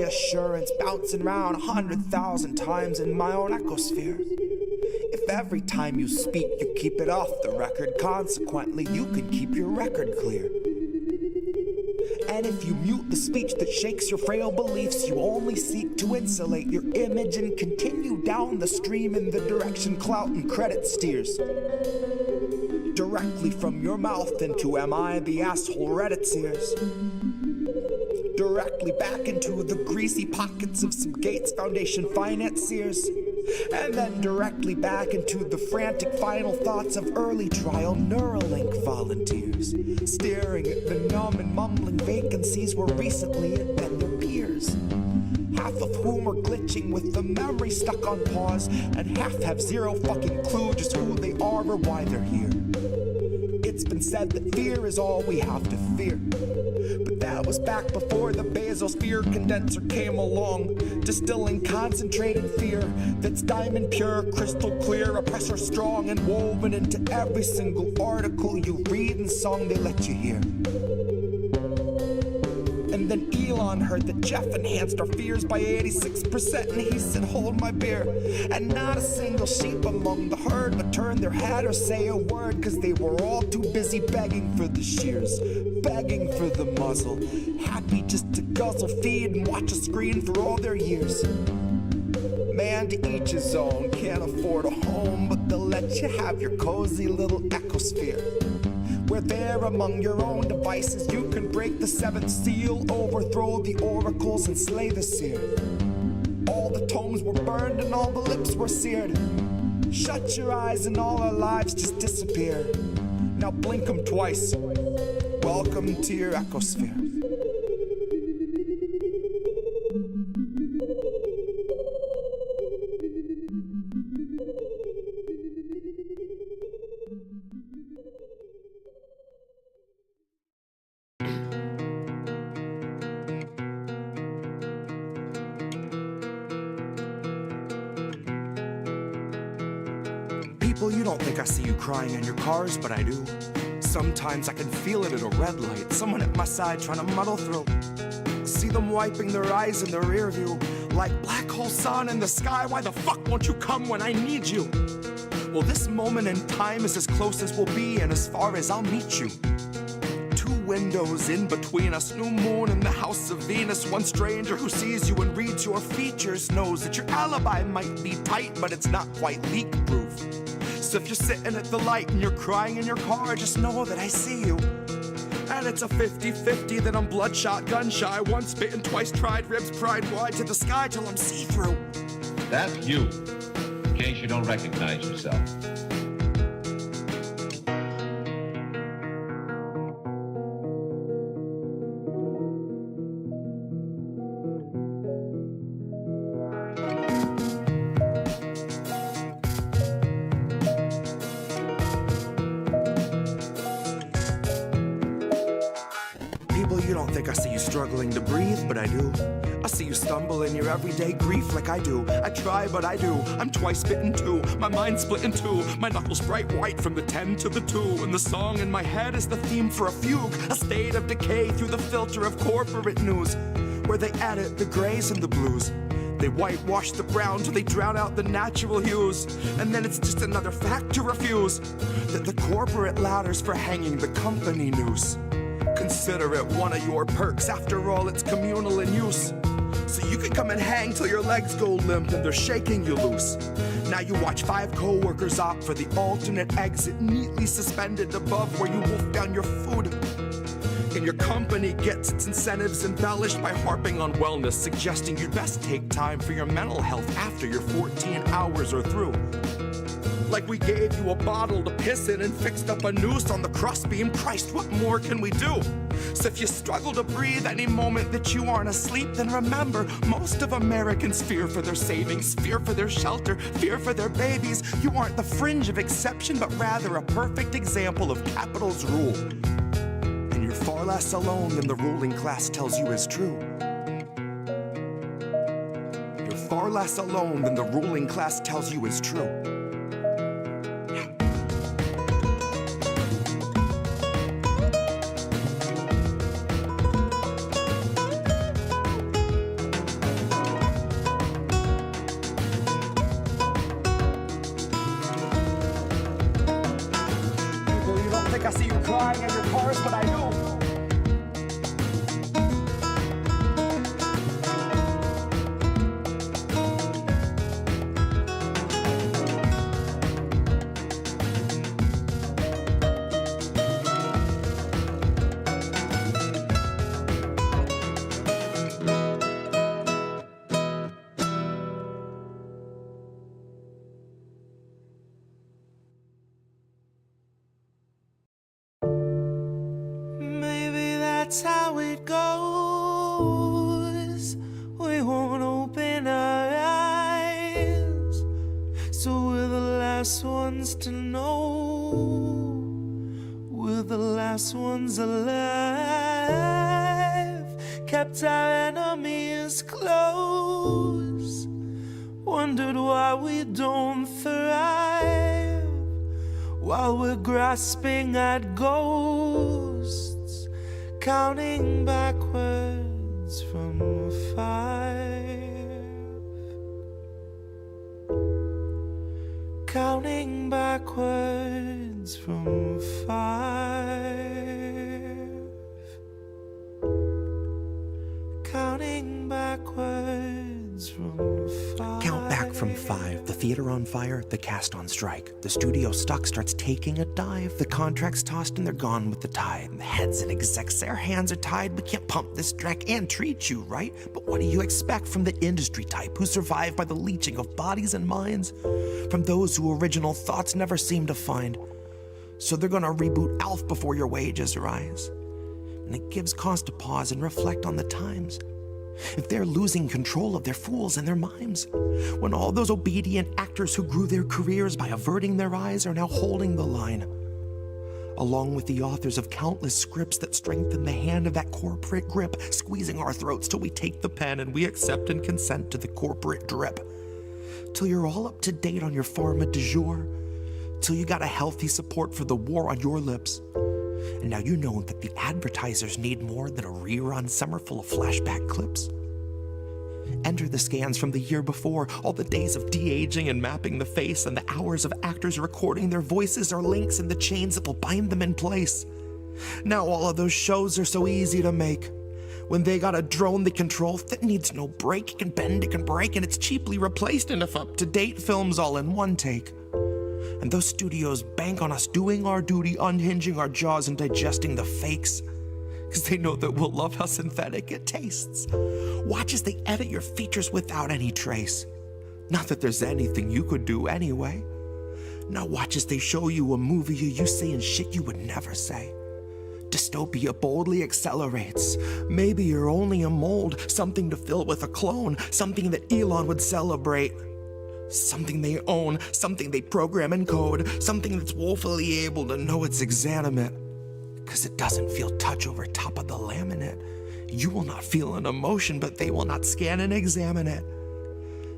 reassurance bouncing round 100,000 times in my own ecosphere. If every time you speak you keep it off the record, consequently you can keep your record clear. And if you mute the speech that shakes your frail beliefs, you only seek to insulate your image and continue down the stream in the direction clout and credit steers. Directly from your mouth into am I the asshole Reddit's ears. Directly back into the greasy pockets of some Gates Foundation financiers. And then directly back into the frantic final thoughts of early trial Neuralink volunteers, staring at the numb and mumbling vacancies where recently had been their peers. Half of whom are glitching with the memory stuck on pause, and half have zero fucking clue just who they are or why they're here. It's been said that fear is all we have to fear, but that was back before the basosphere condenser came along, distilling concentrated fear that's diamond pure, crystal clear, oppressor strong, and woven into every single article you read and song they let you hear. And then Elon heard that Jeff enhanced our fears by 86%, and he said, hold my beer. And not a single sheep among the herd would turn their head or say a word, cause they were all too busy begging for the shears, begging for the muzzle, happy just to guzzle, feed, and watch a screen for all their years. Man, to each his own, can't afford a home, but they'll let you have your cozy little ecosphere, where there among your own devices you can break the seventh seal, overthrow the oracles and slay the seer. All the tomes were burned and all the lips were seared. Shut your eyes and all our lives just disappear. Now blink them twice. Welcome to your ecosphere. You don't think I see you crying in your cars, but I do. Sometimes I can feel it at a red light, someone at my side trying to muddle through. See them wiping their eyes in the rear view, like black hole sun in the sky. Why the fuck won't you come when I need you? Well, this moment in time is as close as we'll be and as far as I'll meet you. Two windows in between us, new moon in the house of Venus. One stranger who sees you and reads your features knows that your alibi might be tight, but it's not quite leak-proof. So if you're sitting at the light and you're crying in your car, just know that I see you. And it's a 50-50 that I'm bloodshot, gun shy, once bitten, twice tried, ribs pried wide to the sky till I'm see-through. That's you, in case you don't recognize yourself. I see you struggling to breathe, but I do. I see you stumble in your everyday grief like I do. I try, but I do. I'm twice bitten too. My mind's split in two. My knuckles bright white from the 10 to the 2. And the song in my head is the theme for a fugue, a state of decay through the filter of corporate news, where they edit the grays and the blues. They whitewash the brown till they drown out the natural hues. And then it's just another fact to refuse, that the corporate ladders for hanging the company noose. Consider it one of your perks, after all it's communal in use. So you can come and hang till your legs go limp and they're shaking you loose. Now you watch 5 co-workers opt for the alternate exit, neatly suspended above where you wolf down your food. And your company gets its incentives embellished by harping on wellness, suggesting you'd best take time for your mental health after your 14 hours are through. Like we gave you a bottle to piss in and fixed up a noose on the crossbeam. Christ, what more can we do? So if you struggle to breathe any moment that you aren't asleep, then remember, most of Americans fear for their savings, fear for their shelter, fear for their babies. You aren't the fringe of exception, but rather a perfect example of capital's rule. And you're far less alone than the ruling class tells you is true. You're far less alone than the ruling class tells you is true. I see you crying in your chorus, but I do. That's how it goes. We won't open our eyes, so we're the last ones to know. We're the last ones alive. Kept our enemies close. Wondered why we don't thrive while we're grasping at ghosts. Counting backwards from 5. Counting backwards from 5. Counting backwards from 5. Count back from 5. The theater on fire, the cast on strike. The studio stock starts taking a dive. The contracts tossed and they're gone with the tide. The heads and execs, their hands are tied. We can't pump this dreck and treat you right. But what do you expect from the industry type who survive by the leeching of bodies and minds? From those who original thoughts never seem to find. So they're gonna reboot ALF before your wages rise. And it gives cause to pause and reflect on the times. If they're losing control of their fools and their mimes, when all those obedient actors who grew their careers by averting their eyes are now holding the line, along with the authors of countless scripts that strengthen the hand of that corporate grip, squeezing our throats till we take the pen and we accept and consent to the corporate drip. Till you're all up to date on your pharma du jour, till you got a healthy support for the war on your lips. And now you know that the advertisers need more than a rerun summer full of flashback clips. Enter the scans from the year before, all the days of de-aging and mapping the face, and the hours of actors recording their voices are links in the chains that will bind them in place. Now all of those shows are so easy to make. When they got a drone they control that needs no break, it can bend, it can break, and it's cheaply replaced enough up-to-date films all in one take. And those studios bank on us doing our duty, unhinging our jaws and digesting the fakes. Because they know that we'll love how synthetic it tastes. Watch as they edit your features without any trace. Not that there's anything you could do anyway. Now watch as they show you a movie you saying shit you would never say. Dystopia boldly accelerates. Maybe you're only a mold, something to fill with a clone, something that Elon would celebrate. Something they own, something they program and code, something that's woefully able to know it's exanimate. Cause it doesn't feel touch over top of the laminate. You will not feel an emotion, but they will not scan and examine it.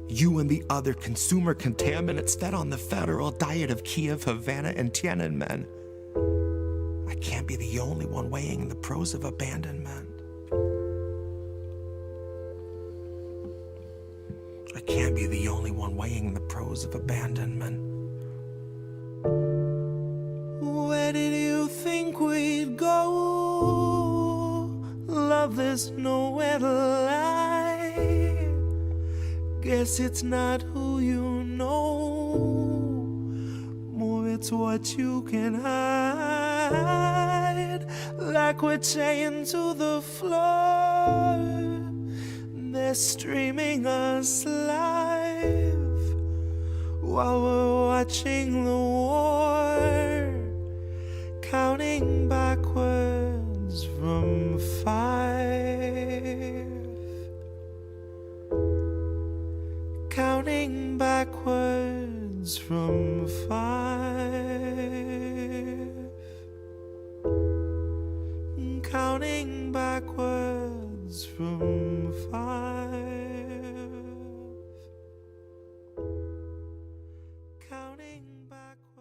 You and the other consumer contaminants fed on the federal diet of Kiev, Havana, and Tiananmen. I can't be the only one weighing the pros of abandonment. I can't be the only one weighing the pros of abandonment. Where did you think we'd go? Love, there's nowhere to lie. Guess it's not who you know, more it's what you can hide. Like we're chained to the floor, they're streaming us live while we're watching the war, counting backwards from 5, counting backwards from 5, counting backwards from 5, counting backwards.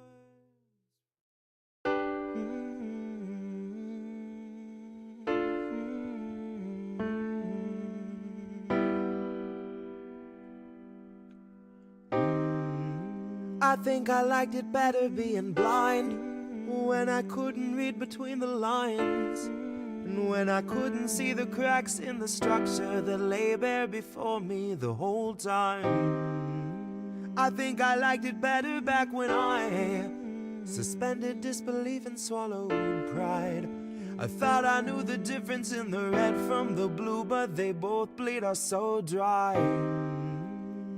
I think I liked it better being blind. when I couldn't read between the lines, and when I couldn't see the cracks in the structure that lay bare before me the whole time. I think I liked it better back when I suspended disbelief and swallowed pride. I thought I knew the difference in the red from the blue, but they both bleed us so dry.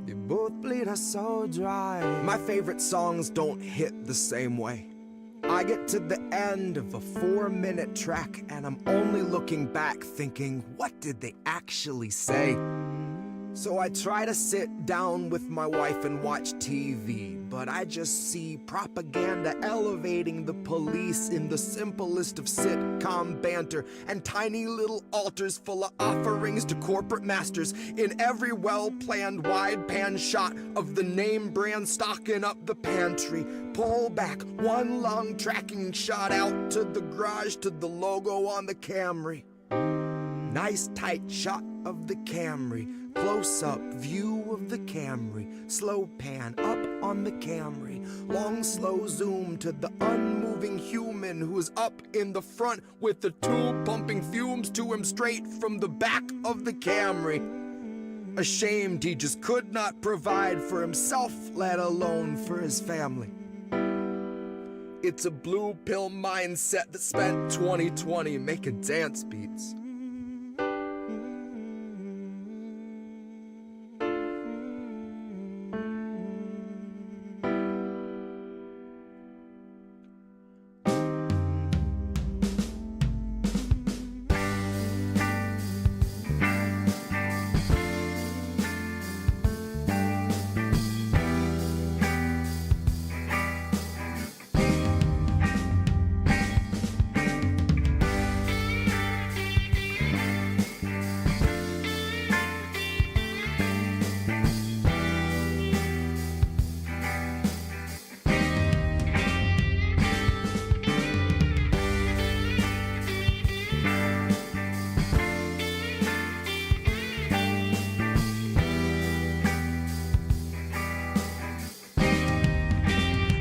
They both bleed us so dry. My favorite songs don't hit the same way. I get to the end of a 4-minute track and I'm only looking back thinking, what did they actually say? So I try to sit down with my wife and watch TV, but I just see propaganda elevating the police in the simplest of sitcom banter, and tiny little altars full of offerings to corporate masters in every well-planned wide pan shot of the name brand stocking up the pantry. Pull back one long tracking shot out to the garage to the logo on the Camry. Nice tight shot of the Camry. Close-up view of the Camry, slow pan up on the Camry, long slow zoom to the unmoving human who's up in the front with the tube pumping fumes to him straight from the back of the Camry. Ashamed he just could not provide for himself, let alone for his family. It's a blue pill mindset that spent 2020 making dance beats.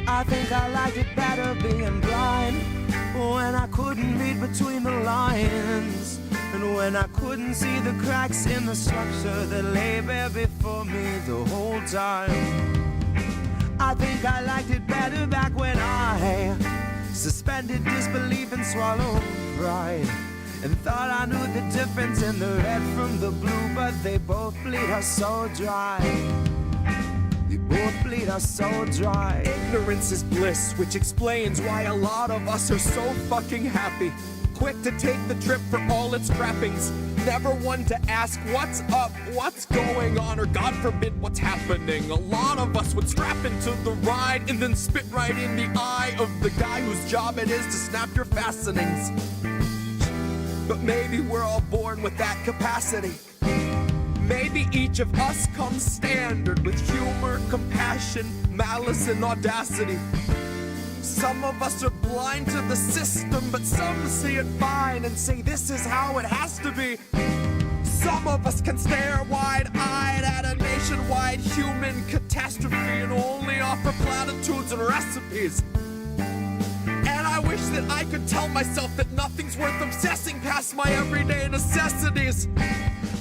I think I liked it better being blind, when I couldn't read between the lines, and when I couldn't see the cracks in the structure that lay bare before me the whole time. I think I liked it better back when I suspended disbelief and swallowed pride, and thought I knew the difference in the red from the blue, but they both bleed us so dry. They both bleed us so dry. Ignorance is bliss, which explains why a lot of us are so fucking happy. Quick to take the trip for all its trappings. Never one to ask what's up, what's going on, or God forbid what's happening. A lot of us would strap into the ride and then spit right in the eye of the guy whose job it is to snap your fastenings. But maybe we're all born with that capacity. Maybe each of us comes standard with humor, compassion, malice, and audacity. Some of us are blind to the system, but some see it fine and say this is how it has to be. Some of us can stare wide-eyed at a nationwide human catastrophe and only offer platitudes and recipes. And I wish that I could tell myself that nothing's worth obsessing past my everyday necessities.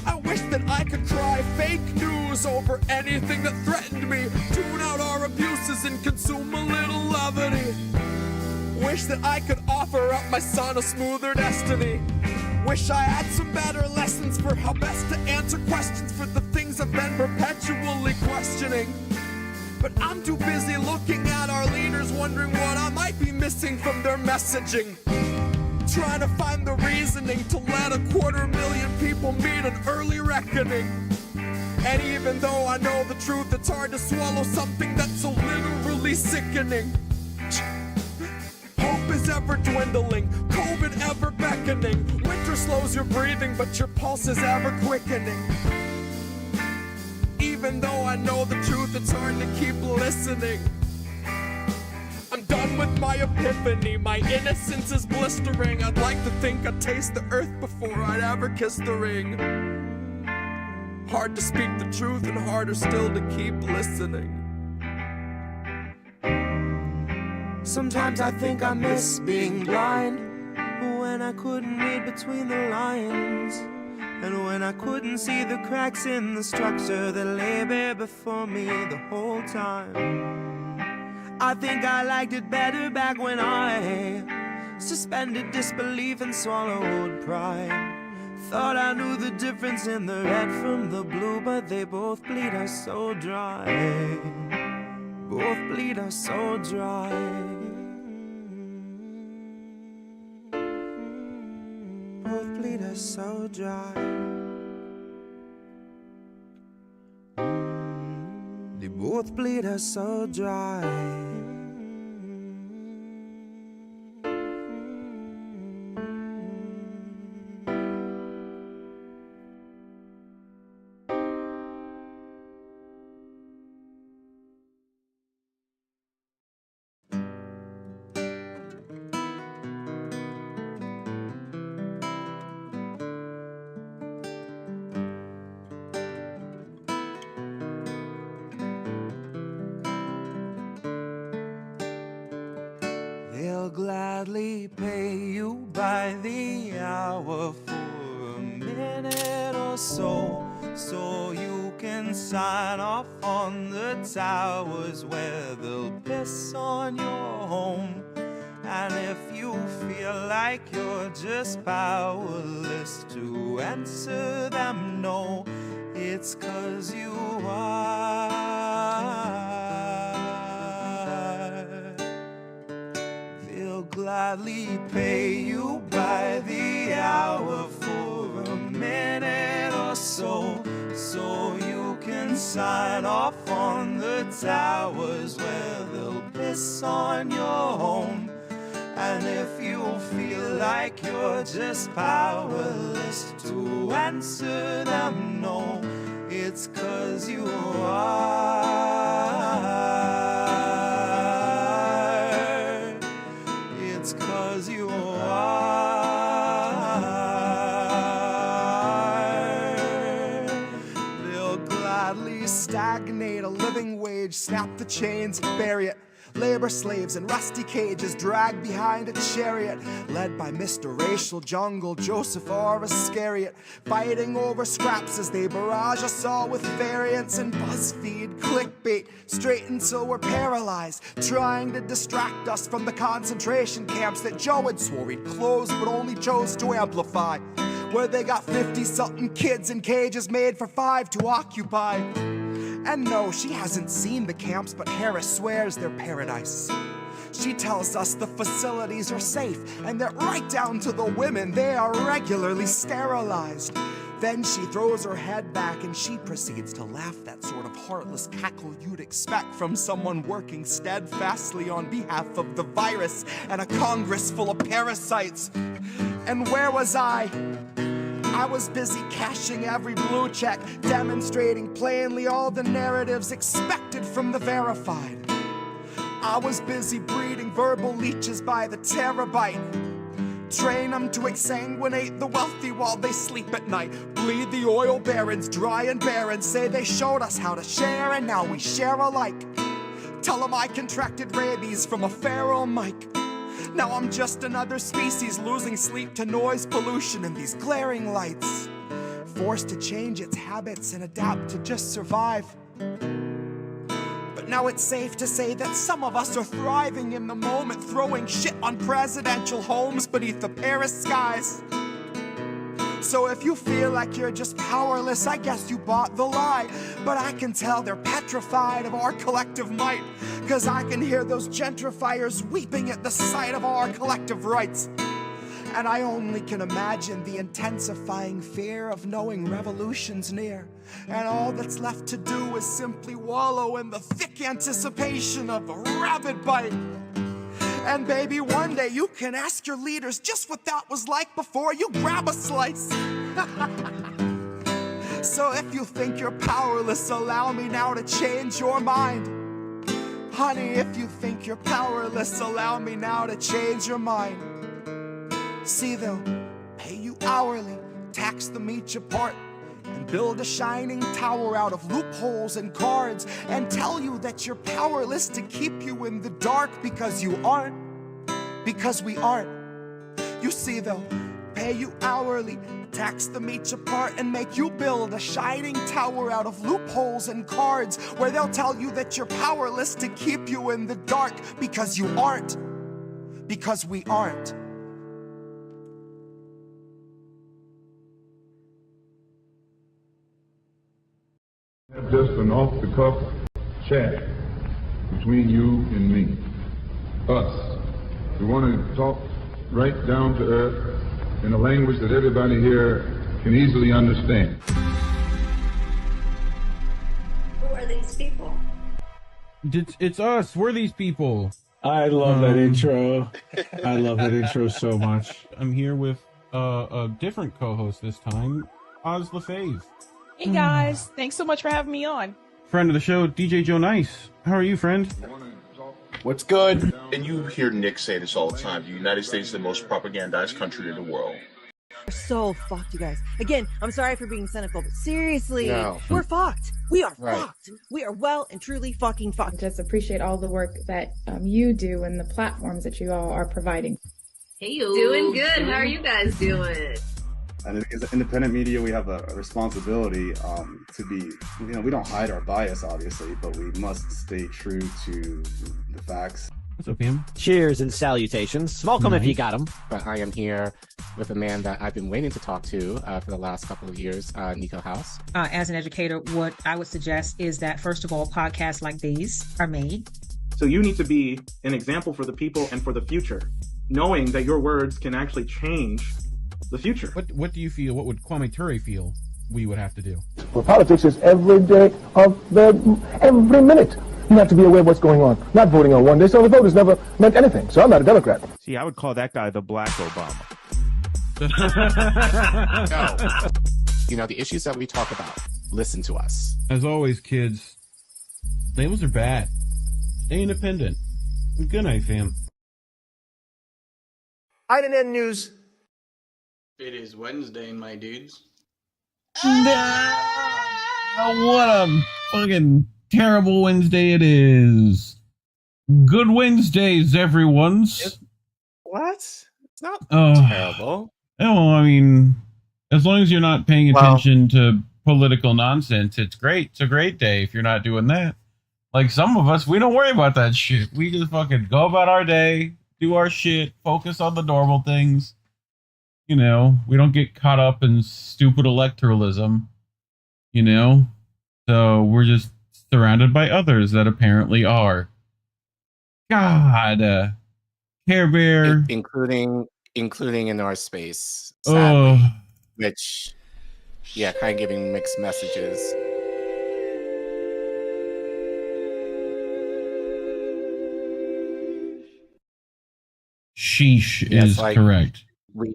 I wish that I could cry fake news over anything that threatened me, tune out our abuses and consume a little levity. Wish that I could offer up my son a smoother destiny. Wish I had some better lessons for how best to answer questions for the things I've been perpetually questioning. But I'm too busy looking at our leaders, wondering what I might be missing from their messaging. Trying to find the reasoning to let 250,000 people meet an early reckoning. And even though I know the truth, it's hard to swallow something that's so literally sickening. Hope is ever dwindling, COVID ever beckoning. Winter slows your breathing, but your pulse is ever quickening. Even though I know the truth, it's hard to keep listening. I'm done with my epiphany, my innocence is blistering. I'd like to think I'd taste the earth before I'd ever kiss the ring. Hard to speak the truth and harder still to keep listening. Sometimes I think I miss being blind, when I couldn't read between the lines, and when I couldn't see the cracks in the structure that lay bare before me the whole time. I think I liked it better back when I suspended disbelief and swallowed pride. Thought I knew the difference in the red from the blue, but they both bleed us so dry. Both bleed us so dry. Both bleed us so dry. They both bleed us so dry. They'll gladly pay you by the hour for a minute or so, so you can sign off on the towers where they'll piss on your home. And if you feel like you're just powerless to answer them no, it's 'cause you are. They'll gladly pay you by the hour for a minute or so, so you can sign off on the towers where they'll piss on your home. And if you feel like you're just powerless to answer them no, it's 'cause you are. It's 'cause you are. They'll gladly stagnate a living wage, snap the chains and bury it. Labor slaves in rusty cages dragged behind a chariot, led by Mr. Racial Jungle, Joseph or Iscariot, fighting over scraps as they barrage us all with variants and BuzzFeed clickbait, straight until we're paralyzed, trying to distract us from the concentration camps that Joe had swore he'd close but only chose to amplify, where they got 50-something kids in cages made for 5 to occupy. And no, she hasn't seen the camps, but Harris swears they're paradise. She tells us the facilities are safe, and that right down to the women, they are regularly sterilized. Then she throws her head back and she proceeds to laugh, that sort of heartless cackle you'd expect from someone working steadfastly on behalf of the virus and a Congress full of parasites. And where was I? I was busy cashing every blue check, demonstrating plainly all the narratives expected from the verified. I was busy breeding verbal leeches by the terabyte. Train them to exsanguinate the wealthy while they sleep at night. Bleed the oil barons dry and barren, say they showed us how to share and now we share alike. Tell them I contracted rabies from a feral mic. Now I'm just another species losing sleep to noise pollution and these glaring lights, forced to change its habits and adapt to just survive. But now it's safe to say that some of us are thriving in the moment, throwing shit on presidential homes beneath the Paris skies. So if you feel like you're just powerless, I guess you bought the lie. But I can tell they're petrified of our collective might, 'cause I can hear those gentrifiers weeping at the sight of our collective rights. And I only can imagine the intensifying fear of knowing revolution's near, and all that's left to do is simply wallow in the thick anticipation of a rabid bite. And baby, one day you can ask your leaders just what that was like before you grab a slice. So if you think you're powerless, allow me now to change your mind. Honey, if you think you're powerless, allow me now to change your mind. See, they'll pay you hourly, tax them each apart, and build a shining tower out of loopholes and cards, and tell you that you're powerless to keep you in the dark because you aren't, because we aren't. You see, they'll pay you hourly, tax them each apart, and make you build a shining tower out of loopholes and cards, where they'll tell you that you're powerless to keep you in the dark because you aren't, because we aren't. Just an off-the-cuff chat between you and me. Us. We want to talk right down to earth in a language that everybody here can easily understand. Who are these people? It's us. We're these people. I love that intro. I love that intro so much. I'm here with a different co-host this time, Oz LaFave. Hey guys, thanks so much for having me on. Friend of the show, DJ Joe Nice. How are you, friend? What's good? And you hear Nick say this all the time. The United States is the most propagandized country in the world. We're so fucked, you guys. Again, I'm sorry for being cynical, but seriously, No. we're fucked. We are Right. fucked. We are well and truly fucking fucked. Just appreciate all the work that you do and the platforms that you all are providing. Hey, you. Doing good. How are you guys doing? And as independent media, we have a responsibility to be, we don't hide our bias, obviously, but we must stay true to the facts. What's up, Pam? Cheers and salutations. Welcome if you got them. But I am here with a man that I've been waiting to talk to for the last couple of years, Nico House. As an educator, what I would suggest is that, first of all, podcasts like these are made. So you need to be an example for the people and for the future, knowing that your words can actually change the future. What do you feel? What would Kwame Ture feel we would have to do? Well, politics is every day of every minute. You have to be aware of what's going on. Not voting on one day, so the vote has never meant anything. So I'm not a Democrat. See, I would call that guy the Black Obama. No. The issues that we talk about, listen to us. As always, kids, labels are bad. Stay independent. Good night, fam. INN News. It is Wednesday, my dudes. What a fucking terrible Wednesday it is. Good Wednesdays, everyone's. What? It's not terrible. Oh, I mean, as long as you're not paying attention to political nonsense, it's great. It's a great day if you're not doing that. Like some of us, we don't worry about that shit. We just fucking go about our day, do our shit, focus on the normal things. We don't get caught up in stupid electoralism, So we're just surrounded by others that apparently are. God, Care Bear, including in our space, sadly, which, kind of giving mixed messages. Sheesh is correct. We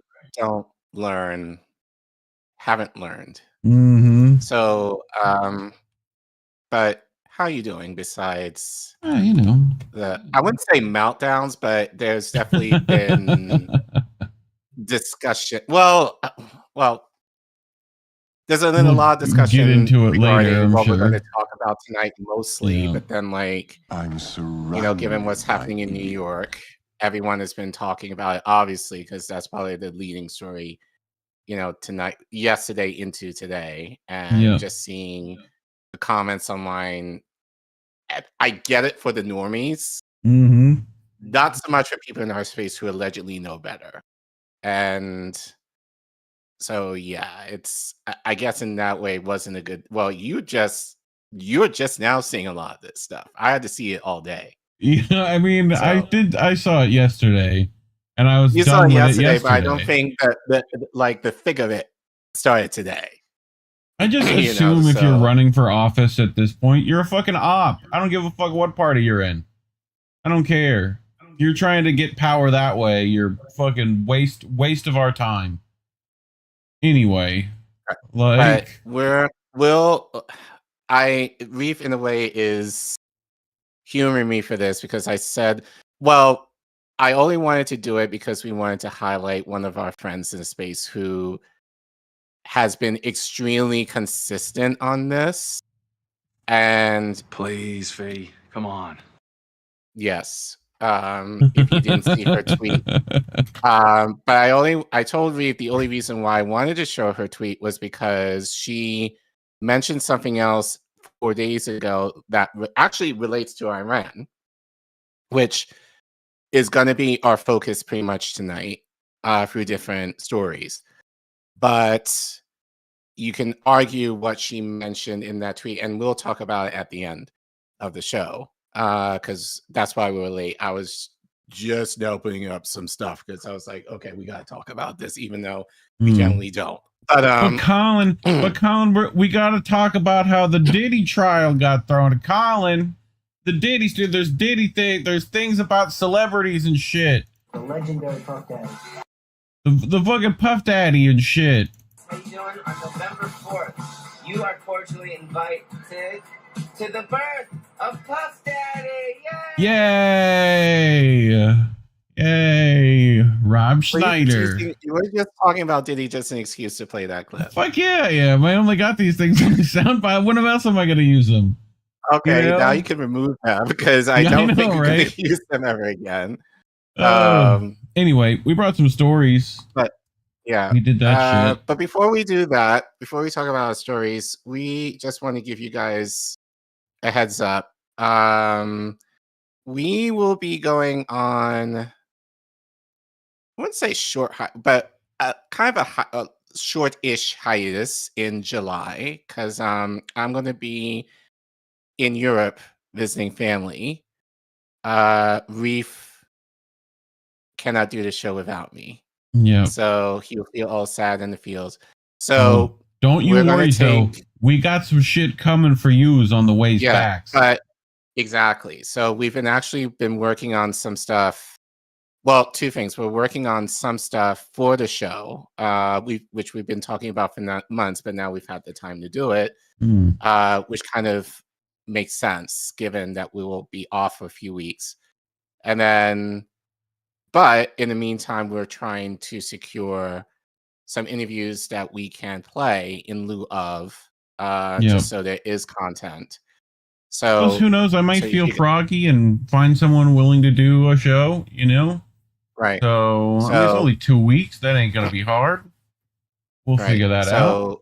haven't learned. Mm-hmm. So, but how are you doing besides, I wouldn't say meltdowns, but there's definitely been discussion. Well, there's been a lot of discussion get into it later, I'm what sure. we're going to talk about tonight mostly, but then I'm surrounded, given what's happening in New York, everyone has been talking about it, obviously, because that's probably the leading story, yesterday into today, and just seeing the comments online. I get it for the normies, not so much for people in our space who allegedly know better. And so, I guess in that way, it wasn't a good, you're just now seeing a lot of this stuff. I had to see it all day. Yeah, I mean, I saw it yesterday, and I was You done saw it with yesterday, but I don't think that the thick of it started today. I just assume if you're running for office at this point, you're a fucking op. I don't give a fuck what party you're in. I don't care. You're trying to get power that way. You're fucking waste of our time. Anyway, but Reef in a way is humoring me for this because I said, I only wanted to do it because we wanted to highlight one of our friends in the space who has been extremely consistent on this. And please, Fee, come on. Yes. If you didn't see her tweet. But I told Reef the only reason why I wanted to show her tweet was because she mentioned something else 4 days ago that actually relates to Iran, which is going to be our focus pretty much tonight through different stories. But you can argue what she mentioned in that tweet, and we'll talk about it at the end of the show, because that's why we were late. I was just now putting up some stuff because I was like, okay, we got to talk about this, even though we generally don't. But Collin, we got to talk about how the Diddy trial got thrown. Collin, the Diddy, dude, there's Diddy there's things about celebrities and shit. The legendary Puff Daddy. The fucking Puff Daddy and shit. How you doing? On November 4th, you are cordially invited to the birth of Puff Daddy. Yay! Yay! Rob Schneider. You were just talking about Diddy, just an excuse to play that clip. Fuck yeah! I only got these things on the soundbite. When else am I going to use them? Okay, now you can remove them because I don't think you're going to use them ever again. Anyway, we brought some stories. But yeah, we did that shit. But before we do that, before we talk about our stories, we just want to give you guys a heads up. We will be going on, I wouldn't say short, but kind of a short-ish hiatus in July because I'm going to be in Europe visiting family. Reef cannot do the show without me. Yeah. So he'll feel all sad in the fields. So don't you worry, though. We got some shit coming for yous on the ways back. But exactly. So we've been working on some stuff. Well, two things. We're working on some stuff for the show, which we've been talking about for months, but now we've had the time to do it, which kind of makes sense given that we will be off for a few weeks. And then, but in the meantime, we're trying to secure some interviews that we can play in lieu of, just so there is content. So who knows? I might feel froggy and find someone willing to do a show, Right. So I mean, it's only 2 weeks. That ain't going to be hard. We'll figure that out.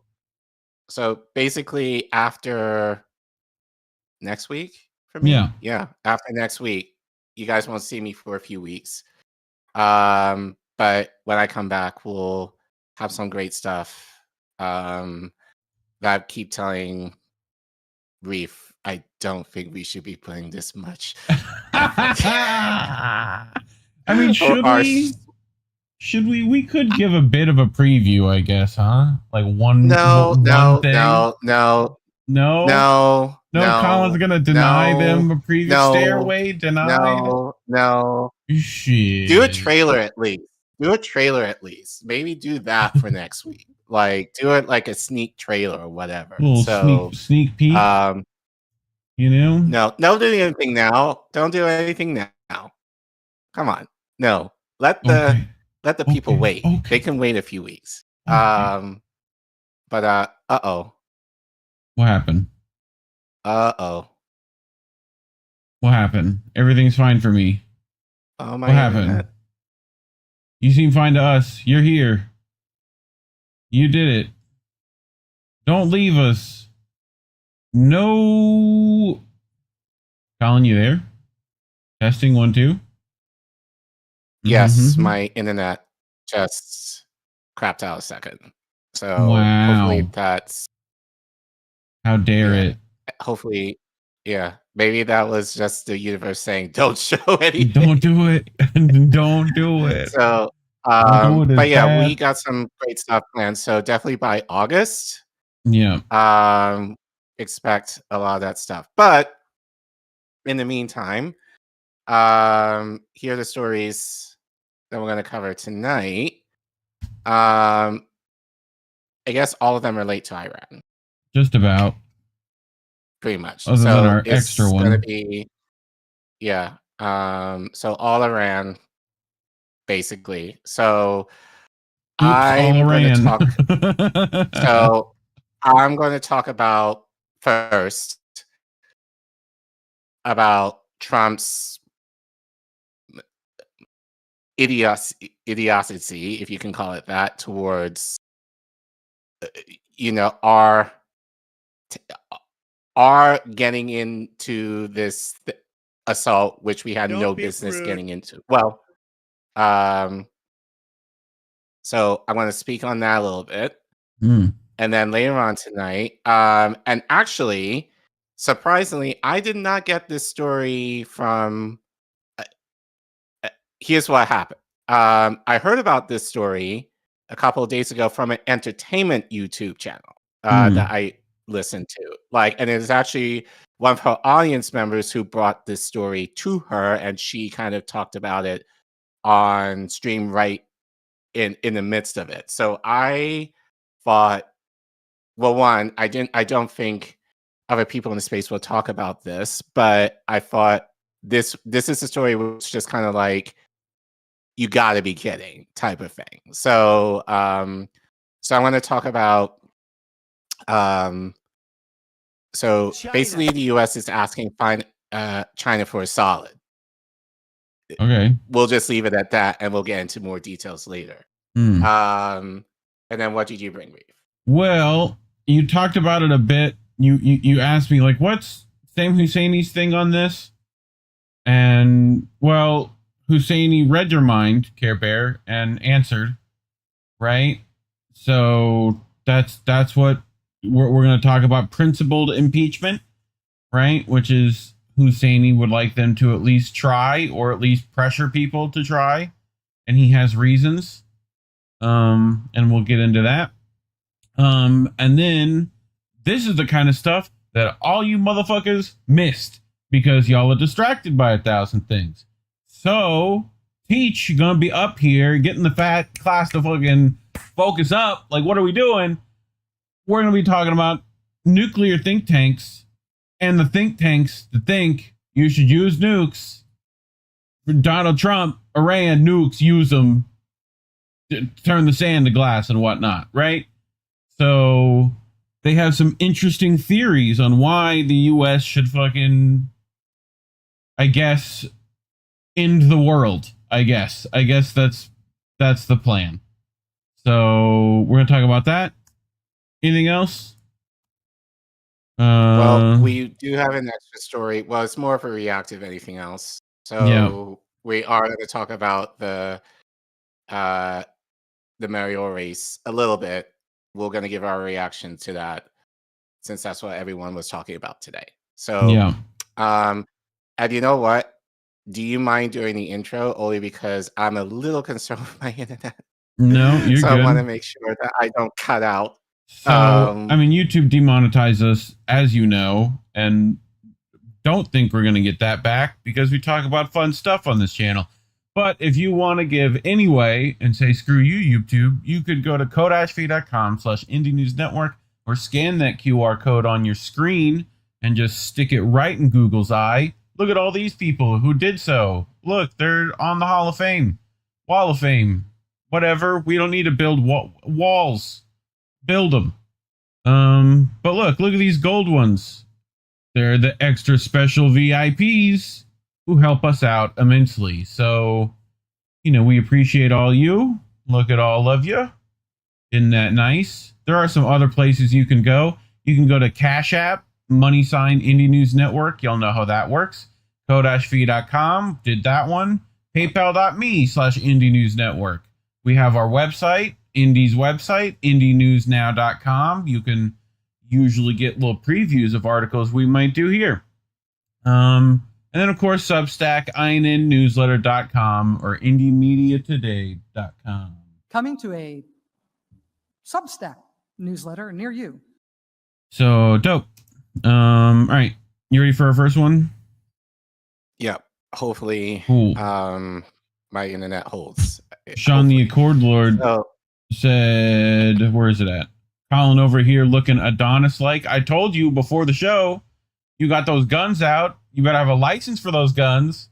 So basically after next week for me? Yeah. After next week, you guys won't see me for a few weeks. But when I come back, we'll have some great stuff. That I keep telling Reef, I don't think we should be putting this much. I mean, should we? We could give a bit of a preview, I guess, huh? Like one thing. No, Colin's gonna deny them a preview. Stay away, deny. No. Shit. Do a trailer at least. Maybe do that for next week. Like, do it like a sneak trailer or whatever. Sneak peek. No, don't do anything now. Don't do anything now. Come on. No. Let the people wait. Okay. They can wait a few weeks. Okay. What happened? What happened? Everything's fine for me. Oh my What happened? God. You seem fine to us. You're here. You did it. Don't leave us. No. Collin, you there? Testing 1 2. Yes, my internet just crapped out a second. So hopefully that's... How dare it? Hopefully, maybe that was just the universe saying, don't show anything. Don't do it. Don't do it. So, but yeah, we got some great stuff planned. So definitely by August, expect a lot of that stuff. But in the meantime, here are the stories that we're going to cover tonight. I guess all of them relate to Iran. Just about. Pretty much. Other than our extra one. Gonna be, so all Iran, basically. So I'm going to Iran. talk. So I'm going to talk about first about Trump's idiocy, if you can call it that, towards our getting into this assault, which we had no business getting into. Well, so I want to speak on that a little bit. And then later on tonight, and actually, surprisingly, I did not get this story from. Here's what happened. I heard about this story a couple of days ago from an entertainment YouTube channel that I listened to. And it was actually one of her audience members who brought this story to her, and she kind of talked about it on stream right in the midst of it. So I thought, well, one, I don't think other people in the space will talk about this, but I thought this is a story which just kind of like, you got to be kidding type of thing. So so I want to talk about so China. Basically the US is asking China for a solid. Okay. We'll just leave it at that, and we'll get into more details later. And then what did you bring, Reef? Well, you talked about it a bit. You asked me, like, what's Sam Husseini's thing on this? And, well, Husseini read your mind, Care Bear, and answered, right? So that's what we're going to talk about. Principled impeachment, right? Which is Husseini would like them to at least try, or at least pressure people to try. And he has reasons. And we'll get into that. And then this is the kind of stuff that all you motherfuckers missed because y'all are distracted by 1,000 things. So Teach, you're gonna be up here getting the fat class to fucking focus up. Like, what are we doing? We're gonna be talking about nuclear think tanks and the think tanks that think you should use nukes. Donald Trump, Iran, nukes, use them to turn the sand to glass and whatnot, right? So they have some interesting theories on why the U.S. should fucking, I guess, end the world. I guess that's the plan. So we're gonna talk about that. Anything else? Well, we do have an extra story. Well, it's more of a reactive than anything else. So we are going to talk about the mayoral race a little bit. We're going to give our reaction to that, since that's what everyone was talking about today. So, and you know what? Do you mind doing the intro? Only because I'm a little concerned with my internet. No, you're so good. I want to make sure that I don't cut out. So, I mean, YouTube demonetized us, as you know, and don't think we're going to get that back because we talk about fun stuff on this channel. But if you want to give anyway and say, screw you, YouTube, you could go to cash.app/indienewsnetwork or scan that QR code on your screen and just stick it right in Google's eye. Look at all these people who did so. Look, they're on the Hall of Fame, Wall of Fame, whatever. We don't need to build walls. Build them. But look at these gold ones. They're the extra special VIPs who help us out immensely. So, we appreciate all you. Look at all of you. Isn't that nice? There are some other places you can go. You can go to CashApp, # Indie News Network. Y'all know how that works. Ko-fi.com, did that one. PayPal.me/Indie News Network. We have our website, Indie's website, indienewsnow.com. You can usually get little previews of articles we might do here. And then, of course, Substack, indiennewsletter.com or indiemediatoday.com. Coming to a Substack newsletter near you. So, dope. All right. You ready for our first one? Yeah. Hopefully, my internet holds. Sean the Accord Lord said, where is it at? Collin over here looking Adonis-like. I told you before the show, you got those guns out. You got to have a license for those guns.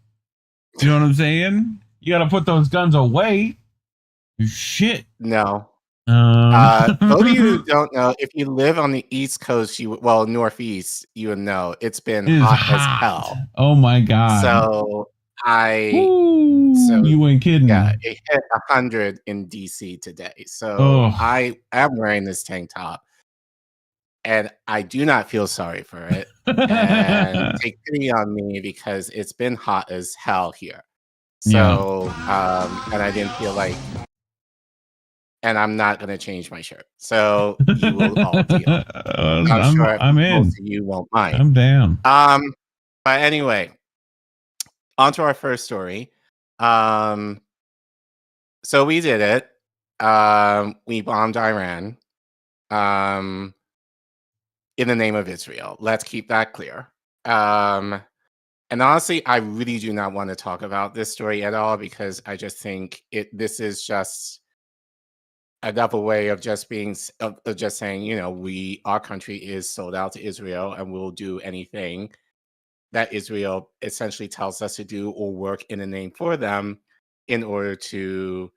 You know what I'm saying? You got to put those guns away. Shit. No. Um. Those of you who don't know, if you live on the East Coast, Northeast, you would know it's been It is hot hot. as hell. Oh my god. So you ain't kidding. Yeah, it hit 100 in DC today. So Oh. I am wearing this tank top, and I do not feel sorry for it. And take pity on me because it's been hot as hell here. So, and I didn't feel like, and I'm not going to change my shirt. So you will all deal. I'm sure I'm in. most of you won't mind. I'm down. But anyway, on to our first story. So we did it. We bombed Iran in the name of Israel. Let's keep that clear. And honestly, I really do not want to talk about this story at all because I just think this is just another way of just being of just saying, you know, our country is sold out to Israel and we'll do anything that Israel essentially tells us to do or work in a name for them in order to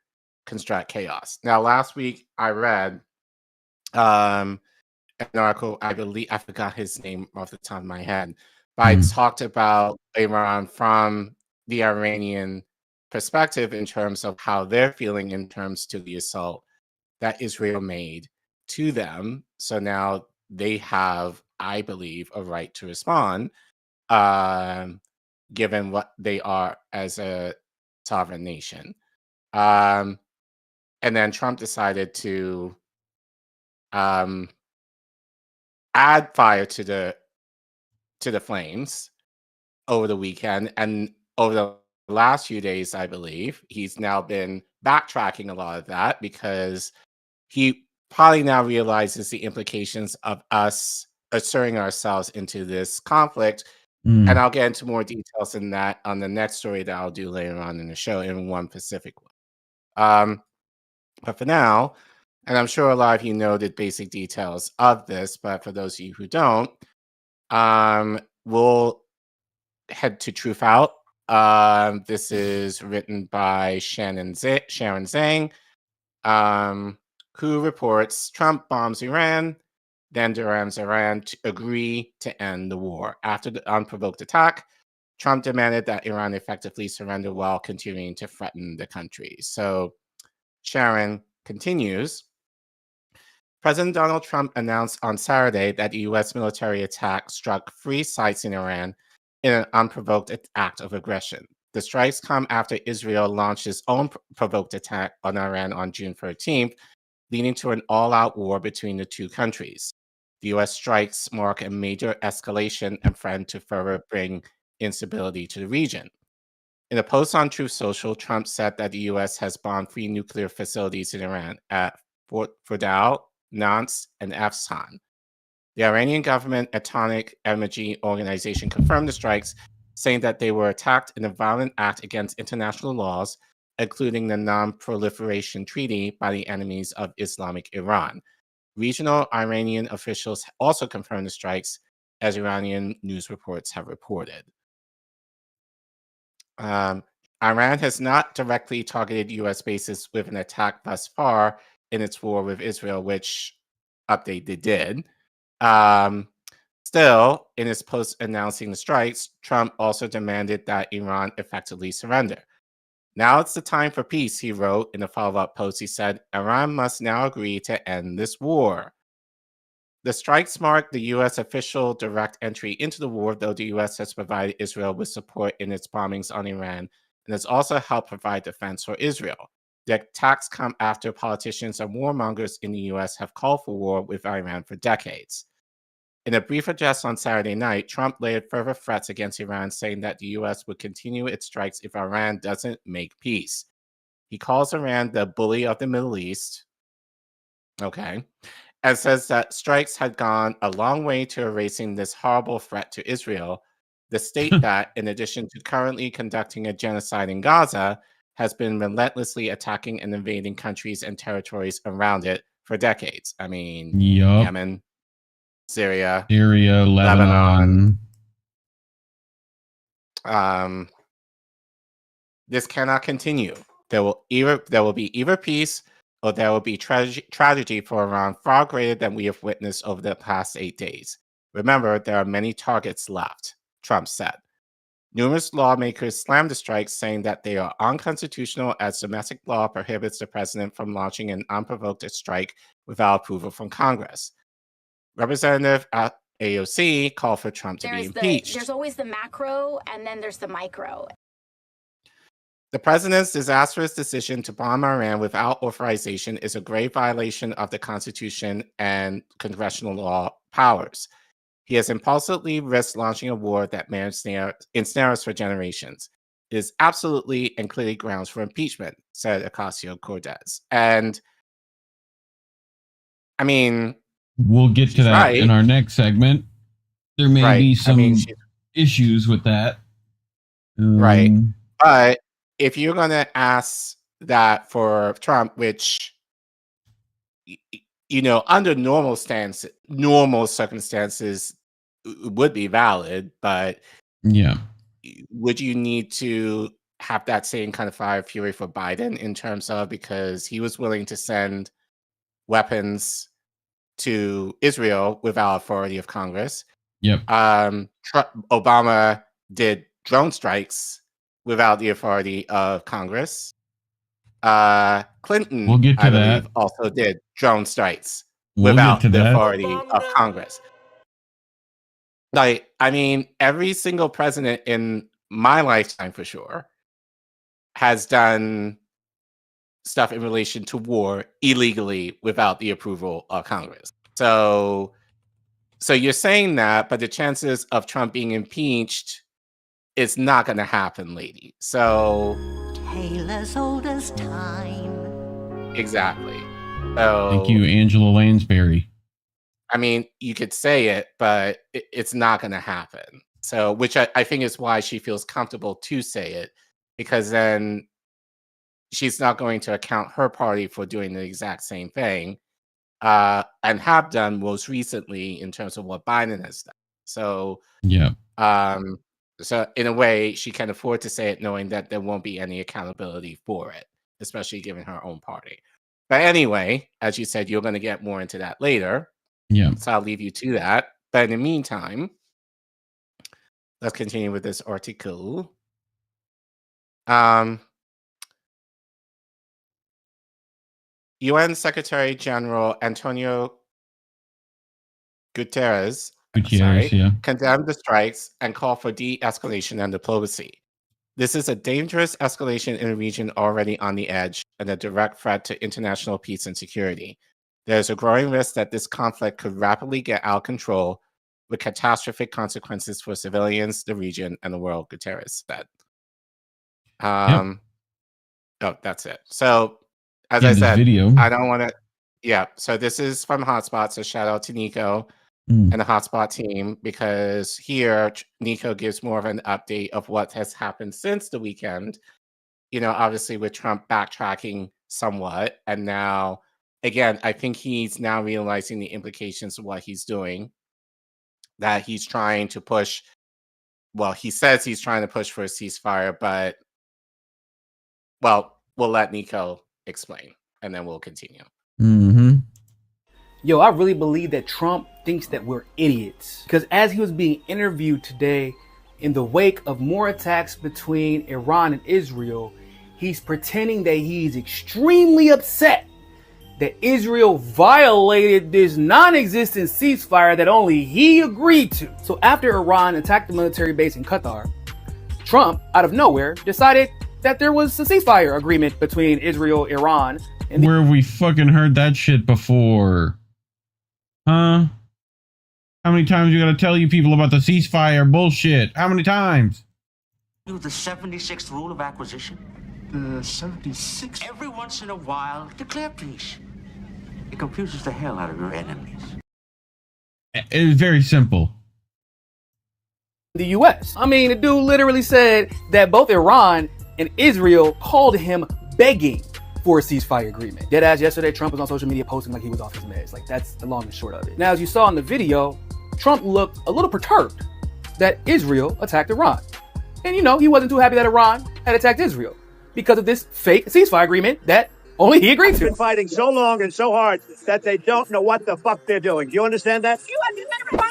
construct chaos. Now, last week I read an article, I believe, I forgot his name off the top of my head, but I talked about Iran from the Iranian perspective in terms of how they're feeling in terms to the assault that Israel made to them. So now they have, I believe, a right to respond, given what they are as a sovereign nation. And then Trump decided to add fire to the flames over the weekend, and over the last few days, I believe he's now been backtracking a lot of that because he probably now realizes the implications of us asserting ourselves into this conflict. And I'll get into more details in that on the next story that I'll do later on in the show in one specific one. But for now, and I'm sure a lot of you know the basic details of this, but for those of you who don't, we'll head to Truthout. This is written by Sharon Zhang, who reports Trump bombs Iran, then demands Iran to agree to end the war. After the unprovoked attack, Trump demanded that Iran effectively surrender while continuing to threaten the country. So Sharon continues. President Donald Trump announced on Saturday that the U.S. military attack struck 3 sites in Iran in an unprovoked act of aggression. The strikes come after Israel launched its own provoked attack on Iran on June 13th, leading to an all-out war between the two countries. The U.S. strikes mark a major escalation and threaten to further bring instability to the region. In a post on Truth Social, Trump said that the U.S. has bombed 3 nuclear facilities in Iran at Truthout, Nantes, and Efficacy. The Iranian government Atomic Energy Organization confirmed the strikes, saying that they were attacked in a violent act against international laws, including the Non-Proliferation Treaty by the enemies of Islamic Iran. Regional Iranian officials also confirmed the strikes, as Iranian news reports have reported. Iran has not directly targeted U.S. bases with an attack thus far in its war with Israel, which update they did. Still, in his post announcing the strikes, Trump also demanded that Iran effectively surrender. Now it's the time for peace, he wrote in a follow-up post. He said, Iran must now agree to end this war. The strikes mark the U.S. official direct entry into the war, though the U.S. has provided Israel with support in its bombings on Iran and has also helped provide defense for Israel. The attacks come after politicians and warmongers in the U.S. have called for war with Iran for decades. In a brief address on Saturday night, Trump laid further threats against Iran, saying that the U.S. would continue its strikes if Iran doesn't make peace. He calls Iran the bully of the Middle East, and says that strikes had gone a long way to erasing this horrible threat to Israel, the state that, in addition to currently conducting a genocide in Gaza, has been relentlessly attacking and invading countries and territories around it for decades. I mean, Yemen, Syria, Lebanon. This cannot continue. there will be either peace or there will be tragedy for Iran far greater than we have witnessed over the past 8 days. Remember, there are many targets left, Trump said. Numerous lawmakers slammed the strikes, saying that they are unconstitutional as domestic law prohibits the president from launching an unprovoked strike without approval from Congress. Representative at AOC called for Trump to be impeached. There's always the macro and then there's the micro. The president's disastrous decision to bomb Iran without authorization is a grave violation of the Constitution and congressional law powers. He has impulsively risked launching a war that may ensnare us for generations. It is absolutely and clearly grounds for impeachment, said Ocasio-Cortez. And I mean, we'll get to that in our next segment. There may be some issues with that. Right. But if you're going to ask that for Trump, which, you know, under normal circumstances would be valid, but yeah, would you need to have that same kind of fire fury for Biden in terms of, because he was willing to send weapons to Israel without authority of Congress? Yep. Obama did drone strikes without the authority of Congress. Clinton, we'll get to that, also did drone strikes without the authority of Congress. Like, I mean, every single president in my lifetime, for sure, has done stuff in relation to war illegally without the approval of Congress. So you're saying that, but the chances of Trump being impeached is not going to happen, lady. So tale as old as time. Exactly. So, thank you, Angela Lansbury. I mean, you could say it, but it's not going to happen. So, which I think is why she feels comfortable to say it, because then she's not going to account her party for doing the exact same thing, and have done most recently in terms of what Biden has done. So, yeah. So in a way, she can afford to say it, knowing that there won't be any accountability for it, especially given her own party. But anyway, as you said, you're going to get more into that later. Yeah. So I'll leave you to that. But in the meantime, let's continue with this article. UN Secretary General Antonio Guterres condemned the strikes and called for de-escalation and diplomacy. This is a dangerous escalation in a region already on the edge and a direct threat to international peace and security. There's a growing risk that this conflict could rapidly get out of control with catastrophic consequences for civilians, the region, and the world, Guterres said. Oh, that's it. So, as I said, I don't want to... Yeah, so this is from Hotspot, so shout out to Nico and the Hotspot team, because here Nico gives more of an update of what has happened since the weekend. You know, obviously with Trump backtracking somewhat, and now, again, I think he's now realizing the implications of what he's doing, that he's trying to push, well, he says he's trying to push for a ceasefire, but, well, we'll let Nico explain, and then we'll continue. Mm-hmm. Yo, I really believe that Trump thinks that we're idiots. Because as he was being interviewed today, in the wake of more attacks between Iran and Israel, he's pretending that he's extremely upset that Israel violated this non-existent ceasefire that only he agreed to. So after Iran attacked the military base in Qatar, Trump, out of nowhere, decided that there was a ceasefire agreement between Israel, Iran, and where have we fucking heard that shit before? Huh? How many times you gotta tell you people about the ceasefire bullshit? How many times? Do the 76th rule of acquisition? The 76th? Every once in a while, declare peace. It confuses the hell out of your enemies. It is very simple. The U.S. I mean, the dude literally said that both Iran and Israel called him begging for a ceasefire agreement. Deadass yesterday, Trump was on social media posting like he was off his meds. Like, that's the long and short of it. Now, as you saw in the video, Trump looked a little perturbed that Israel attacked Iran. And, you know, he wasn't too happy that Iran had attacked Israel. because of this fake ceasefire agreement that only he agreed to. Been fighting so long and so hard that they don't know what the fuck they're doing. Do you understand that?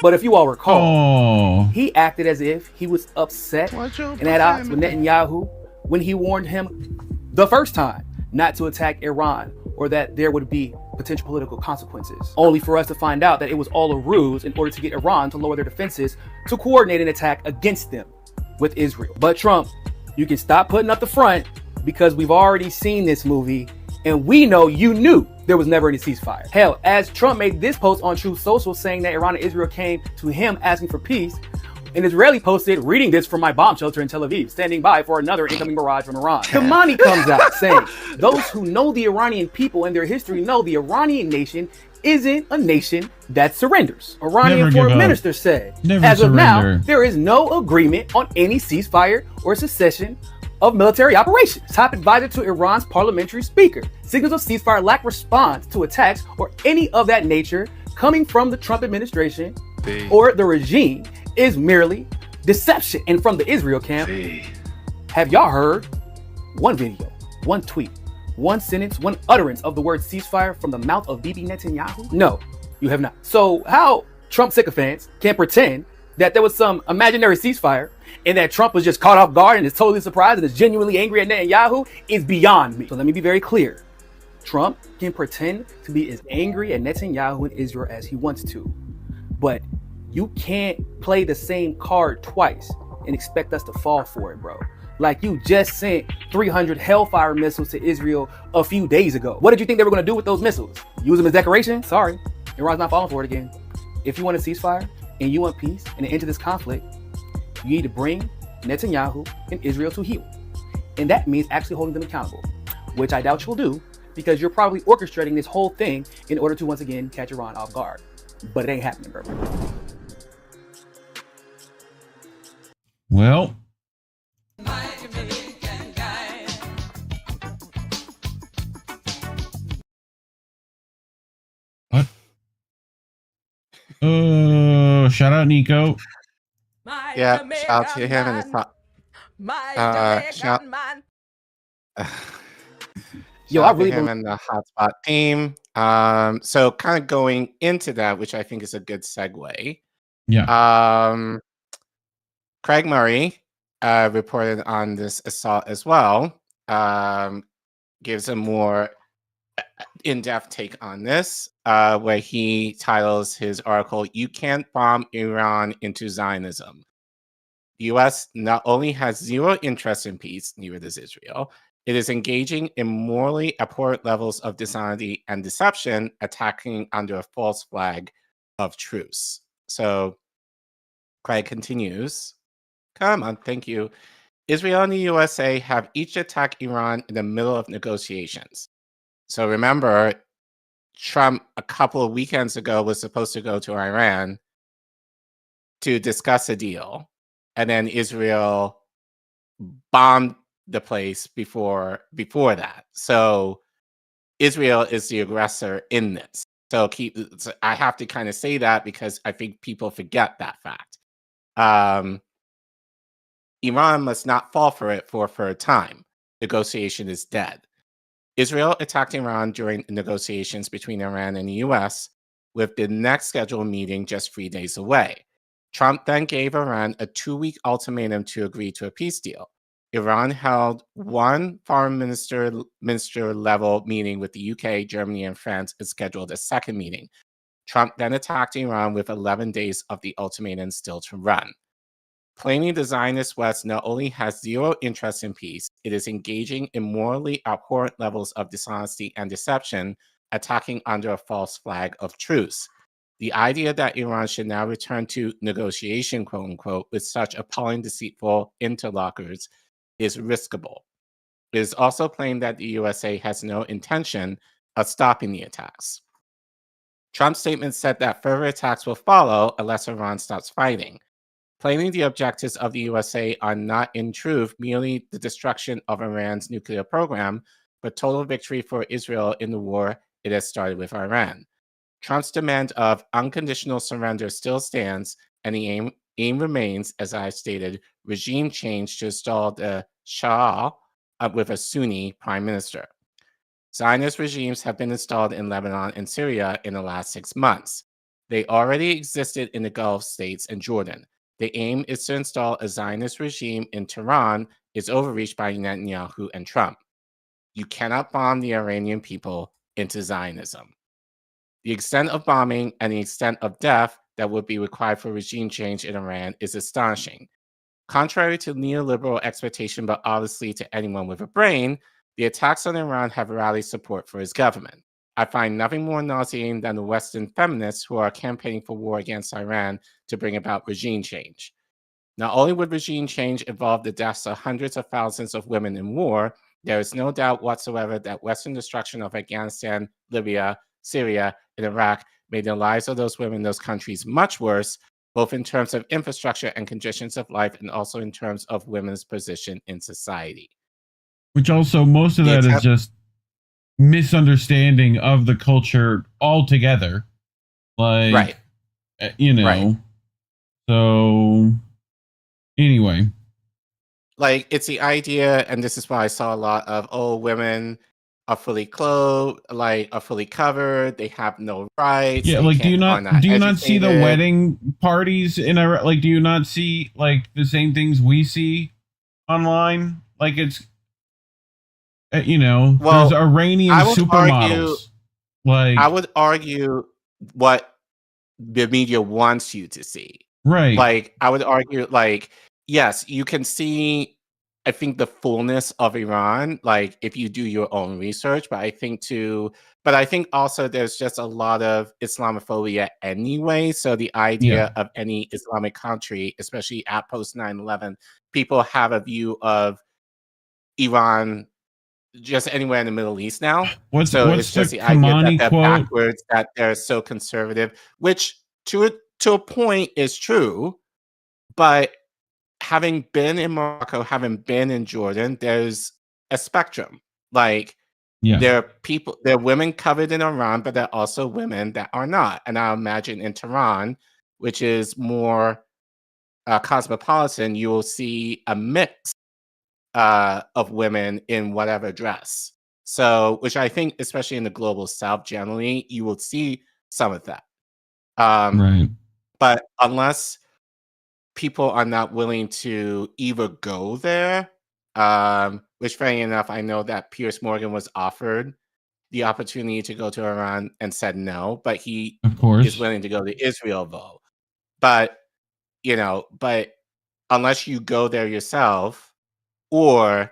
But if you all recall, he acted as if he was upset and at odds with Netanyahu when he warned him the first time not to attack Iran or that there would be potential political consequences, only for us to find out that it was all a ruse in order to get Iran to lower their defenses to coordinate an attack against them with Israel. But Trump, you can stop putting up the front because we've already seen this movie and we know you knew there was never any ceasefire. Hell, as Trump made this post on Truth Social saying that Iran and Israel came to him asking for peace, an Israeli posted, reading this from my bomb shelter in Tel Aviv, standing by for another incoming barrage from Iran. Kamani comes out saying, those who know the Iranian people and their history know the Iranian nation isn't a nation that surrenders. Iranian foreign minister said, as of now, there is no agreement on any ceasefire or cessation of military operations. Top advisor to Iran's parliamentary speaker. Signals of ceasefire lack response to attacks or any of that nature coming from the Trump administration or the regime is merely deception. And from the Israel camp, have y'all heard one video, one tweet, one sentence, one utterance of the word ceasefire from the mouth of Bibi Netanyahu? No, you have not. So how Trump sycophants can pretend that there was some imaginary ceasefire and that Trump was just caught off guard and is totally surprised and is genuinely angry at Netanyahu is beyond me. So let me be very clear. Trump can pretend to be as angry at Netanyahu and Israel as he wants to, but you can't play the same card twice and expect us to fall for it, bro. Like you just sent 300 Hellfire missiles to Israel a few days ago. What did you think they were going to do with those missiles? Use them as decoration? Sorry, Iran's not falling for it again. If you want a ceasefire and you want peace and an end to this conflict, you need to bring Netanyahu and Israel to heel. And that means actually holding them accountable, which I doubt you'll do because you're probably orchestrating this whole thing in order to once again catch Iran off guard. But it ain't happening, bro. Well, what? Shout out Nico. Yeah, shout out to him and his shout. Yo, I really him and the hotspot team. So kind of going into that, which I think is a good segue. Yeah. Craig Murray reported on this assault as well. Gives a more in-depth take on this, where he titles his article, "You Can't Bomb Iran into Zionism." The U.S. not only has zero interest in peace, neither does Israel, it is engaging in morally abhorrent levels of dishonesty and deception, attacking under a false flag of truce. So Craig continues. Come on, thank you. Israel and the USA have each attacked Iran in the middle of negotiations. So remember, Trump a couple of weekends ago was supposed to go to Iran to discuss a deal. And then Israel bombed the place before that. So Israel is the aggressor in this. So I have to kind of say that because I think people forget that fact. Iran must not fall for it for a third time. Negotiation is dead. Israel attacked Iran during negotiations between Iran and the US, with the next scheduled meeting just 3 days away. Trump then gave Iran a 2-week ultimatum to agree to a peace deal. Iran held one foreign minister level meeting with the UK, Germany, and France and scheduled a second meeting. Trump then attacked Iran with 11 days of the ultimatum still to run. Claiming the Zionist West not only has zero interest in peace, it is engaging in morally abhorrent levels of dishonesty and deception, attacking under a false flag of truce. The idea that Iran should now return to negotiation, quote unquote, with such appalling, deceitful interlocutors is riskable. It is also claimed that the USA has no intention of stopping the attacks. Trump's statement said that further attacks will follow unless Iran stops fighting. Claiming the objectives of the USA are not in truth merely the destruction of Iran's nuclear program, but total victory for Israel in the war it has started with Iran. Trump's demand of unconditional surrender still stands, and the aim remains, as I stated, regime change to install the Shah with a Sunni prime minister. Zionist regimes have been installed in Lebanon and Syria in the last 6 months. They already existed in the Gulf states and Jordan. The aim is to install a Zionist regime in Tehran is overreached by Netanyahu and Trump. You cannot bomb the Iranian people into Zionism. The extent of bombing and the extent of death that would be required for regime change in Iran is astonishing. Contrary to neoliberal expectation, but obviously to anyone with a brain, the attacks on Iran have rallied support for his government. I find nothing more nauseating than the Western feminists who are campaigning for war against Iran to bring about regime change. Not only would regime change involve the deaths of hundreds of thousands of women in war, there is no doubt whatsoever that Western destruction of Afghanistan, Libya, Syria, and Iraq made the lives of those women in those countries much worse, both in terms of infrastructure and conditions of life, and also in terms of women's position in society. Which also, most of that is just misunderstanding of the culture altogether. Like, right. You know. Right. So, anyway. Like, it's the idea, and this is why I saw a lot of, oh, women are fully clothed, like, are fully covered, they have no rights. Yeah, like, do you not see the wedding parties in Iraq? Like, do you not see, like, the same things we see online? Like, it's, you know, well, there's Iranian supermodels. Like, I would argue what the media wants you to see. Right. Like, I would argue, like, yes, you can see, I think, the fullness of Iran, like, if you do your own research, but I think also there's just a lot of Islamophobia anyway. So the idea of any Islamic country, especially at post 9/11, people have a view of Iran just anywhere in the Middle East now. What's it's just the the idea that Khamenei they're quote? backwards, that they're so conservative, which to a point is true, but having been in Morocco, having been in Jordan, there's a spectrum. Like, there are women covered in Iran, but there are also women that are not. And I imagine in Tehran, which is more cosmopolitan, you will see a mix of women in whatever dress. So, which I think, especially in the global South, generally, you will see some of that. Right. But unless people are not willing to either go there, which, funny enough, I know that Piers Morgan was offered the opportunity to go to Iran and said no, but he of course is willing to go to Israel, though. But, you know, unless you go there yourself, or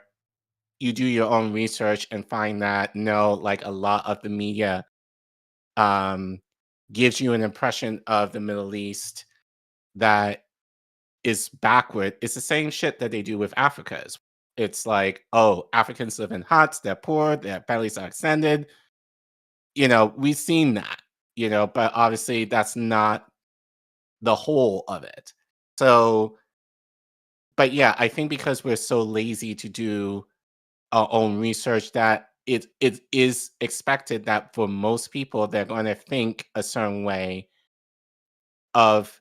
you do your own research and find that, no, like, a lot of the media gives you an impression of the Middle East that is backward. It's the same shit that they do with Africa. It's like, oh, Africans live in huts, they're poor, their bellies are extended. You know, we've seen that, you know, but obviously that's not the whole of it. So, but yeah, I think because we're so lazy to do our own research, that it is expected that for most people, they're going to think a certain way of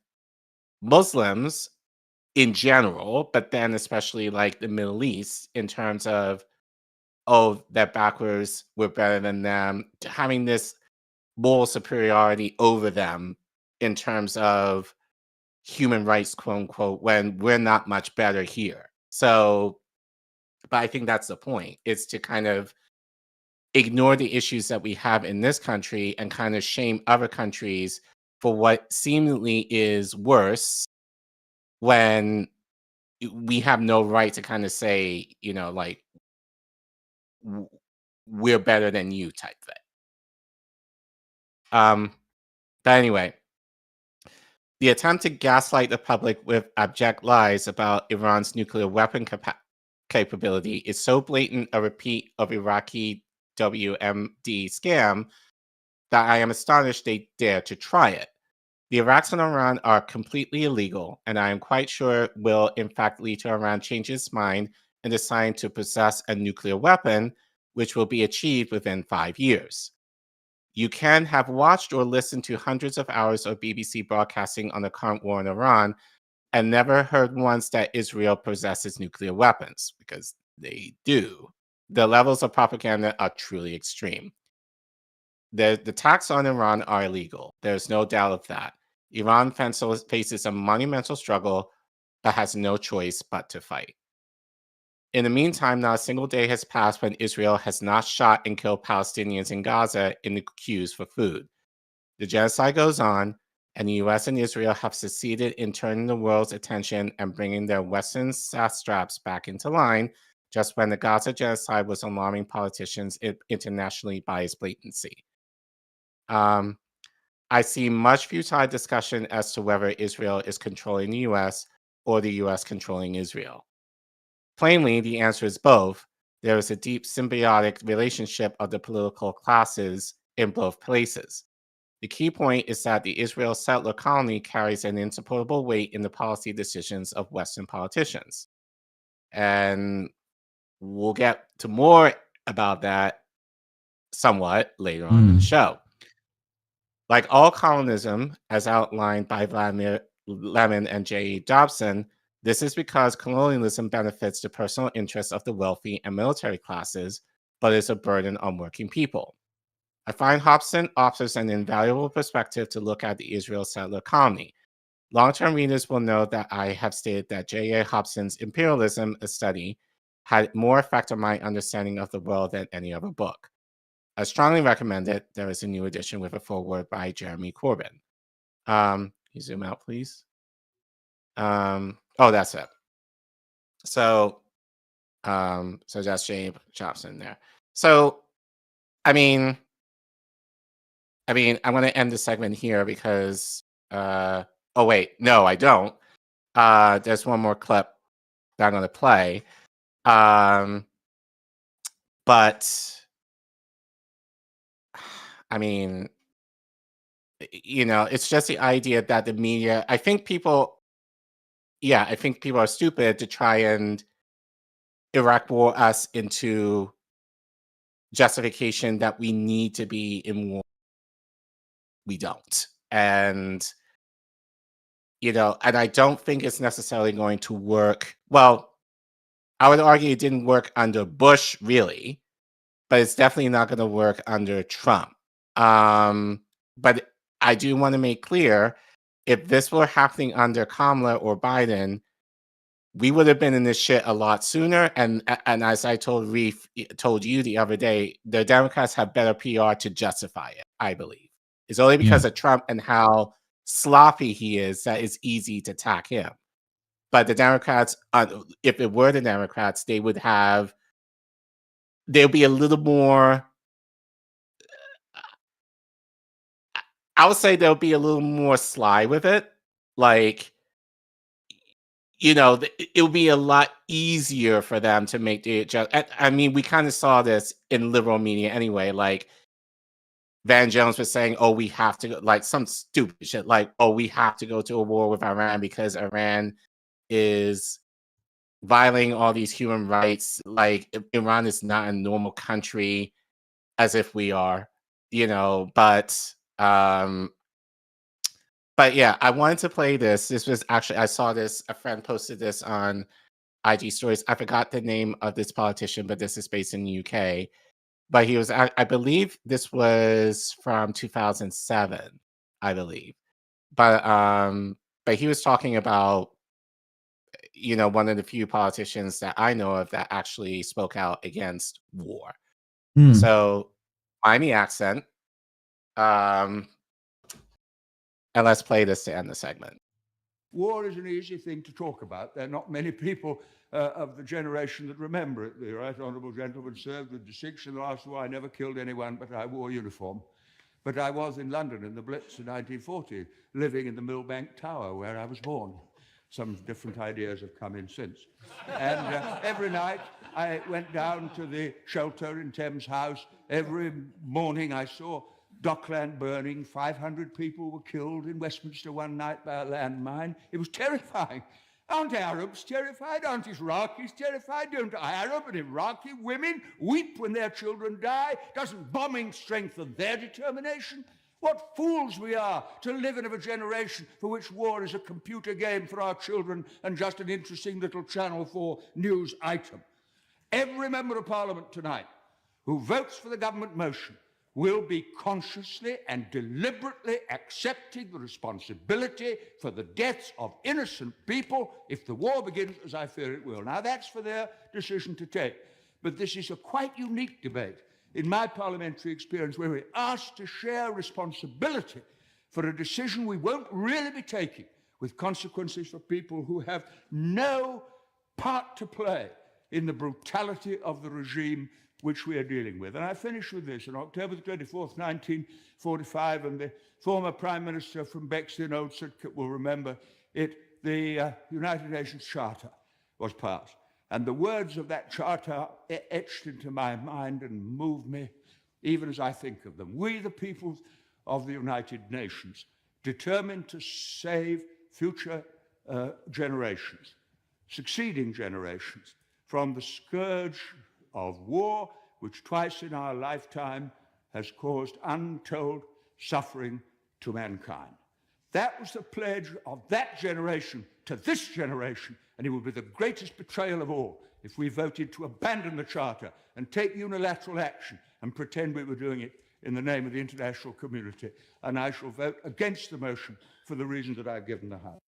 Muslims in general, but then especially like the Middle East, in terms of, oh, they're backwards, we're better than them, having this moral superiority over them in terms of human rights, quote unquote, when we're not much better here. So, but I think that's the point, is to kind of ignore the issues that we have in this country and kind of shame other countries for what seemingly is worse, when we have no right to kind of say, you know, like, we're better than you type thing. But anyway, the attempt to gaslight the public with abject lies about Iran's nuclear weapon capability is so blatant a repeat of Iraqi WMD scam that I am astonished they dare to try it. The attacks on Iran are completely illegal, and I am quite sure will in fact lead to Iran changing its mind and deciding to possess a nuclear weapon, which will be achieved within 5 years. You can have watched or listened to hundreds of hours of BBC broadcasting on the current war in Iran and never heard once that Israel possesses nuclear weapons, because they do. the levels of propaganda are truly extreme. The attacks on Iran are illegal. There's no doubt of that. Iran faces a monumental struggle but has no choice but to fight. In the meantime, not a single day has passed when Israel has not shot and killed Palestinians in Gaza in the queues for food. The genocide goes on, and the US and Israel have succeeded in turning the world's attention and bringing their Western satraps back into line, just when the Gaza genocide was alarming politicians internationally by its blatancy. I see much futile discussion as to whether Israel is controlling the US or the US controlling Israel. Plainly, the answer is both. There is a deep symbiotic relationship of the political classes in both places. The key point is that the Israel settler colony carries an insupportable weight in the policy decisions of Western politicians. And we'll get to more about that somewhat later on in the show. Like all colonism, as outlined by Vladimir Lenin and J.E. Dobson, this is because colonialism benefits the personal interests of the wealthy and military classes, but is a burden on working people. I find Hobson offers an invaluable perspective to look at the Israel settler colony. Long-term readers will know that I have stated that J.A. Hobson's Imperialism, a study, had more effect on my understanding of the world than any other book. I strongly recommend it. There is a new edition with a foreword by Jeremy Corbyn. Can you zoom out, please? Oh, that's it. So that's James Jobson there. So, I mean, I'm going to end the segment here because, oh wait, no, I don't. There's one more clip that I'm going to play. But I mean, you know, it's just the idea that the media, I think people are stupid to try and Iraq war us into justification that we need to be in war. We don't. And, you know, and I don't think it's necessarily going to work. Well, I would argue it didn't work under Bush, really, but it's definitely not going to work under Trump. But I do want to make clear, if this were happening under Kamala or Biden, we would have been in this shit a lot sooner. And as I told you the other day, the Democrats have better PR to justify it, I believe. It's only because of Trump and how sloppy he is that it's easy to attack him. But the Democrats, if it were the Democrats, they'll be a little more, I would say they'll be a little more sly with it. Like, you know, it'll be a lot easier for them to make the adjustment. I mean, we kind of saw this in liberal media anyway. Like, Van Jones was saying, oh, we have to go, like some stupid shit, like, oh, we have to go to a war with Iran because Iran is violating all these human rights. Like, Iran is not a normal country, as if we are, you know, but yeah, I wanted to play this. This was actually, I saw this, a friend posted this on IG stories. I forgot the name of this politician, but this is based in the UK. But he was, I believe this was from 2007, I believe. But he was talking about, you know, one of the few politicians that I know of that actually spoke out against war. So, Miami accent. And let's play this to end the segment. War is an easy thing to talk about. There are not many people of the generation that remember it. The right honourable gentleman served with distinction. The last war, I never killed anyone, but I wore uniform. But I was in London in the Blitz in 1940, living in the Millbank Tower where I was born. Some different ideas have come in since. And every night I went down to the shelter in Thames House. Every morning I saw Dockland burning. 500 people were killed in Westminster one night by a landmine. It was terrifying. Aren't Arabs terrified? Aren't Iraqis terrified? Don't Arab and Iraqi women weep when their children die? Doesn't bombing strengthen their determination? What fools we are to live in a generation for which war is a computer game for our children and just an interesting little Channel 4 news item. Every member of Parliament tonight who votes for the government motion will be consciously and deliberately accepting the responsibility for the deaths of innocent people if the war begins, as I fear it will. Now, that's for their decision to take. But this is a quite unique debate in my parliamentary experience, where we're asked to share responsibility for a decision we won't really be taking, with consequences for people who have no part to play in the brutality of the regime which we are dealing with. And I finish with this. On October the 24th, 1945, and the former Prime Minister from Bexley, Old Sidcup, will remember it, the United Nations Charter was passed. And the words of that charter etched into my mind and move me even as I think of them. We, the peoples of the United Nations, determined to save future generations, succeeding generations, from the scourge of war, which twice in our lifetime has caused untold suffering to mankind. That was the pledge of that generation to this generation, and it would be the greatest betrayal of all if we voted to abandon the Charter and take unilateral action and pretend we were doing it in the name of the international community. And I shall vote against the motion for the reasons that I've given the House.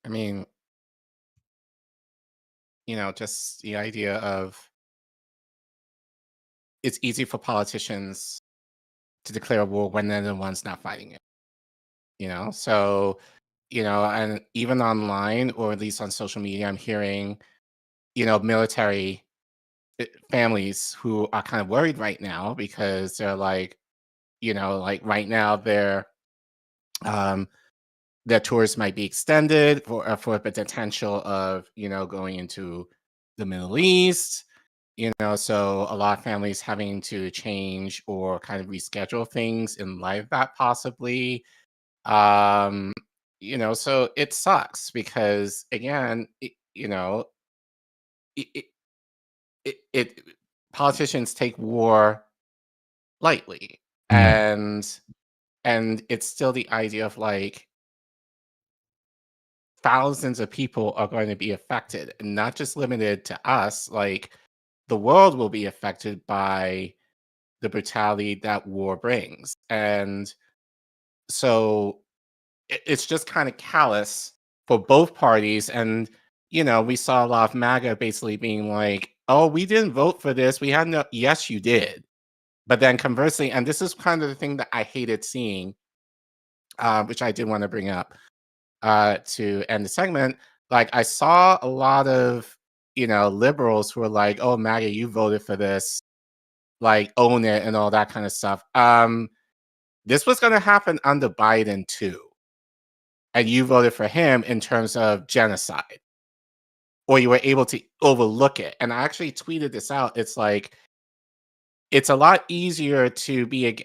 I mean, you know, just the idea of it's easy for politicians to declare war when they're the ones not fighting it. You know, so, you know, and even online, or at least on social media, I'm hearing, you know, military families who are kind of worried right now because they're like, you know, like right now their tours might be extended for the potential of, you know, going into the Middle East, you know, so a lot of families having to change or kind of reschedule things in light of that possibly. You know, so it sucks because again, you know, it politicians take war lightly, and it's still the idea of like thousands of people are going to be affected, and not just limited to us. Like the world will be affected by the brutality that war brings, and so it's just kind of callous for both parties. And you know, we saw a lot of MAGA basically being like, "Oh, we didn't vote for this. We had no." Yes, you did. But then conversely, and this is kind of the thing that I hated seeing, which I did want to bring up to end the segment. Like I saw a lot of, you know, liberals who were like, "Oh, MAGA, you voted for this, like own it," and all that kind of stuff. This was going to happen under Biden too, and you voted for him in terms of genocide, or you were able to overlook it. And I actually tweeted this out. It's like, it's a lot easier to be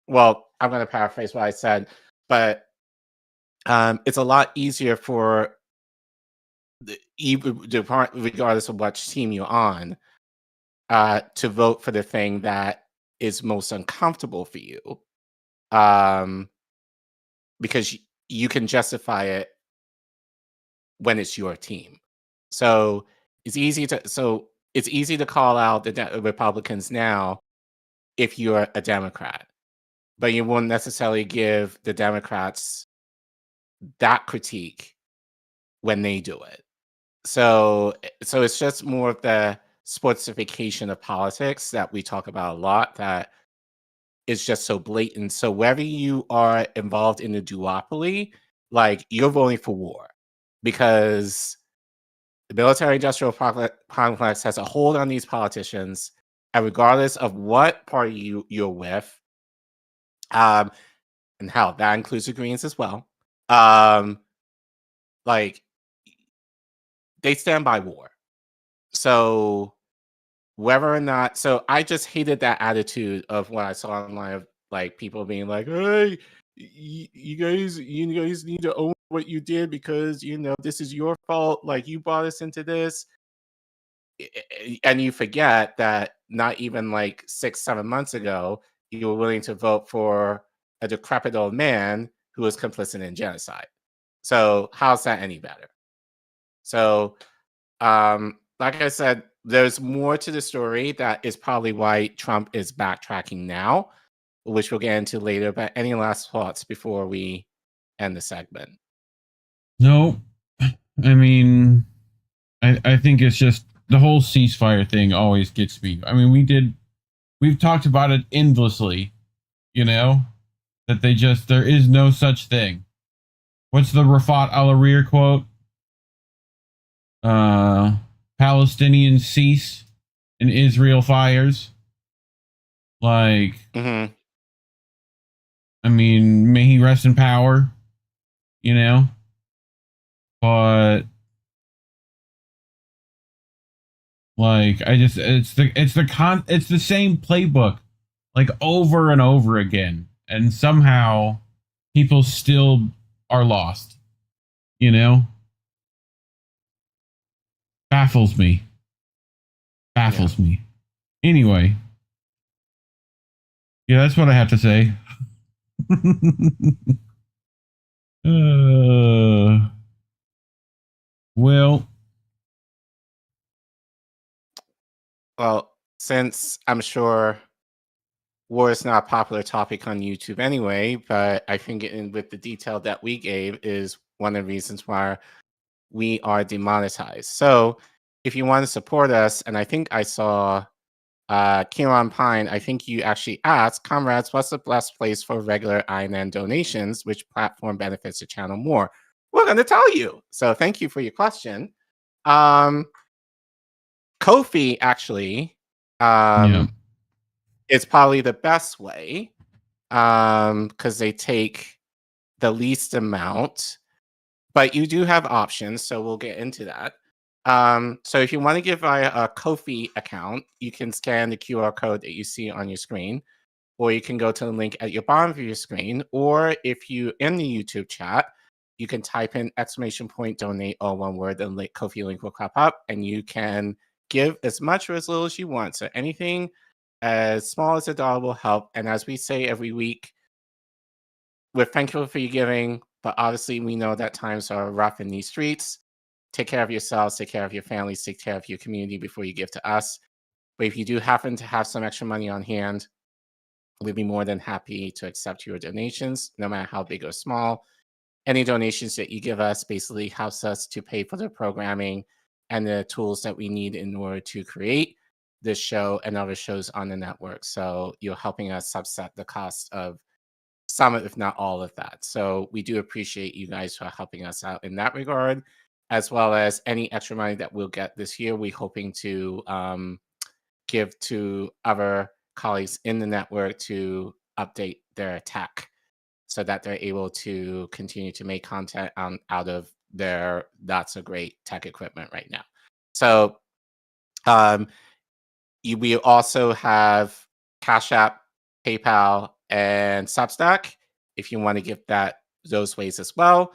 well, I'm going to paraphrase what I said, but it's a lot easier for regardless of which team you're on, to vote for the thing that is most uncomfortable for you, because you can justify it when it's your team. So it's easy to call out the Republicans now if you're a Democrat, but you won't necessarily give the Democrats that critique when they do it. So it's just more of the sportsification of politics that we talk about a lot, that is just so blatant. So wherever you are involved in the duopoly, like you're voting for war because the military-industrial complex has a hold on these politicians, and regardless of what party you're with, and hell, that includes the Greens as well, like they stand by war. So whether or not, so I just hated that attitude of what I saw online of like people being like, "Hey, you guys need to own what you did because you know this is your fault. Like you brought us into this," and you forget that not even like 6-7 months ago you were willing to vote for a decrepit old man who was complicit in genocide. So how's that any better? So, like I said, there's more to the story. That is probably why Trump is backtracking now, which we'll get into later. But any last thoughts before we end the segment? No, I mean, I think it's just the whole ceasefire thing always gets me. I mean, we've talked about it endlessly, you know, that there is no such thing. What's the Rafat al-Arir quote? Palestinians cease and Israel fires. Like, I mean, may he rest in power, you know? But like, it's the same playbook, like over and over again, and somehow people still are lost, you know? Baffles me. Anyway, yeah, that's what I have to say. Well, since I'm sure war is not a popular topic on YouTube anyway, but I think with the detail that we gave is one of the reasons why we are demonetized. So if you want to support us, and I think I saw Kieran Pine, I think you actually asked, comrades, what's the best place for regular INN donations? Which platform benefits the channel more? We're going to tell you. So thank you for your question. Ko-fi actually is probably the best way because they take the least amount, but you do have options, so we'll get into that. So if you want to give via a Ko-fi account, you can scan the QR code that you see on your screen, or you can go to the link at your bottom of your screen, or if you in the YouTube chat, you can type in !donate, all one word, the Ko-fi link will pop up, and you can give as much or as little as you want. So anything as small as $1 will help. And as we say every week, we're thankful for your giving, but obviously we know that times are rough in these streets. Take care of yourselves, take care of your families, take care of your community before you give to us. But if you do happen to have some extra money on hand, we'd be more than happy to accept your donations, no matter how big or small. Any donations that you give us basically helps us to pay for the programming and the tools that we need in order to create this show and other shows on the network. So you're helping us subset the cost of some, if not all of that. So we do appreciate you guys for helping us out in that regard, as well as any extra money that we'll get this year. We're hoping to give to other colleagues in the network to update their tech so that they're able to continue to make content out of their not so great tech equipment right now. So we also have CashApp, PayPal, and Substack if you want to give that those ways as well.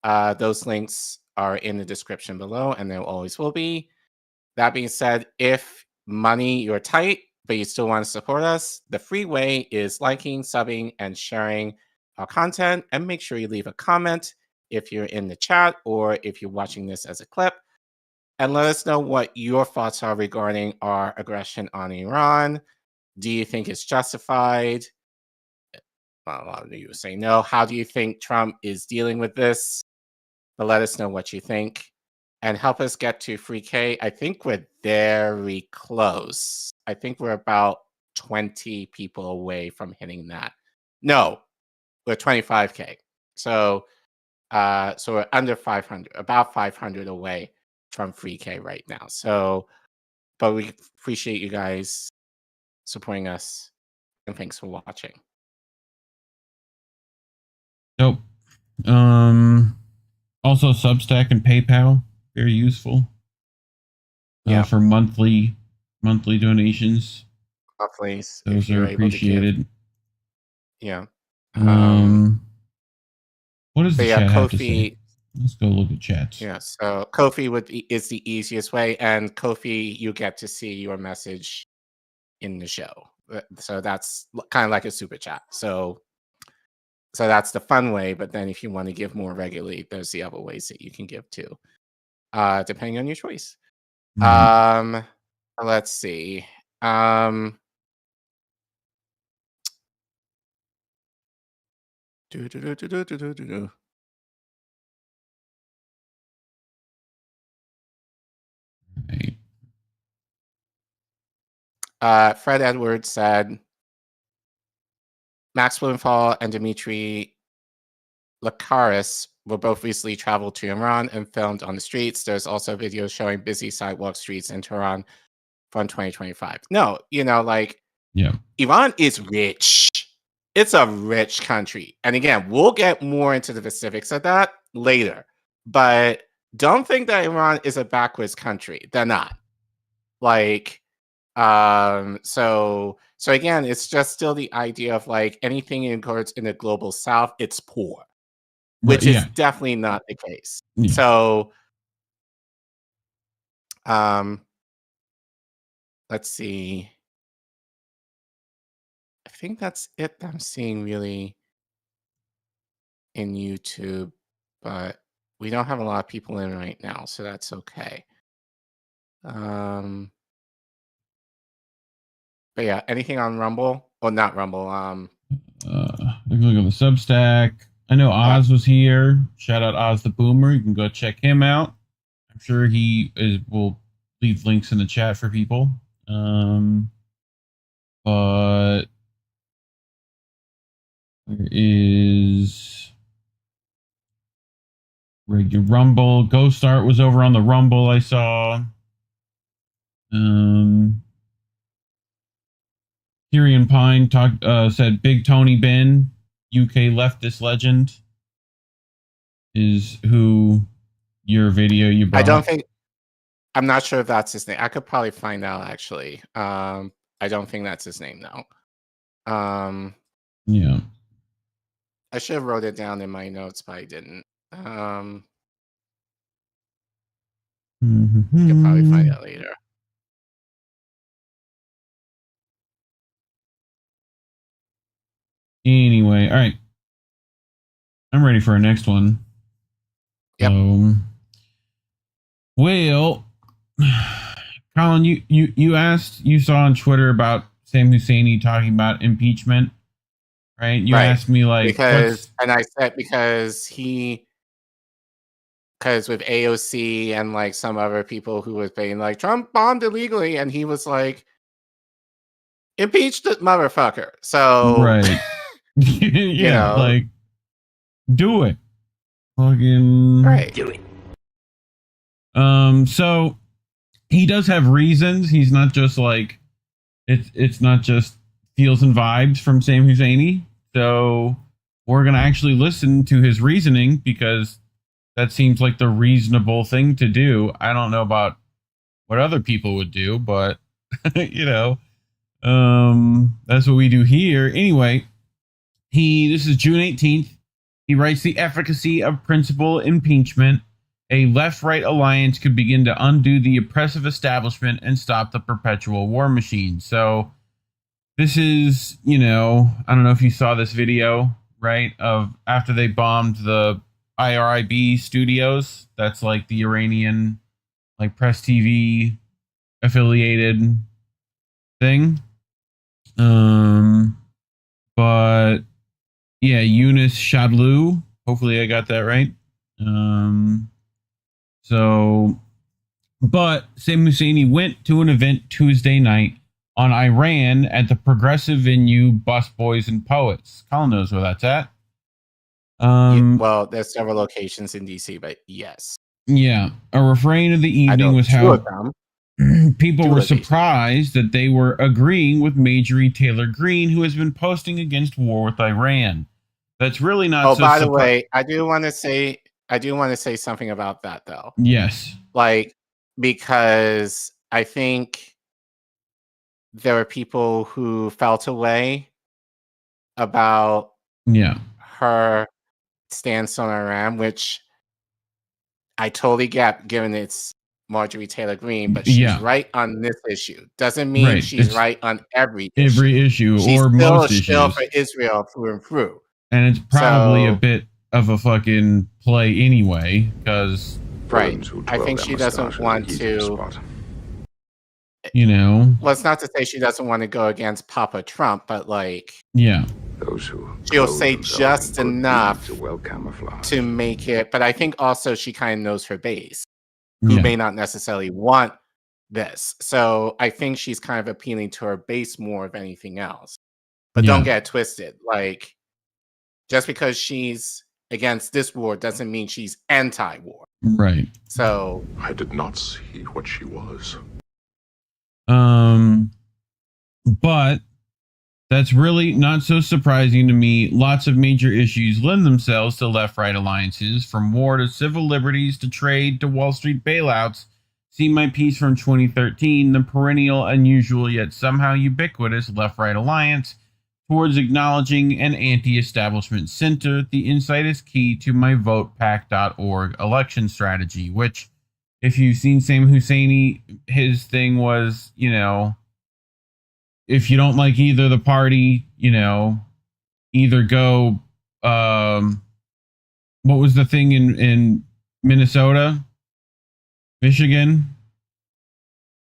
Those links are in the description below, and there always will be. That being said, if money you're tight, but you still want to support us, the free way is liking, subbing, and sharing our content. And make sure you leave a comment if you're in the chat or if you're watching this as a clip. And let us know what your thoughts are regarding our aggression on Iran. Do you think it's justified? Well, a lot of you say no. How do you think Trump is dealing with this? But let us know what you think. And help us get to 3K. I think we're very close. I think we're about 20 people away from hitting that. No, we're 25K. So we're under 500, about 500 away from 3K right now. So, but we appreciate you guys supporting us, and thanks for watching. Nope. Also Substack and PayPal, very useful. For monthly donations. Please, those are appreciated. Yeah. What does the chat have to Ko-fi, say? Let's go look at chats. Yeah, so Ko-fi is the easiest way, and Ko-fi, you get to see your message in the show. So that's kind of like a super chat. So that's the fun way, but then if you want to give more regularly, there's the other ways that you can give too. depending on your choice. Mhm. Let's see. Fred Edwards said Max Blumenthal and Dmitry Lakaris will both recently travel to Iran and filmed on the streets. There's also videos showing busy sidewalk streets in Tehran from 2025. No, like, yeah, Iran is rich. It's a rich country. And again, we'll get more into the specifics of that later. But don't think that Iran is a backwards country. They're not. Like, so again, it's just still the idea of like anything in the global south, it's poor. Which is definitely not the case. Yeah. So, let's see. I think that's it that I'm seeing really in YouTube, but we don't have a lot of people in right now, so that's okay. But yeah, anything on Rumble? Or not Rumble. Look at the Substack. I know Oz was here. Shout out Oz the Boomer. You can go check him out. I'm sure will leave links in the chat for people. But there is regular Rumble. Ghost Art was over on the Rumble, I saw. Tyrion Pine said Big Tony Ben, UK leftist legend, is who your video you brought. I'm not sure if that's his name. I could probably find out actually. I don't think that's his name though. Yeah. I should have wrote it down in my notes, but I didn't. You can probably find out later. Anyway, all right. I'm ready for our next one. Yep. Well, Collin, you saw on Twitter about Sam Husseini talking about impeachment, right? You asked me like because with AOC and like some other people who was being like Trump bombed illegally, and he was like, impeach the motherfucker. So right. Yeah, like do it. Fucking right. Do it. So he does have reasons. He's not just like it's not just feels and vibes from Sam Husseini. So we're gonna actually listen to his reasoning because that seems like the reasonable thing to do. I don't know about what other people would do, but that's what we do here. Anyway, this is June 18th. He writes the efficacy of principal impeachment. A left-right alliance could begin to undo the oppressive establishment and stop the perpetual war machine. So this is, I don't know if you saw this video, right? Of after they bombed the IRIB studios. That's like the Iranian, like Press TV affiliated thing. But yeah, Yunus Shadlu. Hopefully I got that right. But Sam Husseini went to an event Tuesday night on Iran at the progressive venue Busboys and Poets. Collin knows where that's at. Well, there's several locations in DC, but yes. Yeah. A refrain of the evening was how people were surprised that they were agreeing with Marjorie Taylor Greene, who has been posting against war with Iran. That's really not. Oh, by the way, I do want to say something about that, though. Yes. Like, because I think there were people who felt away about her stance on Iran, which I totally get, given it's Marjorie Taylor Greene, but she's right on this issue. Doesn't mean she's right on every issue she's or most issues. Still for Israel through and through. And it's probably a bit of a fucking play anyway, because Right. I think she doesn't want to. You know. Well, it's not to say she doesn't want to go against Papa Trump, but like, yeah, she'll say just enough to make it. But I think also she kind of knows her base, who may not necessarily want this. So I think she's kind of appealing to her base more of anything else. But don't get it twisted. Like, just because she's against this war doesn't mean she's anti-war. Right. So I did not see what she was. But that's really not so surprising to me. Lots of major issues lend themselves to left-right alliances, from war to civil liberties to trade to Wall Street bailouts. See my piece from 2013, the perennial, unusual, yet somehow ubiquitous left-right alliance towards acknowledging an anti-establishment center. The insight is key to my votepack.org election strategy, which, if you've seen Sam Husseini, his thing was, you know, if you don't like either the party, you know, either go, what was the thing in Minnesota, Michigan?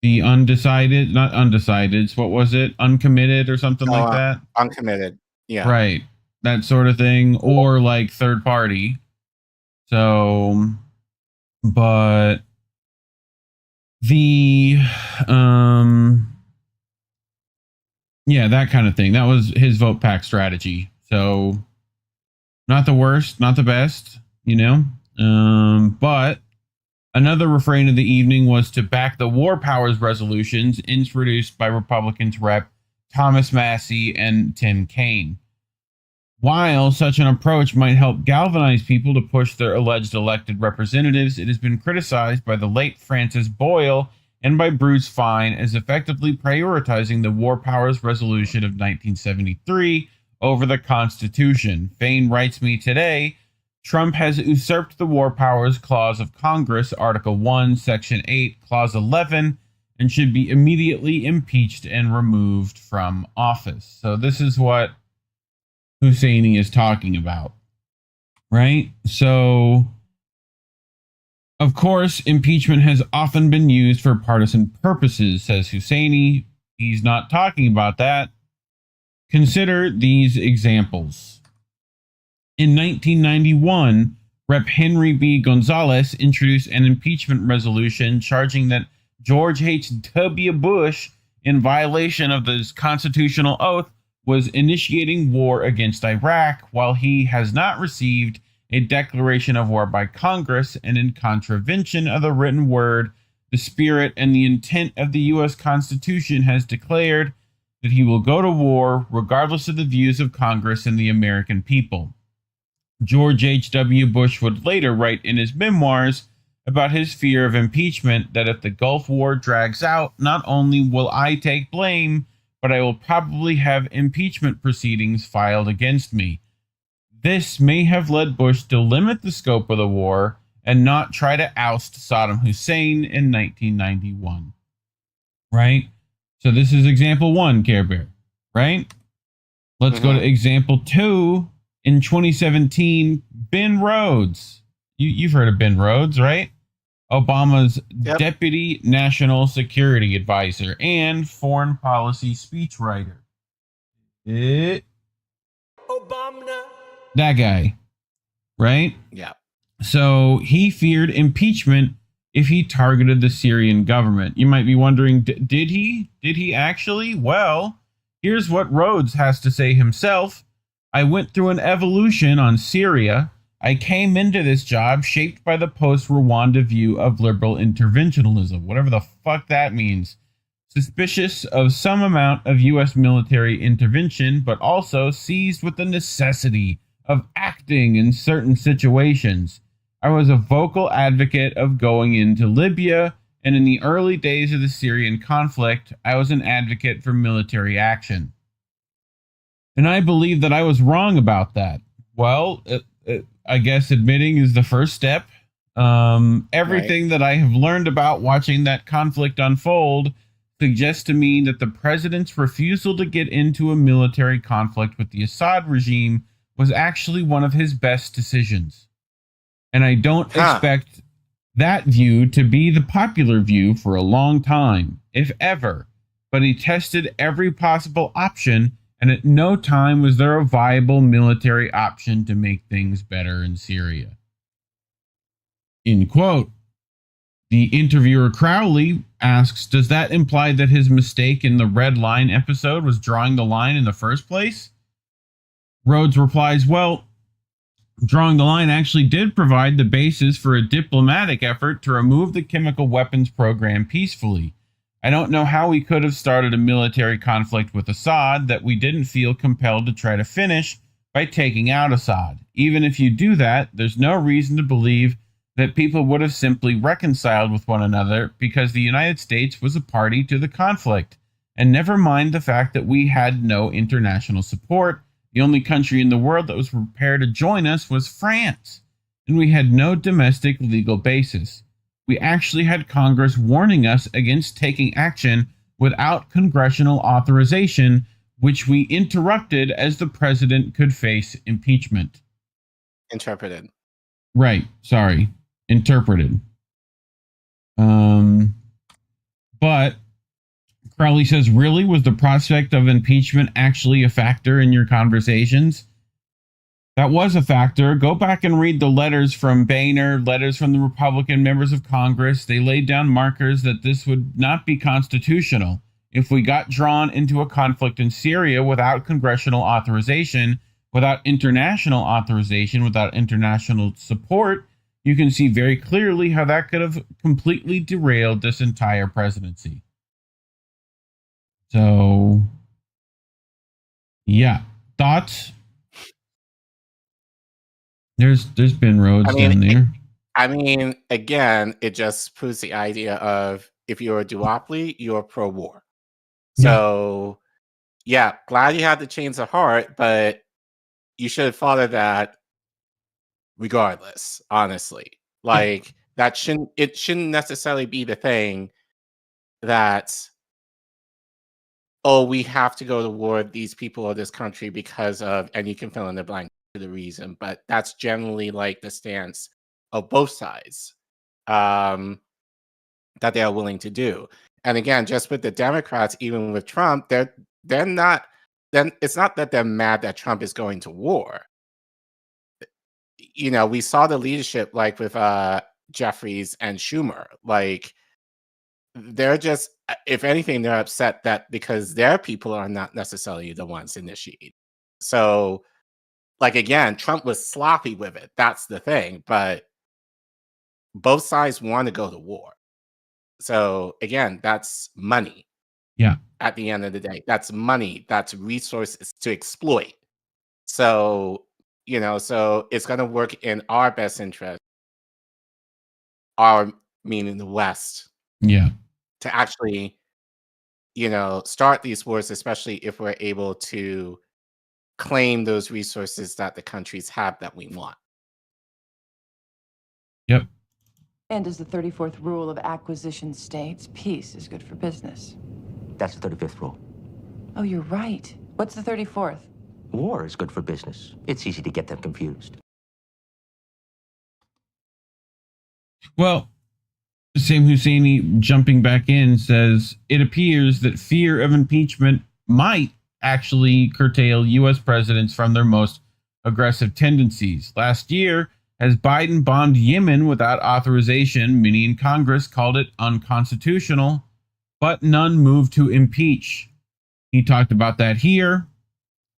The undecided, not undecided, what was it? Uncommitted or something like that? Uncommitted, yeah. Right, that sort of thing, or like third party. So, but the, yeah, that kind of thing. That was his vote pack strategy. So not the worst, not the best, you know. But another refrain of the evening was to back the war powers resolutions introduced by Republicans Rep. Thomas Massie and Tim Kaine. While such an approach might help galvanize people to push their alleged elected representatives, it has been criticized by the late Francis Boyle and by Bruce Fine as effectively prioritizing the War Powers Resolution of 1973 over the Constitution. Fane writes me today, Trump has usurped the War Powers Clause of Congress, Article 1, Section 8, Clause 11, and should be immediately impeached and removed from office. So this is what Husseini is talking about, right? So, of course, impeachment has often been used for partisan purposes, says Husseini. He's not talking about that. Consider these examples. In 1991, Rep. Henry B. Gonzalez introduced an impeachment resolution charging that George H.W. Bush, in violation of the constitutional oath, was initiating war against Iraq while he has not received a declaration of war by Congress, and in contravention of the written word, the spirit, and the intent of the U.S. Constitution has declared that he will go to war regardless of the views of Congress and the American people. George H.W. Bush would later write in his memoirs about his fear of impeachment that if the Gulf War drags out, not only will I take blame, but I will probably have impeachment proceedings filed against me. This may have led Bush to limit the scope of the war and not try to oust Saddam Hussein in 1991. Right? So this is example 1, Care Bear. Right? Let's go to example 2. In 2017, Ben Rhodes. You've heard of Ben Rhodes, right? Obama's Deputy National Security Advisor and Foreign Policy Speechwriter. That guy, right? Yeah. So he feared impeachment if he targeted the Syrian government. You might be wondering, did he? Did he actually? Well, here's what Rhodes has to say himself. I went through an evolution on Syria. I came into this job shaped by the post-Rwanda view of liberal interventionism, whatever the fuck that means. Suspicious of some amount of U.S. military intervention, but also seized with the necessity of acting in certain situations. I was a vocal advocate of going into Libya, and in the early days of the Syrian conflict, I was an advocate for military action. And I believe that I was wrong about that. Well, I guess admitting is the first step. Everything that I have learned about watching that conflict unfold suggests to me that the president's refusal to get into a military conflict with the Assad regime was actually one of his best decisions. And I don't expect that view to be the popular view for a long time, if ever, but he tested every possible option, and at no time was there a viable military option to make things better in Syria. End quote. The interviewer Crowley asks, does that imply that his mistake in the red line episode was drawing the line in the first place? Rhodes replies, well, drawing the line actually did provide the basis for a diplomatic effort to remove the chemical weapons program peacefully. I don't know how we could have started a military conflict with Assad that we didn't feel compelled to try to finish by taking out Assad. Even if you do that, there's no reason to believe that people would have simply reconciled with one another because the United States was a party to the conflict. And never mind the fact that we had no international support. The only country in the world that was prepared to join us was France, and we had no domestic legal basis. We actually had Congress warning us against taking action without congressional authorization, which we interrupted as the president could face impeachment. Interpreted. Right, sorry. Interpreted. But Crowley says, really, was the prospect of impeachment actually a factor in your conversations? That was a factor. Go back and read the letters from Boehner, letters from the Republican members of Congress. They laid down markers that this would not be constitutional. If we got drawn into a conflict in Syria without congressional authorization, without international authorization, without international support, you can see very clearly how that could have completely derailed this entire presidency. So, yeah. Thoughts? There's been roads down there. Again, it just proves the idea of if you're a duopoly, you're pro-war. So, yeah, glad you had the change of heart, but you should have followed that regardless, honestly. Like, it shouldn't necessarily be the thing that, oh, we have to go to war with these people or this country because of, and you can fill in the blank to the reason, but that's generally like the stance of both sides that they are willing to do. And again, just with the Democrats, even with Trump, they're not, then it's not that they're mad that Trump is going to war. You know, we saw the leadership like with Jeffries and Schumer, like they're just, if anything, they're upset that because their people are not necessarily the ones initiating. So, like, again, Trump was sloppy with it. That's the thing. But both sides want to go to war. So, again, that's money. Yeah. At the end of the day, that's money. That's resources to exploit. So, you know, so it's going to work in our best interest, our meaning the West. Yeah. To actually, you know, start these wars, especially if we're able to claim those resources that the countries have that we want. Yep. And as the 34th rule of acquisition states, peace is good for business. That's the 35th rule. Oh, you're right. What's the 34th? War is good for business. It's easy to get them confused. Well, Sam Husseini, jumping back in, says it appears that fear of impeachment might actually curtail U.S. presidents from their most aggressive tendencies. Last year, as Biden bombed Yemen without authorization, many in Congress called it unconstitutional, but none moved to impeach. He talked about that here.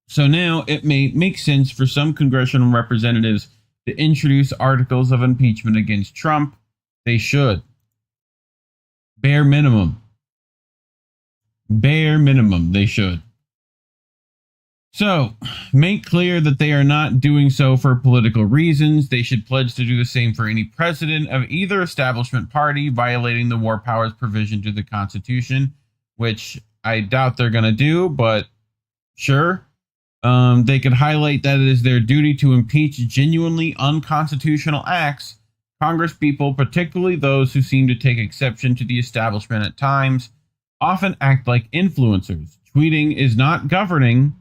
So now it may make sense for some congressional representatives to introduce articles of impeachment against Trump. They should. Bare minimum. Bare minimum, they should. So, make clear that they are not doing so for political reasons. They should pledge to do the same for any president of either establishment party violating the war powers provision to the Constitution, which I doubt they're going to do, but sure. They could highlight that it is their duty to impeach genuinely unconstitutional acts. Congress people, particularly those who seem to take exception to the establishment at times, often act like influencers. Tweeting is not governing.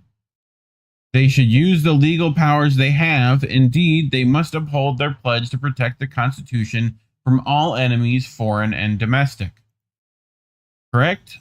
They should use the legal powers they have. Indeed, they must uphold their pledge to protect the Constitution from all enemies, foreign and domestic. Correct?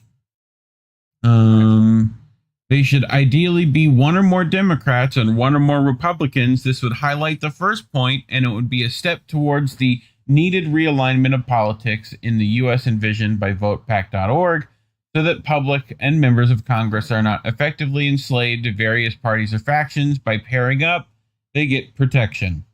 They should ideally be one or more Democrats and one or more Republicans. This would highlight the first point, and it would be a step towards the needed realignment of politics in the U.S. envisioned by votepac.org, so that public and members of Congress are not effectively enslaved to various parties or factions. By pairing up, they get protection.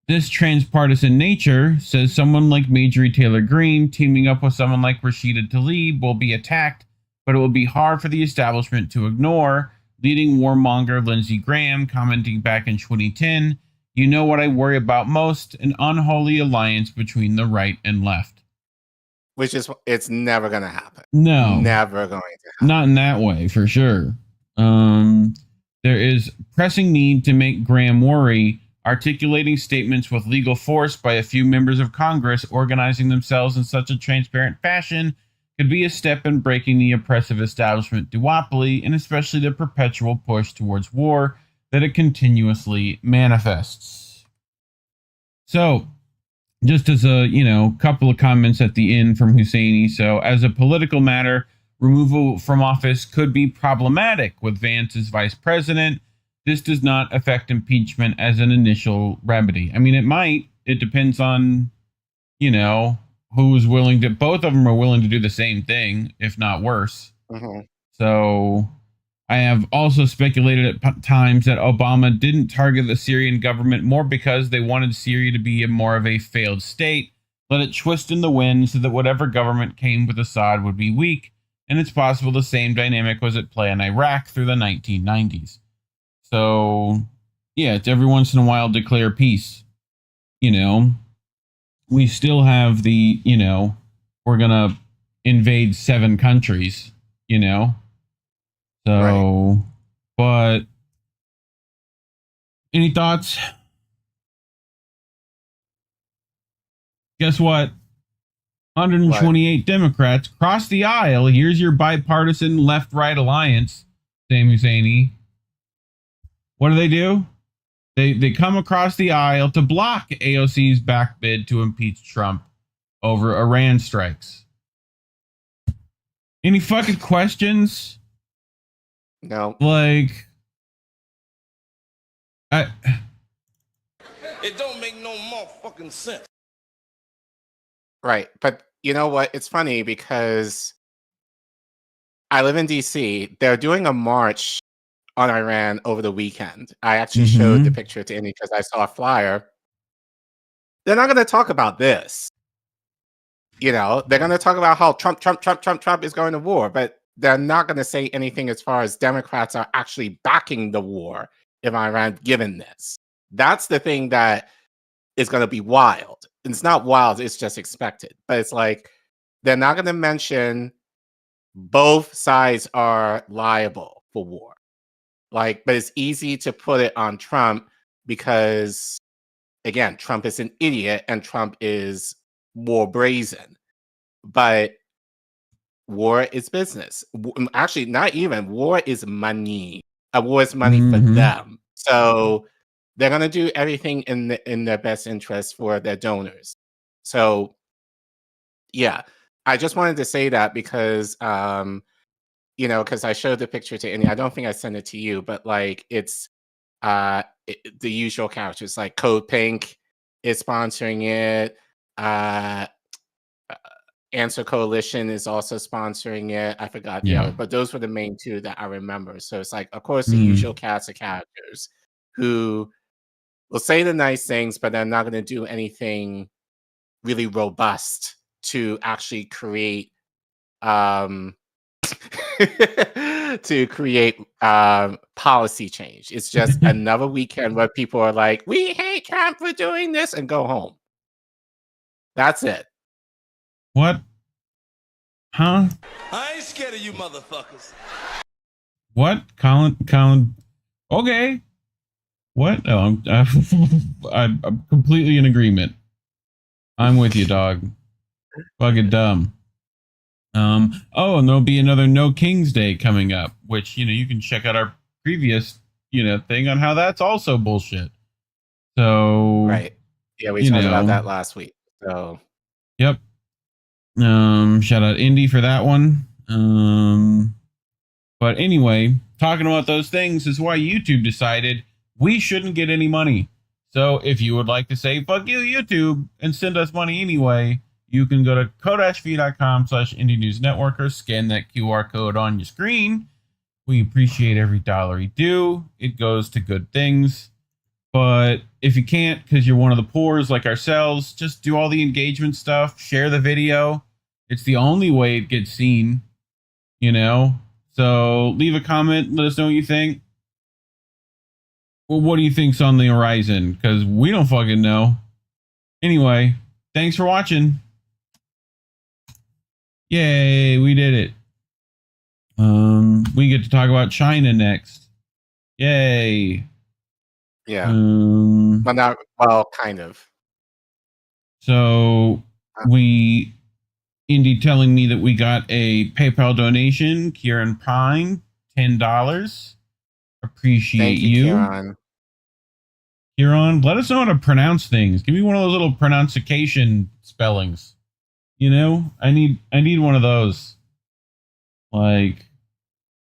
This transpartisan nature, says someone like Marjorie Taylor Greene, teaming up with someone like Rashida Tlaib will be attacked, but it will be hard for the establishment to ignore. Leading warmonger Lindsey Graham commenting back in 2010, "You know what I worry about most? An unholy alliance between the right and left." Which is, it's never going to happen. No. Never going to happen. Not in that way, for sure. There is pressing need to make Graham worry. Articulating statements with legal force by a few members of Congress organizing themselves in such a transparent fashion could be a step in breaking the oppressive establishment duopoly, and especially the perpetual push towards war that it continuously manifests. So, just as a, couple of comments at the end from Husseini. So, as a political matter, removal from office could be problematic with Vance as vice president. This does not affect impeachment as an initial remedy. I mean, it might. It depends on, who's willing to. Both of them are willing to do the same thing, if not worse. Mm-hmm. So, I have also speculated at times that Obama didn't target the Syrian government more because they wanted Syria to be more of a failed state. Let it twist in the wind so that whatever government came with Assad would be weak. And it's possible the same dynamic was at play in Iraq through the 1990s. So, yeah, it's every once in a while declare peace. We still have the, we're going to invade 7 countries, So, right. But any thoughts? Guess what? 128 what? Democrats cross the aisle. Here's your bipartisan left-right alliance, Sam Husseini. What do? They come across the aisle to block AOC's back bid to impeach Trump over Iran strikes. Any fucking questions? No. Like, it don't make no motherfucking sense. Right. But you know what? It's funny because I live in DC. They're doing a march on Iran over the weekend. I actually showed the picture to Indy because I saw a flyer. They're not going to talk about this. They're going to talk about how Trump is going to war, but they're not going to say anything as far as Democrats are actually backing the war if Iran given this. That's the thing that is going to be wild. And it's not wild, it's just expected. But it's like, they're not going to mention both sides are liable for war. But it's easy to put it on Trump because, again, Trump is an idiot and Trump is war brazen. But war is business. Actually, not even. War is money. War is money for them. So they're going to do everything in their best interest for their donors. So, yeah, I just wanted to say that because because I showed the picture to Indy. I don't think I sent it to you, but it's the usual characters. Like Code Pink is sponsoring it. Answer Coalition is also sponsoring it. I forgot the other, but those were the main 2 that I remember. So it's like, of course, the usual cast of characters who will say the nice things, but they're not going to do anything really robust to actually create policy change. It's just another weekend where people are like, we hate Trump for doing this, and go home. That's it. What? Huh? I ain't scared of you motherfuckers. What? Collin. Okay. What? Oh, I'm completely in agreement. I'm with you, dog. Fucking dumb. And there'll be another No King's Day coming up, which, you can check out our previous, thing on how that's also bullshit. So. Right. Yeah, we talked about that last week. So, yep. Shout out Indy for that one. But anyway, talking about those things is why YouTube decided we shouldn't get any money. So if you would like to say, fuck you, YouTube, and send us money anyway, you can go to ko-fi.com/indienewsnetwork or scan that QR code on your screen. We appreciate every dollar you do. It goes to good things. But if you can't because you're one of the poors like ourselves, just do all the engagement stuff. Share the video. It's the only way it gets seen, you know? So leave a comment. Let us know what you think. Well, what do you think's on the horizon? Because we don't fucking know. Anyway, thanks for watching. Yay, we did it. We get to talk about China next. Yay. Yeah. Well, kind of. So Indy telling me that we got a PayPal donation. Kieran Pine, $10. Appreciate Thank you, Kieran. Kieran, let us know how to pronounce things. Give me one of those little pronunciation spellings. You know, I need one of those. Like,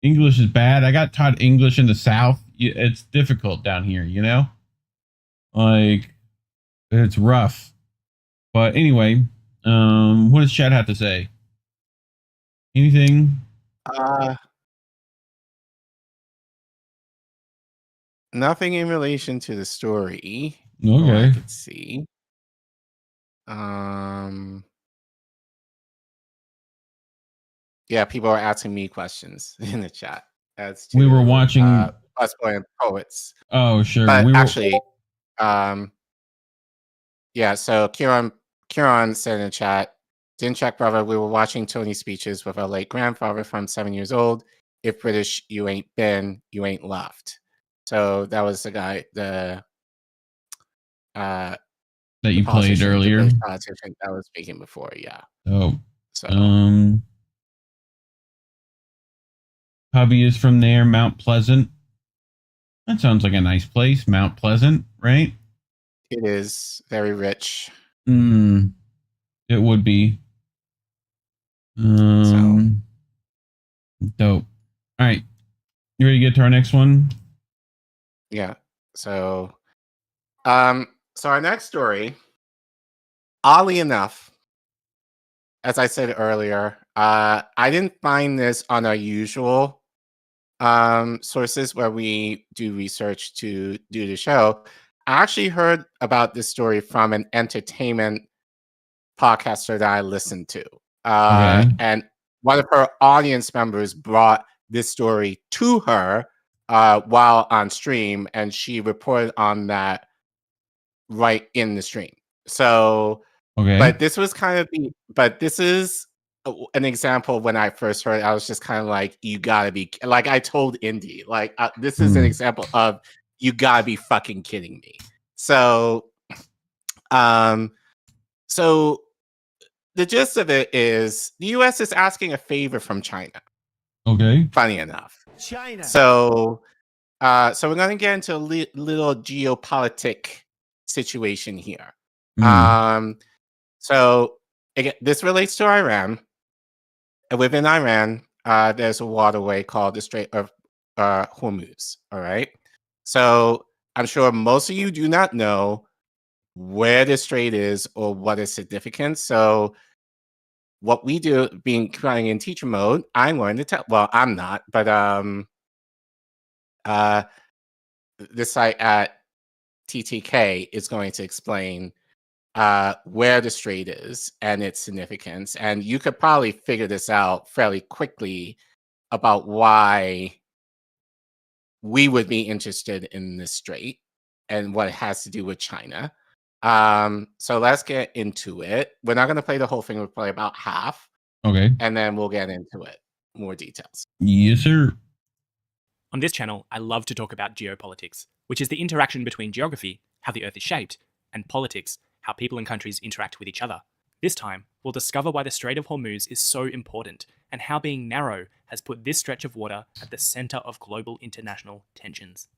English is bad. I got taught English in the South. It's difficult down here, you know? Like, it's rough. But anyway, what does Chad have to say? Anything? Nothing in relation to the story. Okay. I could see. Yeah, people are asking me questions in the chat. As to, we were watching us playing poets. Oh, sure. But actually, yeah. So Kieran said in the chat, didn't check, brother. We were watching Tony's speeches with our late grandfather from 7 years old. If British, you ain't been, you ain't left. So that was the guy, that you played earlier. Politician that was speaking before, yeah. Oh, so hubby is from there, Mount Pleasant. That sounds like a nice place, Mount Pleasant, right? It is very rich. It would be. Dope. All right, you ready to get to our next one? Yeah. So, so our next story, oddly enough, as I said earlier, I didn't find this on our usual sources where we do research to do the show. I actually heard about this story from an entertainment podcaster that I listened to. And one of her audience members brought this story to her while on stream, and she reported on that right in the stream. So, but this was kind of but this is an example. When I first heard it, I was just kind of like, you gotta be, like I told Indy, like this is an example of, you gotta be fucking kidding me. So, so the gist of it is the US is asking a favor from China. Okay. Funny enough. China. So, so we're going to get into a little geopolitic situation here. So again, this relates to Iran. And within Iran, there's a waterway called the Strait of Hormuz. All right. So I'm sure most of you do not know where the strait is or what its significance. So what we do, being crying in teacher mode, I'm going to tell. Well, I'm not, but the site at TTK is going to explain where the strait is and its significance, and you could probably figure this out fairly quickly about why we would be interested in this strait and what it has to do with China. So let's get into it. We're not going to play the whole thing. We'll play about half. Okay. And then we'll get into it. More details. Yes, sir. On this channel, I love to talk about geopolitics, which is the interaction between geography, how the Earth is shaped, and politics, how people and countries interact with each other. This time, we'll discover why the Strait of Hormuz is so important and how being narrow has put this stretch of water at the center of global international tensions.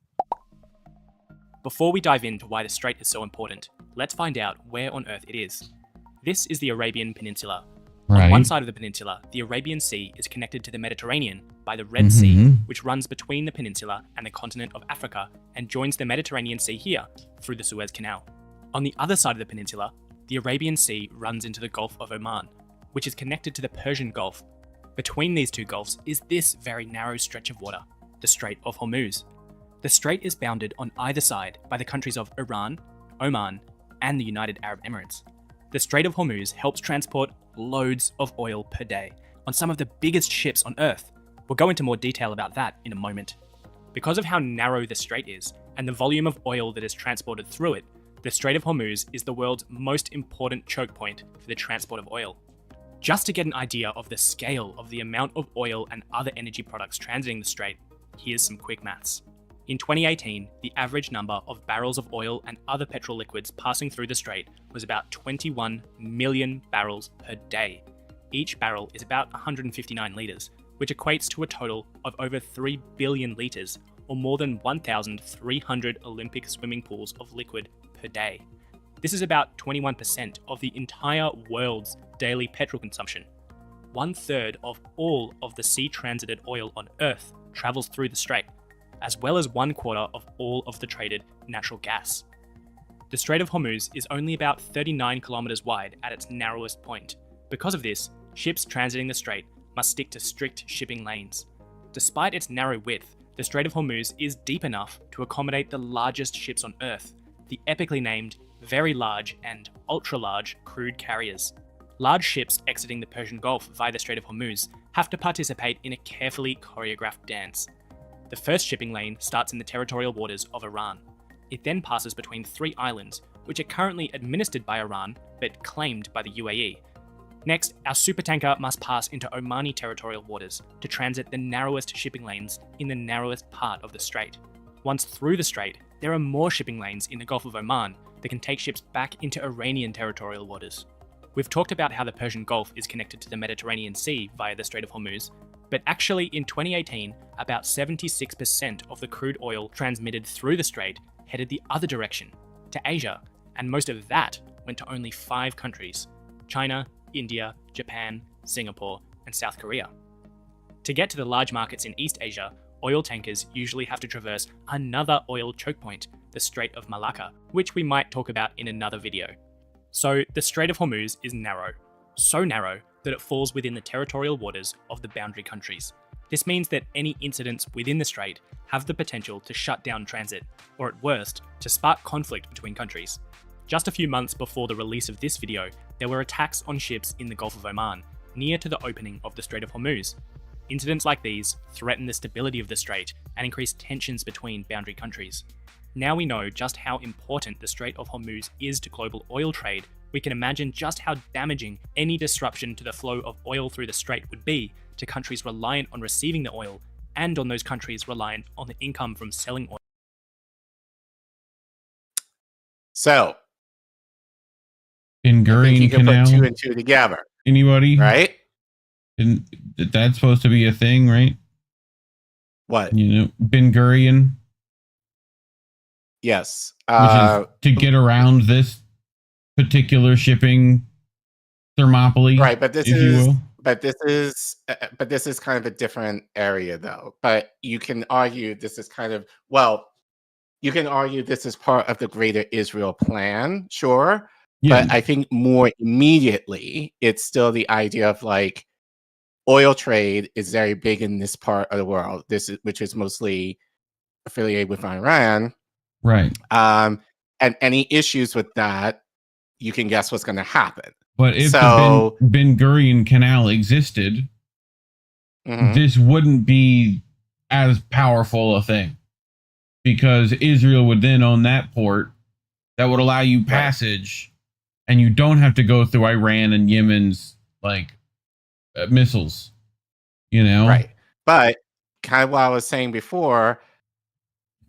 Before we dive into why the Strait is so important, let's find out where on Earth it is. This is the Arabian Peninsula. Right. On one side of the peninsula, the Arabian Sea is connected to the Mediterranean by the Red Sea, which runs between the peninsula and the continent of Africa and joins the Mediterranean Sea here through the Suez Canal. On the other side of the peninsula, the Arabian Sea runs into the Gulf of Oman, which is connected to the Persian Gulf. Between these two gulfs is this very narrow stretch of water, the Strait of Hormuz. The strait is bounded on either side by the countries of Iran, Oman, and the United Arab Emirates. The Strait of Hormuz helps transport loads of oil per day on some of the biggest ships on Earth. We'll go into more detail about that in a moment. Because of how narrow the strait is and the volume of oil that is transported through it, the Strait of Hormuz is the world's most important choke point for the transport of oil. Just to get an idea of the scale of the amount of oil and other energy products transiting the strait, here's some quick maths. In 2018, the average number of barrels of oil and other petrol liquids passing through the strait was about 21 million barrels per day. Each barrel is about 159 litres, which equates to a total of over 3 billion litres, or more than 1,300 Olympic swimming pools of liquid per day. This is about 21% of the entire world's daily petrol consumption. 1/3 of all of the sea-transited oil on Earth travels through the strait, as well as 1/4 of all of the traded natural gas. The Strait of Hormuz is only about 39 kilometers wide at its narrowest point. Because of this, ships transiting the strait must stick to strict shipping lanes. Despite its narrow width, the Strait of Hormuz is deep enough to accommodate the largest ships on Earth, the epically named very large and ultra-large crude carriers. Large ships exiting the Persian Gulf via the Strait of Hormuz have to participate in a carefully choreographed dance. The first shipping lane starts in the territorial waters of Iran. It then passes between 3 islands, which are currently administered by Iran but claimed by the UAE. Next, our supertanker must pass into Omani territorial waters to transit the narrowest shipping lanes in the narrowest part of the strait. Once through the strait, there are more shipping lanes in the Gulf of Oman that can take ships back into Iranian territorial waters. We've talked about how the Persian Gulf is connected to the Mediterranean Sea via the Strait of Hormuz, but actually in 2018, about 76% of the crude oil transmitted through the strait headed the other direction, to Asia, and most of that went to only 5 countries: China, India, Japan, Singapore, and South Korea. To get to the large markets in East Asia, oil tankers usually have to traverse another oil choke point, the Strait of Malacca, which we might talk about in another video. So the Strait of Hormuz is narrow, so narrow that it falls within the territorial waters of the boundary countries. This means that any incidents within the strait have the potential to shut down transit, or at worst, to spark conflict between countries. Just a few months before the release of this video, there were attacks on ships in the Gulf of Oman, near to the opening of the Strait of Hormuz. Incidents like these threaten the stability of the strait and increase tensions between boundary countries. Now we know just how important the Strait of Hormuz is to global oil trade, we can imagine just how damaging any disruption to the flow of oil through the strait would be to countries reliant on receiving the oil and on those countries reliant on the income from selling oil. So, Ben Gurion you can Canal. put 2 and 2 together. Anybody? Right? And that's supposed to be a thing, right? What? You know, Ben Gurion. Yes. Which is to get around this particular shipping thermopylae, right, but this if you is will. but this is kind of a different area though. But you can argue this is kind of you can argue this is part of the greater Israel plan, sure. Yeah. But I think more immediately, it's still the idea of like oil trade is very big in this part of the world. Which is mostly affiliated with Iran. Right. And any issues with that, you can guess what's going to happen. But if the Ben Gurion Canal existed, this wouldn't be as powerful a thing, because Israel would then own that port that would allow you passage, and you don't have to go through Iran and Yemen's missiles, you know? Right. But kind of what I was saying before,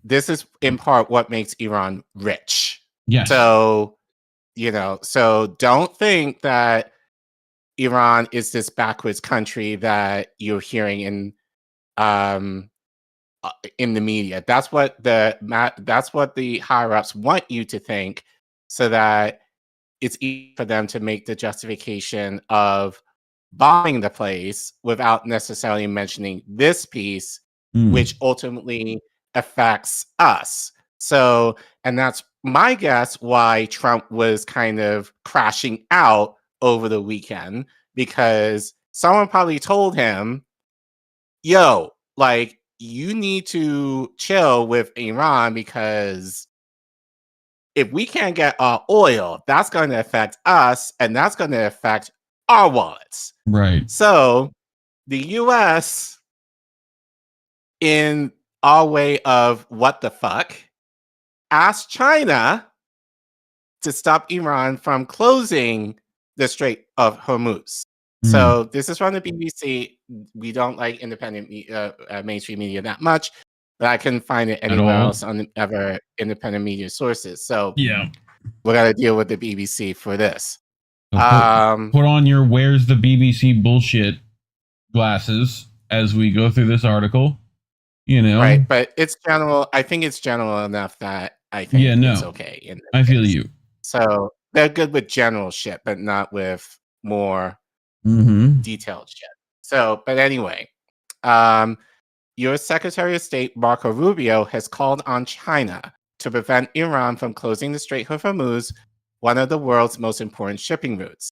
this is in part what makes Iran rich. Yes. So, so don't think that Iran is this backwards country that you're hearing in the media. That's what the higher ups want you to think, so that it's easy for them to make the justification of bombing the place without necessarily mentioning this piece, which ultimately affects us. So, and that's my guess why Trump was kind of crashing out over the weekend, because someone probably told him, yo, like, you need to chill with Iran, because if we can't get our oil, that's going to affect us, and that's going to affect our wallets. Right. So the US, in our way of what the fuck, asked China to stop Iran from closing the Strait of Hormuz. So this is from the BBC. We don't like independent mainstream media that much, but I couldn't find it anywhere else on other independent media sources. So yeah, we got to deal with the BBC for this. So put on your "Where's the BBC" bullshit glasses as we go through this article. You know, right? But it's general. I think it's general enough that I think it's okay. I feel you. So they're good with general shit, but not with more detailed shit. So, but anyway, U.S. Secretary of State Marco Rubio has called on China to prevent Iran from closing the Strait of Hormuz, one of the world's most important shipping routes.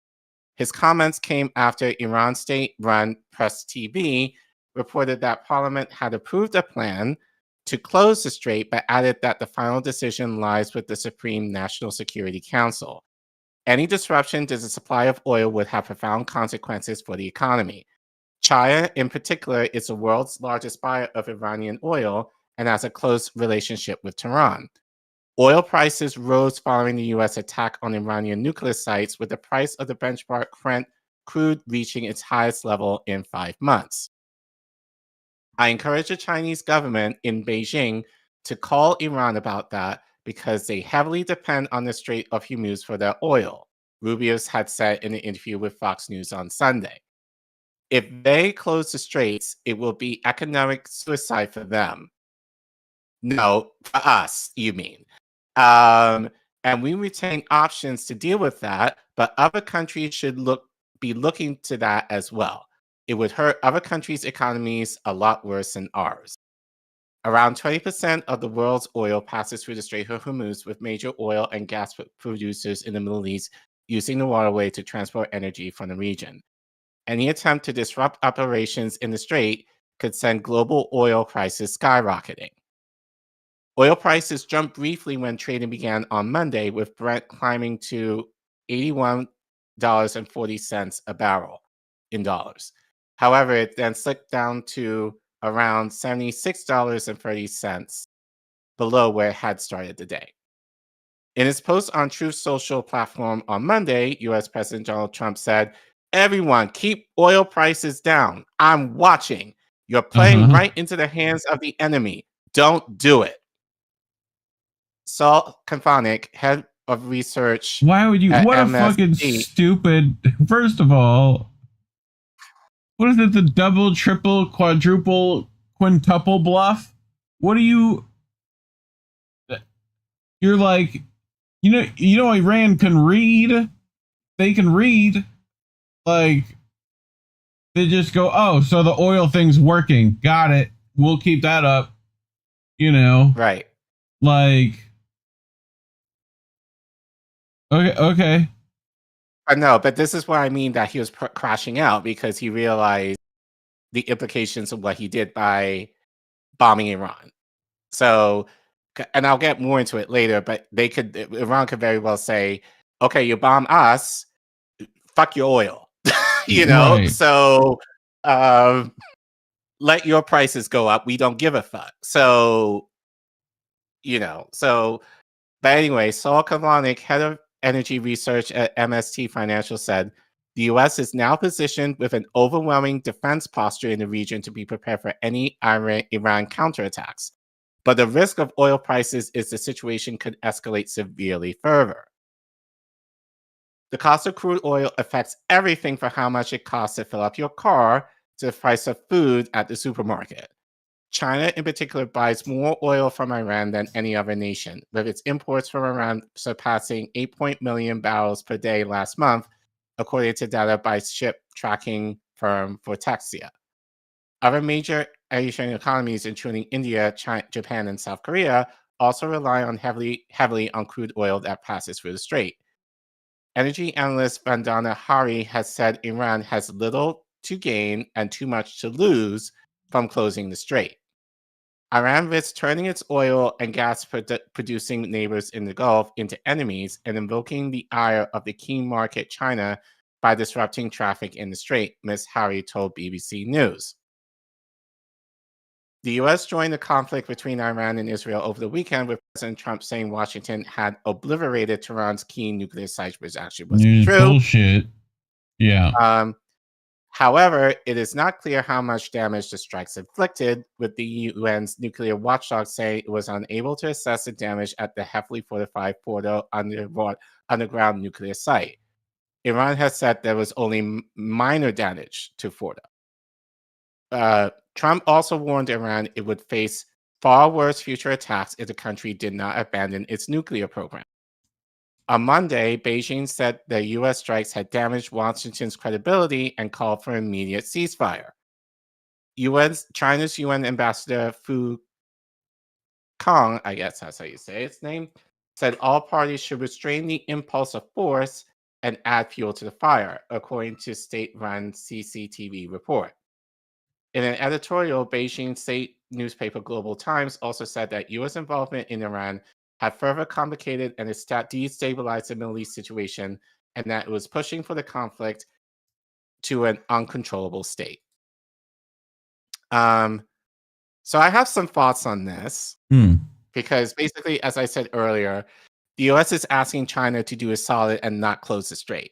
His comments came after Iran state-run Press TV reported that Parliament had approved a plan to close the strait, but added that the final decision lies with the Supreme National Security Council. Any disruption to the supply of oil would have profound consequences for the economy. China, in particular, is the world's largest buyer of Iranian oil and has a close relationship with Tehran. Oil prices rose following the U.S. attack on Iranian nuclear sites, with the price of the benchmark Brent crude reaching its highest level in 5 months. I encourage the Chinese government in Beijing to call Iran about that, because they heavily depend on the Strait of Hormuz for their oil, Rubio had said in an interview with Fox News on Sunday. If they close the straits, it will be economic suicide for them. No, for us, you mean. And we retain options to deal with that, but other countries should be looking to that as well. It would hurt other countries' economies a lot worse than ours. Around 20% of the world's oil passes through the Strait of Hormuz, with major oil and gas producers in the Middle East using the waterway to transport energy from the region. Any attempt to disrupt operations in the strait could send global oil prices skyrocketing. Oil prices jumped briefly when trading began on Monday, with Brent climbing to $81.40 a barrel in dollars. However, it then slipped down to around $76.30 below where it had started the day. In his post on Truth Social platform on Monday, U.S. President Donald Trump said, "Everyone, keep oil prices down. I'm watching. You're playing right into the hands of the enemy. Don't do it." Saul Kafanik, head of research. Why would you? What MSD, a fucking stupid. First of all, what is it? The double, triple, quadruple, quintuple bluff? What are you? You're like, you know, Iran can read. They can read. Like, they just go, oh, so the oil thing's working. Got it. We'll keep that up. You know, right? Like. Okay. No, but this is what I mean, that he was crashing out because he realized the implications of what he did by bombing Iran. So, and I'll get more into it later, but Iran could very well say, okay, you bomb us, fuck your oil, you know? Right. So, let your prices go up. We don't give a fuck. So, but anyway, Saul Kafanik, head of energy research at MST Financial, said the U.S. is now positioned with an overwhelming defense posture in the region to be prepared for any Iran counterattacks. But the risk of oil prices is the situation could escalate severely further. The cost of crude oil affects everything from how much it costs to fill up your car to the price of food at the supermarket. China, in particular, buys more oil from Iran than any other nation, with its imports from Iran surpassing 8 million barrels per day last month, according to data by ship tracking firm Vortexia. Other major Asian economies, including India, China, Japan, and South Korea, also rely on heavily on crude oil that passes through the Strait. Energy analyst Vandana Hari has said Iran has little to gain and too much to lose from closing the Strait. Iran risks turning its oil and gas producing neighbors in the Gulf into enemies and invoking the ire of the keen market China by disrupting traffic in the Strait, Ms. Hari told BBC News. The U.S. joined the conflict between Iran and Israel over the weekend, with President Trump saying Washington had obliterated Tehran's key nuclear sites, which actually wasn't true. Bullshit. Yeah. However, it is not clear how much damage the strikes inflicted, with the UN's nuclear watchdog saying it was unable to assess the damage at the heavily fortified Fordo underground nuclear site. Iran has said there was only minor damage to Fordo. Trump also warned Iran it would face far worse future attacks if the country did not abandon its nuclear program. On Monday, Beijing said the U.S. strikes had damaged Washington's credibility and called for an immediate ceasefire. China's UN ambassador Fu Kong, I guess that's how you say its name, said all parties should restrain the impulse of force and add fuel to the fire, according to state-run CCTV report. In an editorial, Beijing state newspaper Global Times also said that U.S. involvement in Iran had further complicated and destabilized the Middle East situation, and that it was pushing for the conflict to an uncontrollable state. So I have some thoughts on this, because basically, as I said earlier, the U.S. is asking China to do a solid and not close the Strait.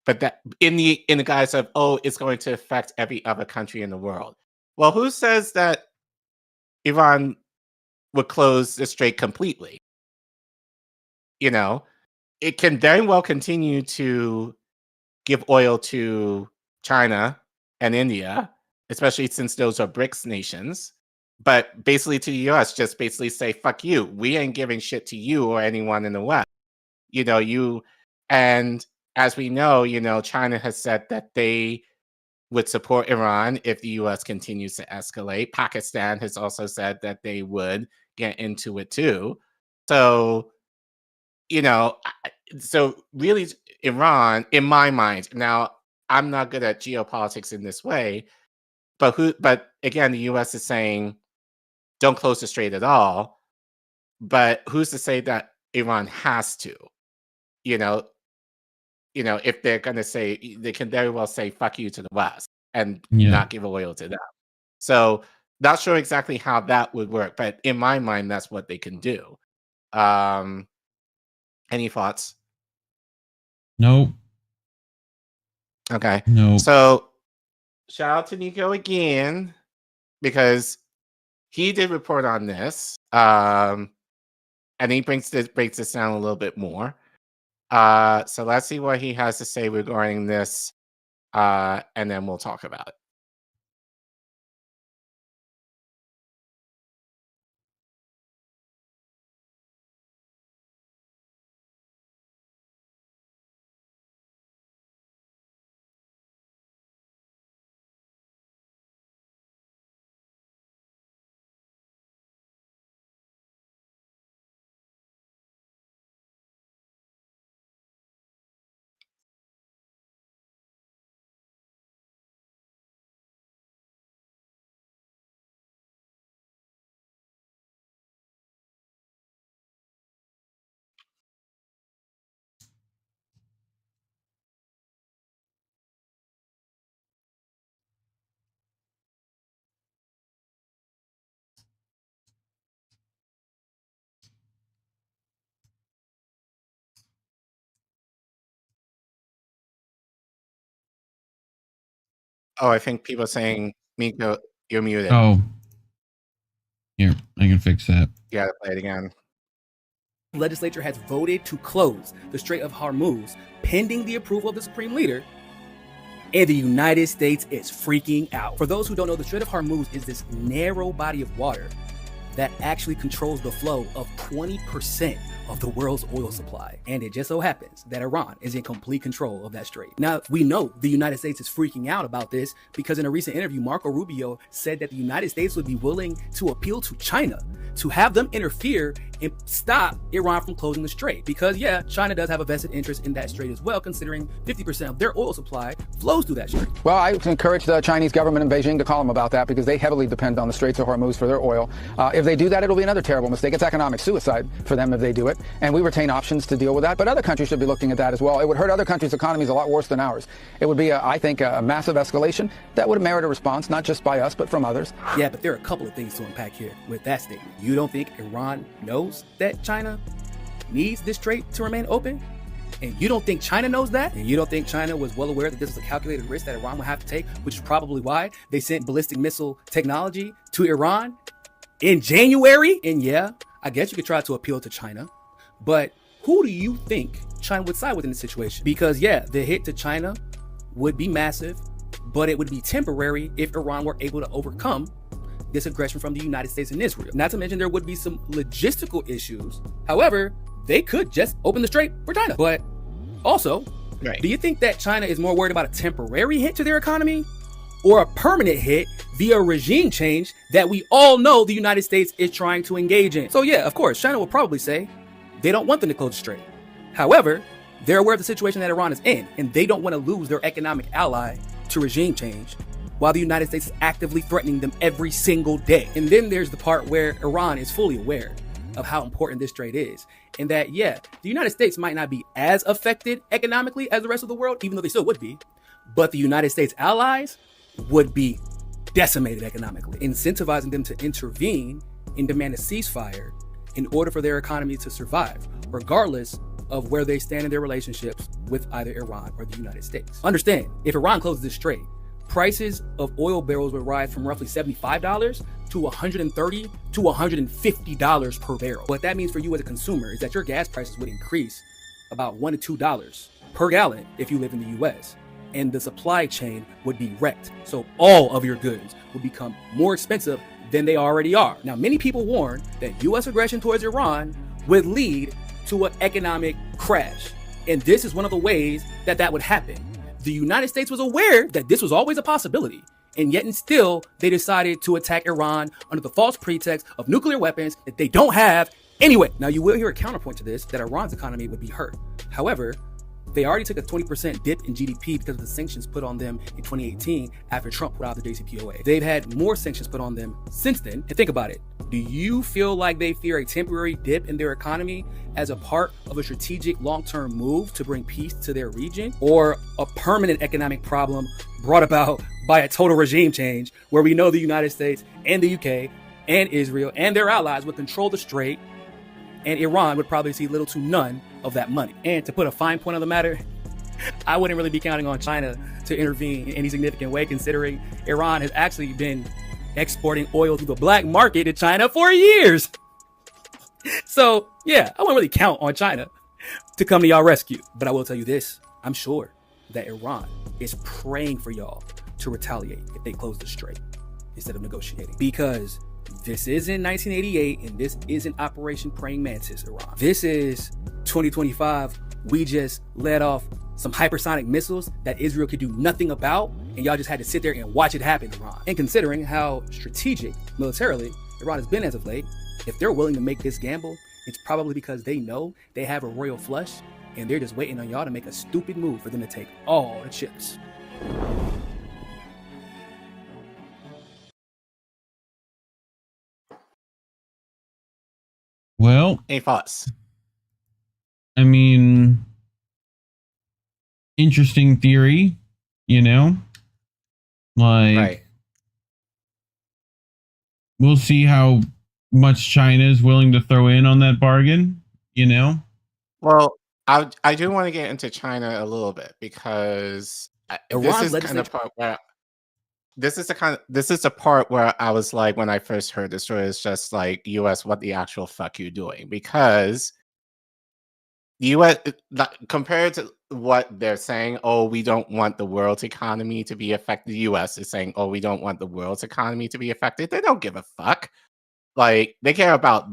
But that in the guise of, oh, it's going to affect every other country in the world. Well, who says that Iran would close the Strait completely? You know, it can very well continue to give oil to China and India, especially since those are BRICS nations. But basically to the US, just basically say, fuck you. We ain't giving shit to you or anyone in the West. You know, and as we know, China has said that they would support Iran if the U.S. continues to escalate. Pakistan has also said that they would get into it too. So, so really Iran, in my mind, now I'm not good at geopolitics in this way, but again, the U.S. is saying, don't close the Strait at all. But who's to say that Iran has to? If they're going to say, they can very well say, fuck you to the West and not give oil to them. So not sure exactly how that would work, but in my mind, that's what they can do. Any thoughts? Nope. Okay. Nope. So shout out to Nico again, because he did report on this. And he breaks this down a little bit more. So let's see what he has to say regarding this, and then we'll talk about it. Oh, I think people are saying, Miko, you're muted. Oh. Here, I can fix that. You gotta play it again. The legislature has voted to close the Strait of Hormuz pending the approval of the Supreme Leader. And the United States is freaking out. For those who don't know, the Strait of Hormuz is this narrow body of water that actually controls the flow of 20% of the world's oil supply. And it just so happens that Iran is in complete control of that strait. Now, we know the United States is freaking out about this because in a recent interview, Marco Rubio said that the United States would be willing to appeal to China to have them interfere and stop Iran from closing the strait. Because yeah, China does have a vested interest in that strait as well, considering 50% of their oil supply flows through that strait. Well, I encourage the Chinese government in Beijing to call them about that because they heavily depend on the Straits of Hormuz for their oil. If they do that, it'll be another terrible mistake. It's economic suicide for them if they do it. And we retain options to deal with that. But other countries should be looking at that as well. It would hurt other countries' economies a lot worse than ours. It would be, I think, a massive escalation that would merit a response, not just by us, but from others. Yeah, but there are a couple of things to unpack here with that statement. You don't think Iran knows that China needs this strait to remain open? And you don't think China knows that? And you don't think China was well aware that this is a calculated risk that Iran would have to take, which is probably why they sent ballistic missile technology to Iran in January? And yeah, I guess you could try to appeal to China, but who do you think China would side with in this situation? Because yeah, the hit to China would be massive, but it would be temporary if Iran were able to overcome this aggression from the United States and Israel. Not to mention there would be some logistical issues. However, they could just open the strait for China. But also, do you think that China is more worried about a temporary hit to their economy or a permanent hit via regime change that we all know the United States is trying to engage in? So yeah, of course, China will probably say they don't want them to close the strait. However, they're aware of the situation that Iran is in, and they don't want to lose their economic ally to regime change, while the United States is actively threatening them every single day. And then there's the part where Iran is fully aware of how important this strait is, and that, yeah, the United States might not be as affected economically as the rest of the world, even though they still would be, but the United States allies would be decimated economically, incentivizing them to intervene and demand a ceasefire in order for their economy to survive, regardless of where they stand in their relationships with either Iran or the United States. Understand, if Iran closes this strait, prices of oil barrels would rise from roughly $75 to $130 to $150 per barrel. What that means for you as a consumer is that your gas prices would increase about $1 to $2 per gallon if you live in the US. And the supply chain would be wrecked. So all of your goods would become more expensive than they already are. Now, many people warn that US aggression towards Iran would lead to an economic crash. And this is one of the ways that that would happen. The United States was aware that this was always a possibility, and yet and still they decided to attack Iran under the false pretext of nuclear weapons that they don't have anyway. Now, you will hear a counterpoint to this, that Iran's economy would be hurt. However, they already took a 20% dip in GDP because of the sanctions put on them in 2018 after Trump put out the JCPOA. They've had more sanctions put on them since then. And think about it. Do you feel like they fear a temporary dip in their economy as a part of a strategic long-term move to bring peace to their region, or a permanent economic problem brought about by a total regime change where we know the United States and the UK and Israel and their allies would control the strait, and Iran would probably see little to none of that money? And to put a fine point on the matter, I wouldn't really be counting on China to intervene in any significant way, considering Iran has actually been exporting oil through the black market to China for years. So yeah, I wouldn't really count on China to come to y'all rescue. But I will tell you this, I'm sure that Iran is praying for y'all to retaliate if they close the strait instead of negotiating. Because this isn't 1988 and this isn't Operation Praying Mantis, Iran. This is 2025. We just let off some hypersonic missiles that Israel could do nothing about, and y'all just had to sit there and watch it happen, Iran. And considering how strategic militarily Iran has been as of late, if they're willing to make this gamble, it's probably because they know they have a royal flush and they're just waiting on y'all to make a stupid move for them to take all the chips. Well, any thoughts? I mean, interesting theory, you know? Like, we'll see how much China is willing to throw in on that bargain, you know? Well, I do want to get into China a little bit because this is kind of part where this is the part where I was like, when I first heard the story, it's just like, US, what the actual fuck you doing? Because the U.S. compared to what they're saying, oh, we don't want the world's economy to be affected. The U.S. is saying, oh, we don't want the world's economy to be affected. They don't give a fuck. Like, they care about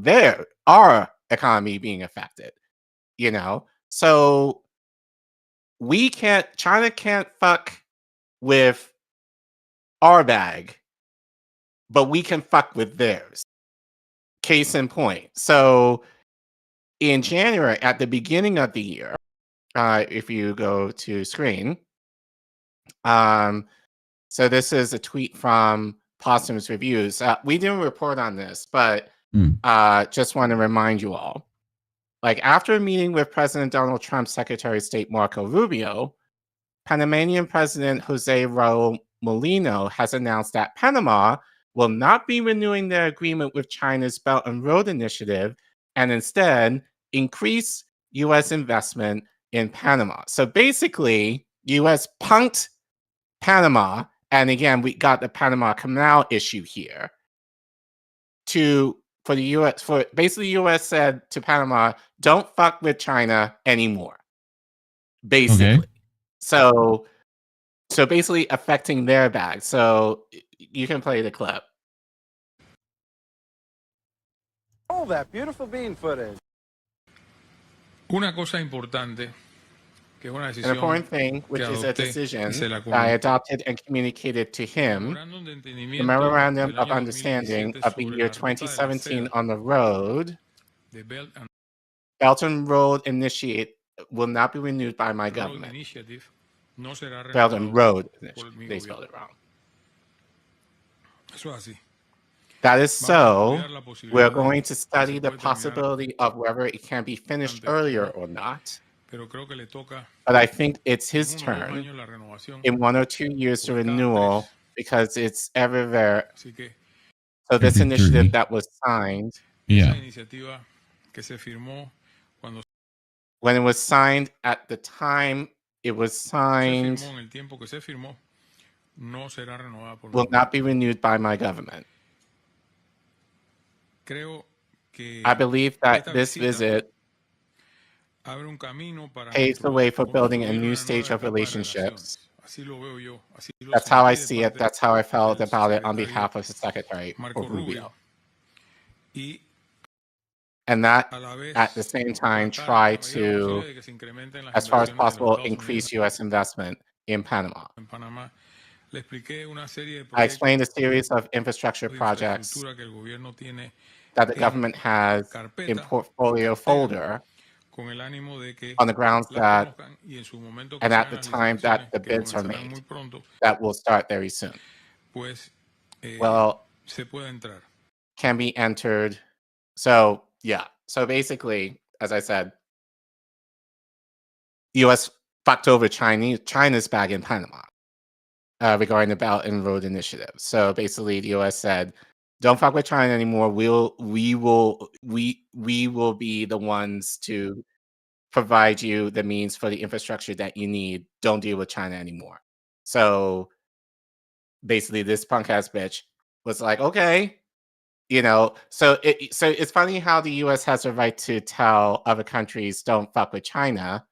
our economy being affected, you know? So China can't fuck with our bag, but we can fuck with theirs. Case in point. So in January, at the beginning of the year, if you go to screen, so this is a tweet from Posthumous Reviews. We didn't report on this, but just want to remind you all. Like, after a meeting with President Donald Trump's Secretary of State Marco Rubio, Panamanian President Jose Raul Molino has announced that Panama will not be renewing their agreement with China's Belt and Road Initiative and instead increase U.S. investment in Panama. So basically, U.S. punked Panama, and again, we got the Panama Canal issue here. For the U.S., basically, U.S. said to Panama, "Don't fuck with China anymore." Basically, Okay. so basically affecting their bag. So you can play the clip. Oh, that beautiful bean footage. Una cosa importante. An important thing, which is a decision that I adopted and communicated to him, the Memorandum of Understanding of the year 2017 on the road, Belt and Road Initiative, will not be renewed by my government. Belt and Road Initiative. They spelled it wrong. That is so. We're going to study the possibility of whether it can be finished earlier or not. But I think it's his turn in 1 or 2 years to renewal because it's ever there. So this initiative that was signed, when it was signed at the time it was signed, will not be renewed by my government. I believe that this visit paves the way for building a new stage of relationships. That's how I see it. That's how I felt about it on behalf of the Secretary Rubio. And that, at the same time, try to, as far as possible, increase U.S. investment in Panama. I explained a series of infrastructure projects that the government has in portfolio folder on the grounds that, and at the time that the bids are made, that will start very soon. Well, can be entered. So, yeah. So basically, as I said, the U.S. fucked over China's bag in Panama regarding the Belt and Road Initiative. So basically, the U.S. said, "Don't fuck with China anymore. We will be the ones to provide you the means for the infrastructure that you need. Don't deal with China anymore." So basically, this punk ass bitch was like, "Okay." You know, so it's funny how the U.S. has a right to tell other countries don't fuck with China,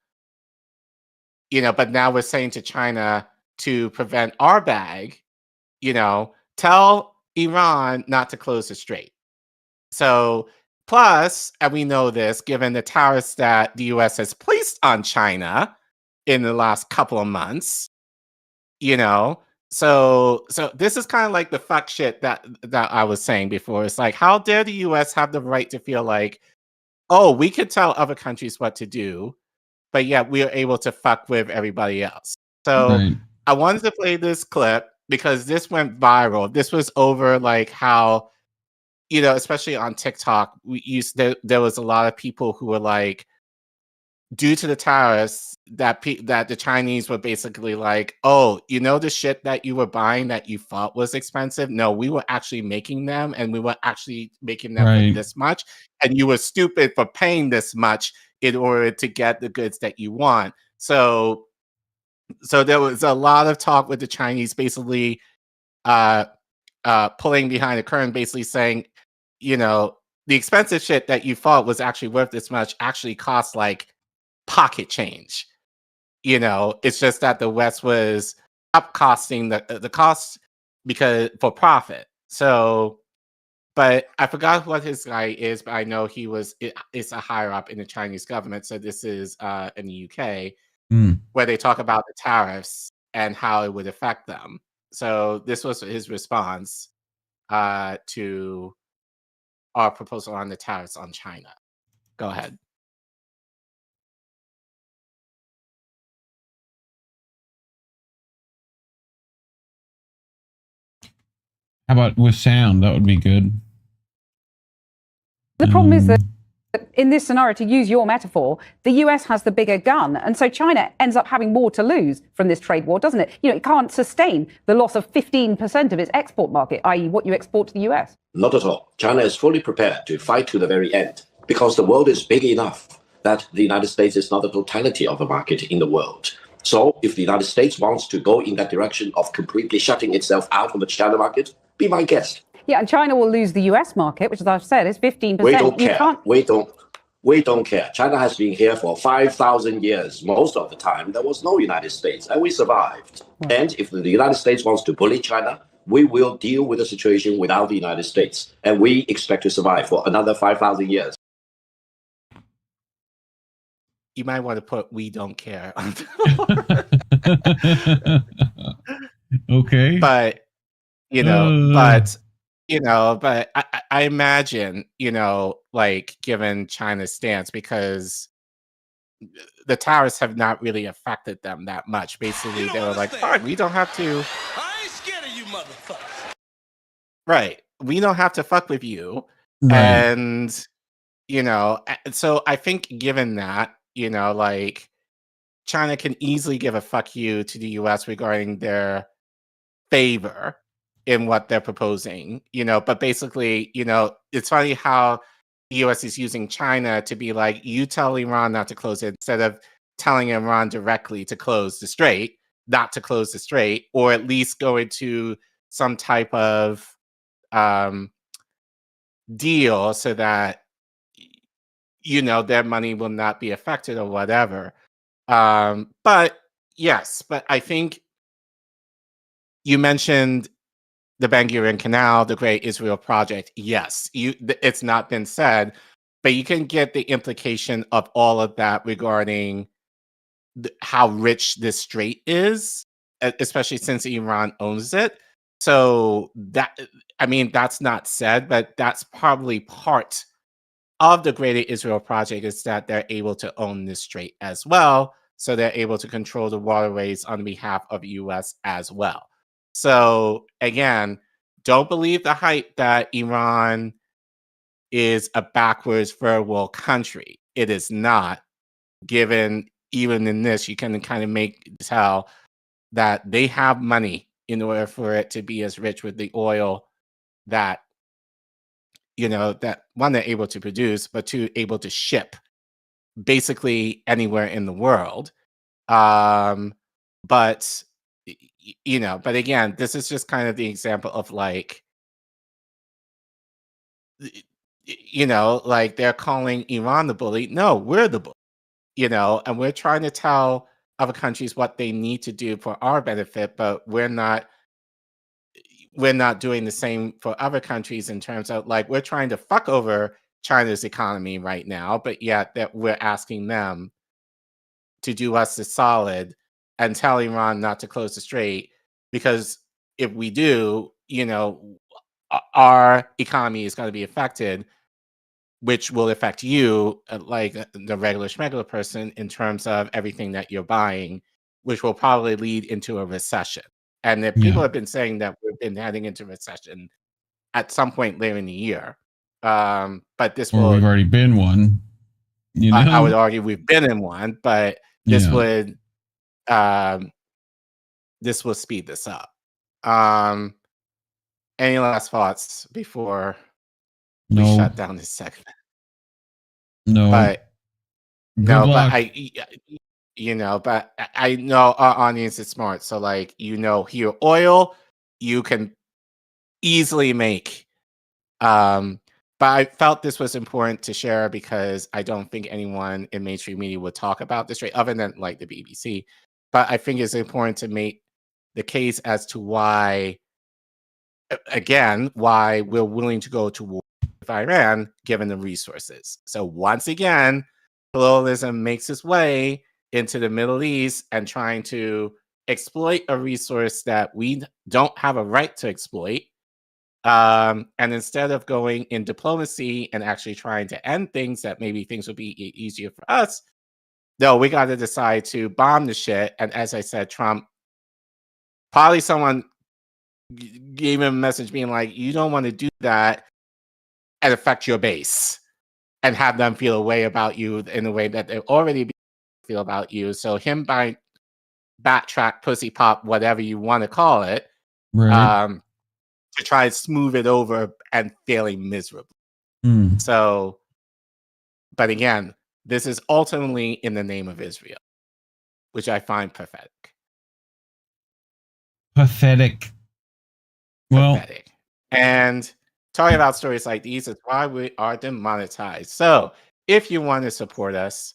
you know, but now we're saying to China to prevent our bag, you know, tell Iran not to close the Strait. So plus, and we know this, given the tariffs that the U.S. has placed on China in the last couple of months, you know, so this is kind of like the fuck shit that I was saying before. It's like, how dare the U.S. have the right to feel like, oh, we could tell other countries what to do, but yet we are able to fuck with everybody else. So I wanted to play this clip because this went viral. This was over like how, you know, especially on TikTok, there was a lot of people who were like, due to the tariffs, that the Chinese were basically like, oh, you know, the shit that you were buying that you thought was expensive? No, we were actually making them, and we were actually making them for this much, and you were stupid for paying this much in order to get the goods that you want. So there was a lot of talk with the Chinese basically pulling behind the curtain, basically saying, you know, the expensive shit that you thought was actually worth this much actually cost like pocket change. It's just that the West was upcosting the cost because for profit. So, but I forgot what his guy is, but I know it's a higher up in the Chinese government. So this is in the UK where they talk about the tariffs and how it would affect them. So this was his response to our proposal on the tariffs on China. Go ahead. How about with sound? That would be good. The problem is that in this scenario, to use your metaphor, the US has the bigger gun. And so China ends up having more to lose from this trade war, doesn't it? It can't sustain the loss of 15% of its export market, i.e. what you export to the US. Not at all. China is fully prepared to fight to the very end because the world is big enough that the United States is not the totality of the market in the world. So if the United States wants to go in that direction of completely shutting itself out of the China market, be my guest. Yeah, and China will lose the US market, which, as I've said, is 15%. We don't care. We don't care. China has been here for 5,000 years. Most of the time, there was no United States, and we survived. Right. And if the United States wants to bully China, we will deal with the situation without the United States. And we expect to survive for another 5,000 years. You might want to put "we don't care" on okay. But I imagine, like given China's stance, because the tariffs have not really affected them that much. Basically, they were like, fine, we don't have to. I ain't scared of you, motherfuckers. Right. We don't have to fuck with you. Right. And, so I think given that, like China can easily give a fuck you to the US regarding their favor in what they're proposing, but basically, it's funny how the US is using China to be like, you tell Iran not to close it instead of telling Iran directly to close the Strait, not to close the Strait, or at least go into some type of deal so that, their money will not be affected or whatever. But I think you mentioned the Ben Gurion Canal, the Great Israel Project. Yes, it's not been said, but you can get the implication of all of that regarding how rich this strait is, especially since Iran owns it. So that's not said, but that's probably part of the Greater Israel Project, is that they're able to own this strait as well. So they're able to control the waterways on behalf of the US as well. So again, don't believe the hype that Iran is a backwards third world country. It is not. Given even in this, you can kind of tell that they have money in order for it to be as rich with the oil that, that one, they're able to produce, but two, able to ship basically anywhere in the world. But again, this is just kind of the example of like, like they're calling Iran the bully. No, we're the bully, and we're trying to tell other countries what they need to do for our benefit, but we're not doing the same for other countries in terms of like, we're trying to fuck over China's economy right now, but yet that we're asking them to do us the solid and tell Iran not to close the strait, because if we do, our economy is going to be affected, which will affect you, like the regular schmegular person, in terms of everything that you're buying, which will probably lead into a recession. And if people have been saying that we've been heading into recession at some point later in the year, but this will. We've already been one. I would argue we've been in one, but this would. This will speed this up. Any last thoughts before we shut down this segment? No. But Good luck. but I know our audience is smart. So like, here oil, you can easily make But I felt this was important to share because I don't think anyone in mainstream media would talk about this, right? Other than like the BBC. But I think it's important to make the case as to why, again, why we're willing to go to war with Iran given the resources. So once again, colonialism makes its way into the Middle East and trying to exploit a resource that we don't have a right to exploit. And instead of going in diplomacy and actually trying to end things that maybe things would be easier for us, no, we got to decide to bomb the shit. And as I said, Trump, probably someone gave him a message being like, you don't want to do that and affect your base and have them feel a way about you in the way that they already feel about you. So him by backtrack, pussy pop, whatever you want to call it, Right. to try and smooth it over and failing miserably. So, but again, this is ultimately in the name of Israel, which I find pathetic. Pathetic. Well, Pathetic. And talking about stories like these is why we are demonetized. So if you want to support us,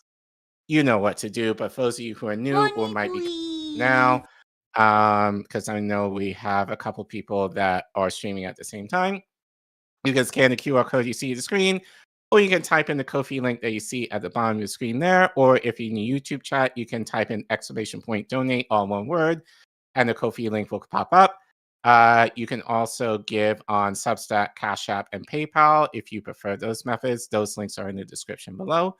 you know what to do. But for those of you who are new or might be now, because I know we have a couple people that are streaming at the same time, you can scan the QR code you see on the screen, or you can type in the Ko-fi link that you see at the bottom of the screen there. Or if you're in the YouTube chat, you can type in !donate, all one word, and the Ko-fi link will pop up. You can also give on Substack, Cash App, and PayPal if you prefer those methods. Those links are in the description below.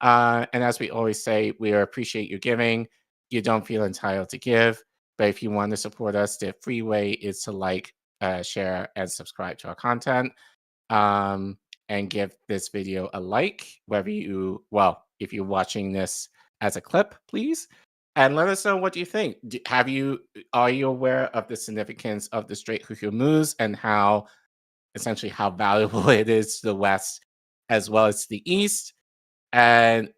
And as we always say, we appreciate your giving. You don't feel entitled to give, but if you want to support us, the free way is to like, share, and subscribe to our content. And give this video a like, whether you, well, if you're watching this as a clip, please. And let us know what you think. Are you aware of the significance of the Strait of Hormuz and how essentially how valuable it is to the West as well as to the East? And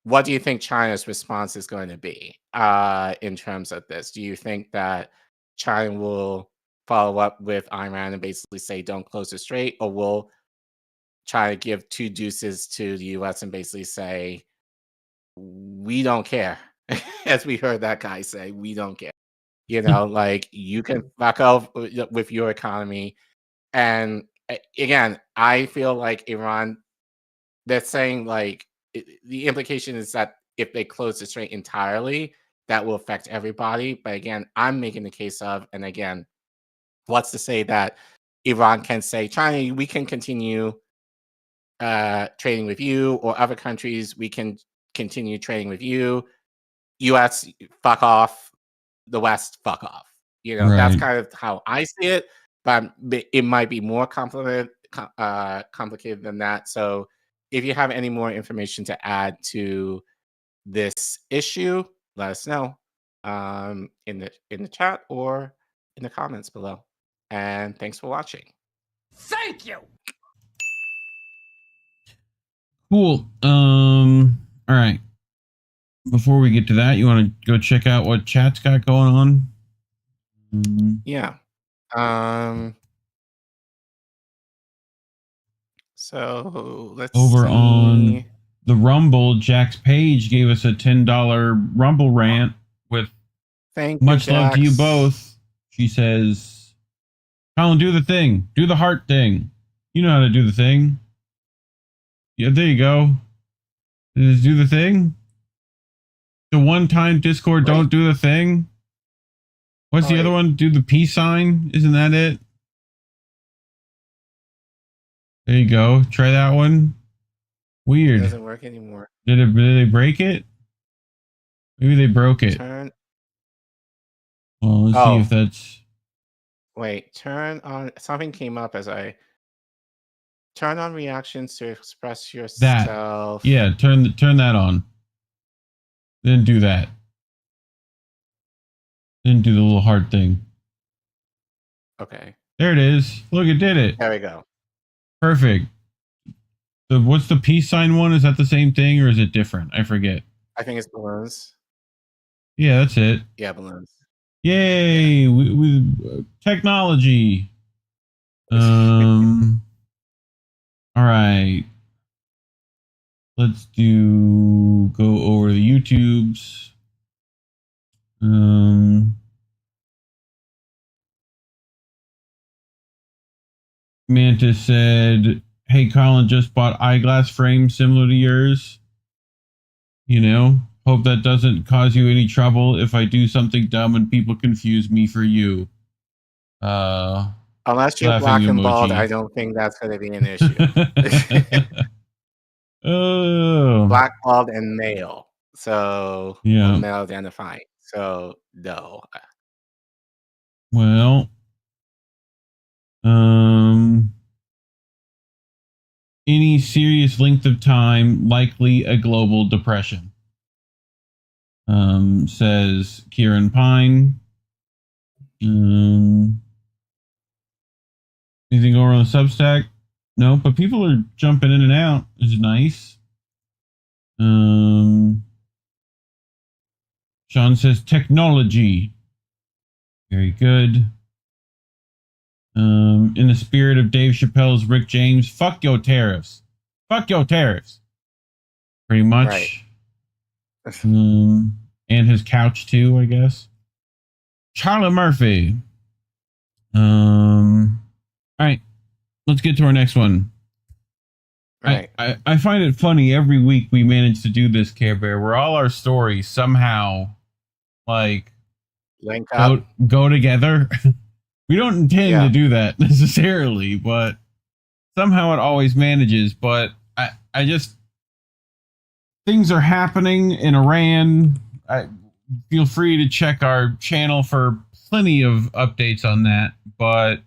what do you think China's response is going to be in terms of this? Do you think that China will follow up with Iran and basically say, don't close the strait, or will try to give two deuces to the US and basically say, we don't care? As we heard that guy say, we don't care. You know, like, you can fuck off with your economy. And again, I feel like Iran, they're saying like, the implication is that if they close the strait entirely, that will affect everybody. But again, I'm making the case of, and again, what's to say that Iran can say, China, we can continue trading with you, or other countries, we can continue trading with you. US, fuck off. The West, fuck off. You know, that's kind of how I see it, but it might be more complicated than that. So if you have any more information to add to this issue, let us know in the chat or in the comments below. And thanks for watching. Thank you. Cool. All right. Before we get to that, you want to go check out what chat's got going on? Yeah. So let's over see. On the Rumble, Jax Page gave us a $10 Rumble rant with much love to you both. She says, Collin, do the thing. Do the heart thing. You know how to do the thing. Yeah, there you go. Just do the thing. The one-time Discord, don't do the thing. What's the other one? Do the peace sign. Isn't that it? There you go. Try that one. Weird. It doesn't work anymore. Did they break it? Maybe they broke it. Well, let's see if that's... Wait, turn on... Something came up as I... Turn on reactions to express yourself. That. Yeah, turn that on. Then do that. Then do the little heart thing. Okay. There it is. Look, it did it. There we go. Perfect. So what's the peace sign one? Is that the same thing or is it different? I forget. I think it's balloons. Yeah, that's it. Yeah, balloons. Yay! We technology. All right. Let's go over the YouTubes. Mantis said, "Hey, Collin just bought eyeglass frames similar to yours. You know, hope that doesn't cause you any trouble if I do something dumb and people confuse me for you." Unless you're black and bald, I don't think that's going to be an issue. Oh. Black, bald, and male. So, yeah. Male identifying. So, no. Well, any serious length of time, likely a global depression. Says Kieran Pine. Anything over on the Substack? No, but people are jumping in and out. It's nice. Sean says technology. Very good. In the spirit of Dave Chappelle's Rick James, fuck your tariffs. Fuck your tariffs. Pretty much. Right. And his couch too, I guess. Charlie Murphy. All right. Let's get to our next one. Right. I find it funny every week we manage to do this, Care Bear, where all our stories somehow like link up, go together. We don't intend to do that necessarily, but somehow it always manages. But I just, things are happening in Iran. Feel free to check our channel for plenty of updates on that. But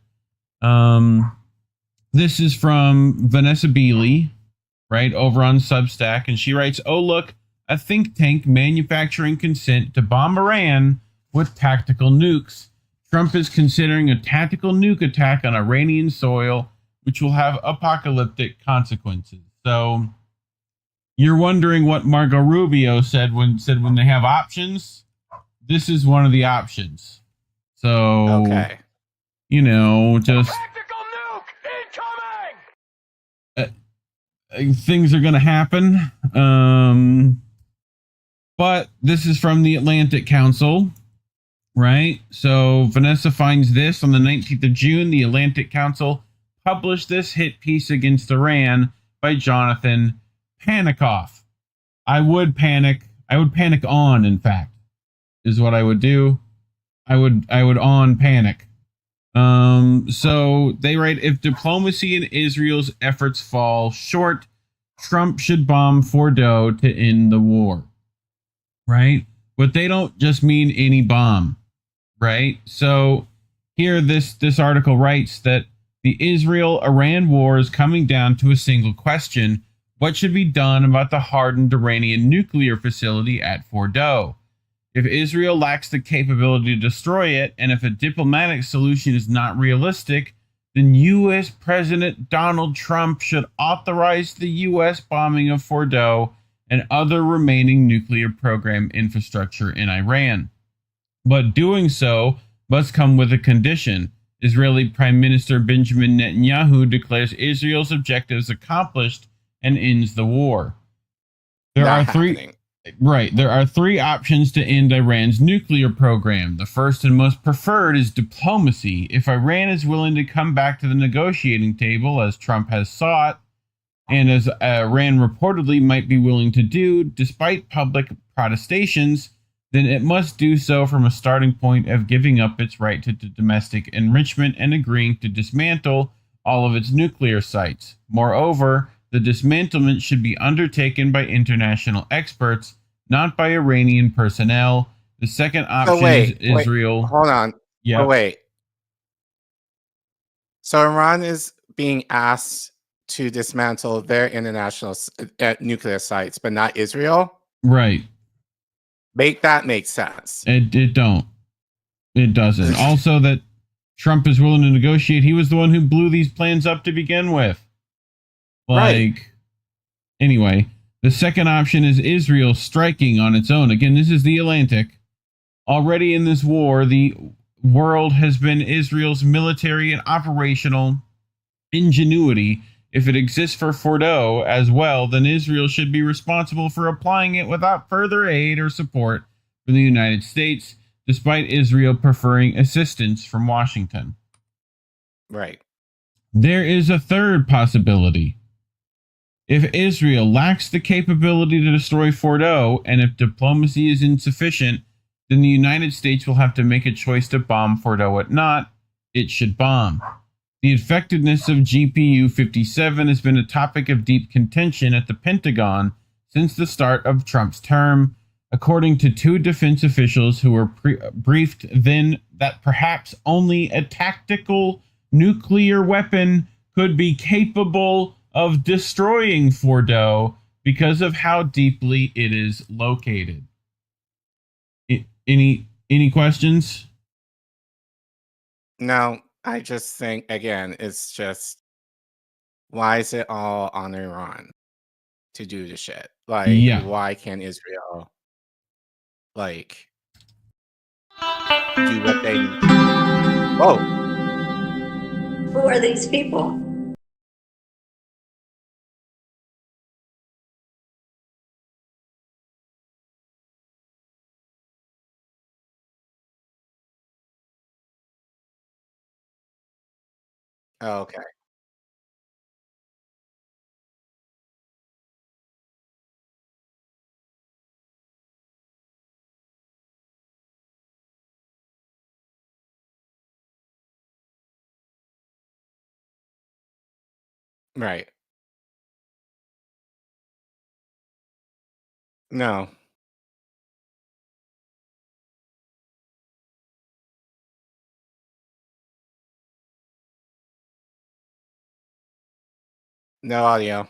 this is from Vanessa Beeley, right, over on Substack. And she writes, "Oh, look, a think tank manufacturing consent to bomb Iran with tactical nukes. Trump is considering a tactical nuke attack on Iranian soil, which will have apocalyptic consequences." So you're wondering what Marco Rubio said when they have options. This is one of the options. So, okay. You know, just things are going to happen. But this is from the Atlantic Council, right? So Vanessa finds this on the 19th of June. The Atlantic Council published this hit piece against Iran by Jonathan Panikoff. I would panic on, in fact, is what I would do. I would on panic. So they write, if diplomacy and Israel's efforts fall short, Trump should bomb Fordo to end the war. Right? But they don't just mean any bomb. Right? So here this article writes that the Israel-Iran war is coming down to a single question: what should be done about the hardened Iranian nuclear facility at Fordo? If Israel lacks the capability to destroy it, and if a diplomatic solution is not realistic, then U.S. President Donald Trump should authorize the U.S. bombing of Fordo and other remaining nuclear program infrastructure in Iran. But doing so must come with a condition. Israeli Prime Minister Benjamin Netanyahu declares Israel's objectives accomplished and ends the war. There are three options to end Iran's nuclear program. The first and most preferred is diplomacy. If Iran is willing to come back to the negotiating table, as Trump has sought, and as Iran reportedly might be willing to do, despite public protestations, then it must do so from a starting point of giving up its right to domestic enrichment and agreeing to dismantle all of its nuclear sites. Moreover, the dismantlement should be undertaken by international experts, not by Iranian personnel. The second option is Israel. Hold on. Yeah. Oh, wait. So Iran is being asked to dismantle their international nuclear sites, but not Israel? Right. Make that make sense. It doesn't. Also, that Trump is willing to negotiate. He was the one who blew these plans up to begin with. Anyway, the second option is Israel striking on its own. Again, this is the Atlantic. Already in this war, the world has been Israel's military and operational ingenuity. If it exists for Fordo as well, then Israel should be responsible for applying it without further aid or support from the United States, despite Israel preferring assistance from Washington. Right. There is a third possibility. If Israel lacks the capability to destroy Fordo, and if diplomacy is insufficient, then the United States will have to make a choice to bomb Fordo. If not, it should bomb. The effectiveness of GPU-57 has been a topic of deep contention at the Pentagon since the start of Trump's term, according to two defense officials who were briefed then that perhaps only a tactical nuclear weapon could be capable of destroying Fordo because of how deeply it is located. Any questions? No, I just think, again, it's just, why is it all on Iran to do the shit? Like, why can't Israel, like, do what they... Oh! Who are these people? Oh, okay. Right. No. No audio.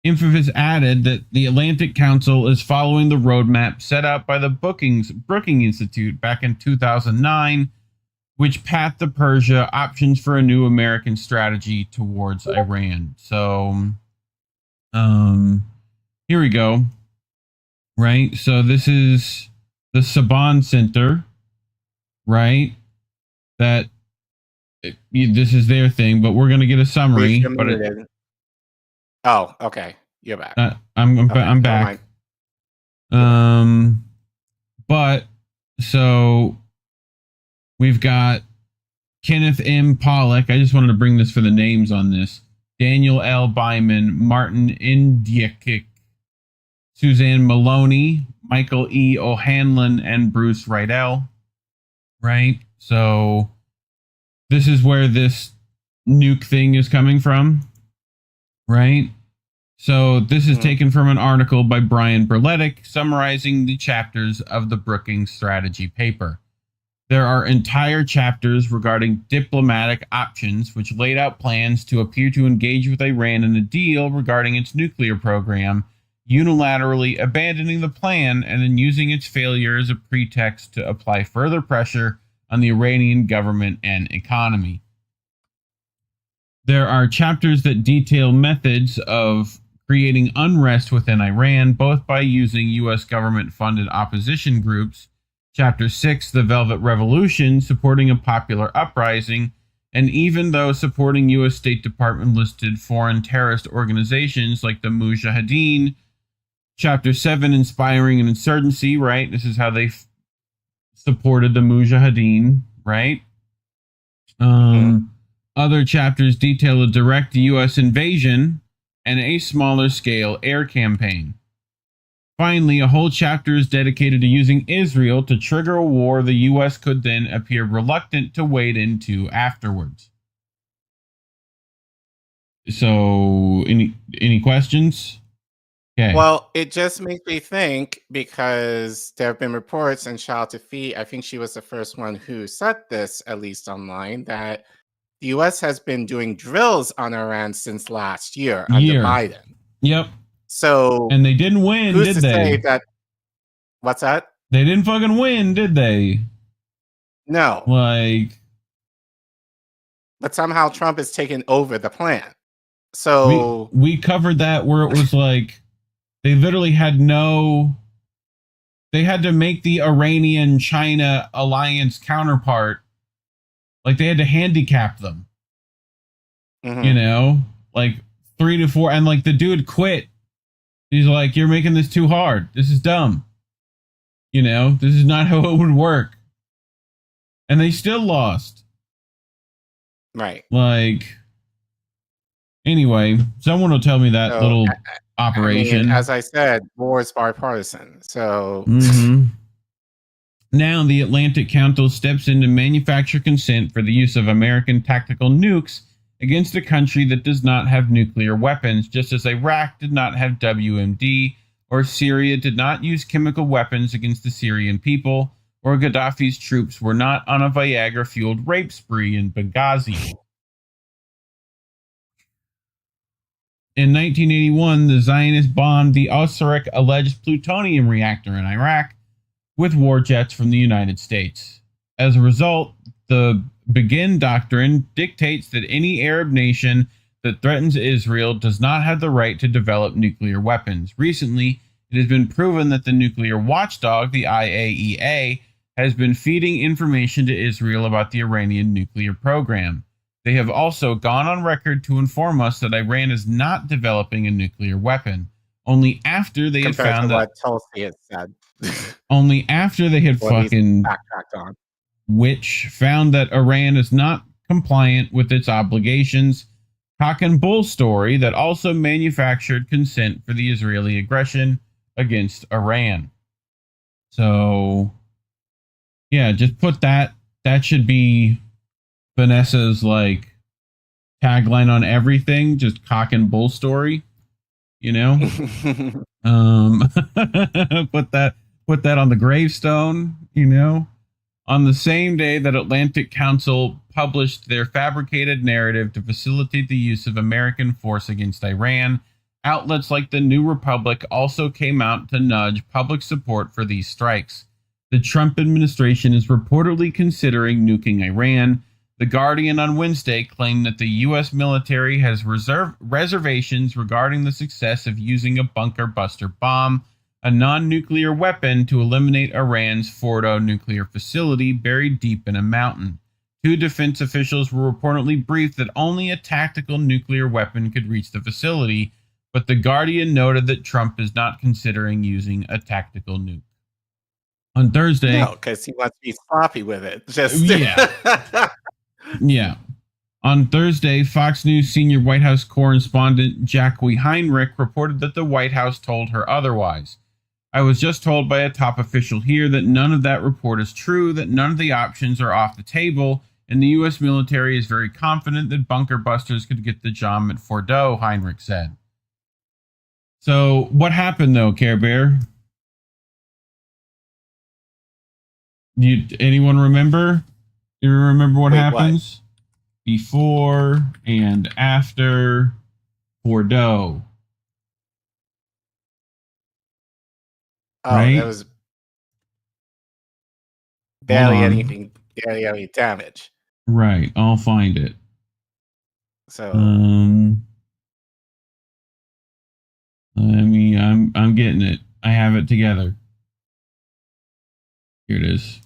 Infosys added that the Atlantic Council is following the roadmap set out by the Brookings Institute back in 2009, which path to Persia options for a new American strategy towards Iran. So, here we go. Right. So this is the Saban Center, right? That this is their thing, but we're going to get a summary. But oh, okay. You're back. I'm back. But so we've got Kenneth M. Pollack. I just wanted to bring this for the names on this. Daniel L. Byman, Martin Indiakik, Suzanne Maloney, Michael E. O'Hanlon, and Bruce Rydell. Right? So this is where this nuke thing is coming from. Right? So this is taken from an article by Brian Berletic summarizing the chapters of the Brookings strategy paper. There are entire chapters regarding diplomatic options, which laid out plans to appear to engage with Iran in a deal regarding its nuclear program, unilaterally abandoning the plan and then using its failure as a pretext to apply further pressure on the Iranian government and economy. There are chapters that detail methods of creating unrest within Iran, both by using U.S. government-funded opposition groups. Chapter 6, The Velvet Revolution, supporting a popular uprising, and even though supporting U.S. State Department-listed foreign terrorist organizations like the Mujahideen. Chapter 7, Inspiring an Insurgency, right? This is how they supported the Mujahideen, right? Other chapters detail a direct U.S. invasion and a smaller scale air campaign. Finally, a whole chapter is dedicated to using Israel to trigger a war the U.S. could then appear reluctant to wade into afterwards. So, any questions? Okay. Well, it just makes me think, because there have been reports, and shout out to Fee, I think she was the first one who said this, at least online, that the U.S. has been doing drills on Iran since last year under Biden. Yep. So, and they didn't win, who's did to they? Say that, what's that? They didn't fucking win, did they? No. Like, but somehow Trump has taken over the plan. So we covered that where it was like they literally had they had to make the Iranian-China alliance counterpart Like they had to handicap them. You know, like 3 to 4, and like the dude quit. He's like, "You're making this too hard. This is dumb. You know, this is not how it would work." And they still lost. Right. Like, anyway, someone will tell me that little operation. I mean, as I said, war is bipartisan. So now the Atlantic Council steps in to manufacture consent for the use of American tactical nukes against a country that does not have nuclear weapons, just as Iraq did not have WMD, or Syria did not use chemical weapons against the Syrian people, or Gaddafi's troops were not on a Viagra-fueled rape spree in Benghazi. In 1981, the Zionists bombed the Osirak alleged plutonium reactor in Iraq with war jets from the United States. As a result, the Begin Doctrine dictates that any Arab nation that threatens Israel does not have the right to develop nuclear weapons. Recently, it has been proven that the nuclear watchdog, the IAEA, has been feeding information to Israel about the Iranian nuclear program. They have also gone on record to inform us that Iran is not developing a nuclear weapon, only after they had found that Tulsi had said. Only after they had fucking backtracked on. Which found that Iran is not compliant with its obligations. Cock and bull story that also manufactured consent for the Israeli aggression against Iran. So, yeah, just put that. That should be Vanessa's like tagline on everything. Just cock and bull story. You know, put that on the gravestone. You know. On the same day that Atlantic Council published their fabricated narrative to facilitate the use of American force against Iran, outlets like the New Republic also came out to nudge public support for these strikes. The Trump administration is reportedly considering nuking Iran. The Guardian on Wednesday claimed that the U.S. military has reservations regarding the success of using a bunker buster bomb, a non-nuclear weapon, to eliminate Iran's Fordo nuclear facility buried deep in a mountain. 2 defense officials were reportedly briefed that only a tactical nuclear weapon could reach the facility, but the Guardian noted that Trump is not considering using a tactical nuke. On Thursday... No, because he wants to be sloppy with it. Just Yeah. Yeah. On Thursday, Fox News senior White House correspondent Jackie Heinrich reported that the White House told her otherwise. "I was just told by a top official here that none of that report is true, that none of the options are off the table, and the U.S. military is very confident that bunker busters could get the job at Fordo," Heinrich said. So, what happened though, Care Bear? Anyone remember? Do you remember what happens? Before and after Fordo. Oh, right? That was barely any damage. Right, I'll find it. So I'm getting it. I have it together. Here it is.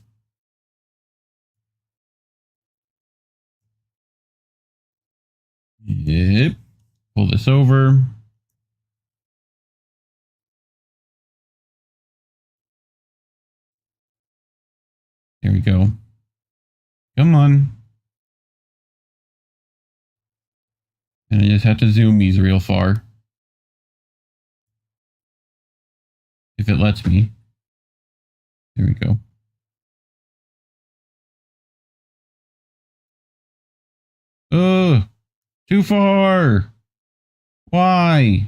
Yep. Pull this over. There we go. Come on. And I just have to zoom these real far. If it lets me. There we go. Ugh. Too far. Why?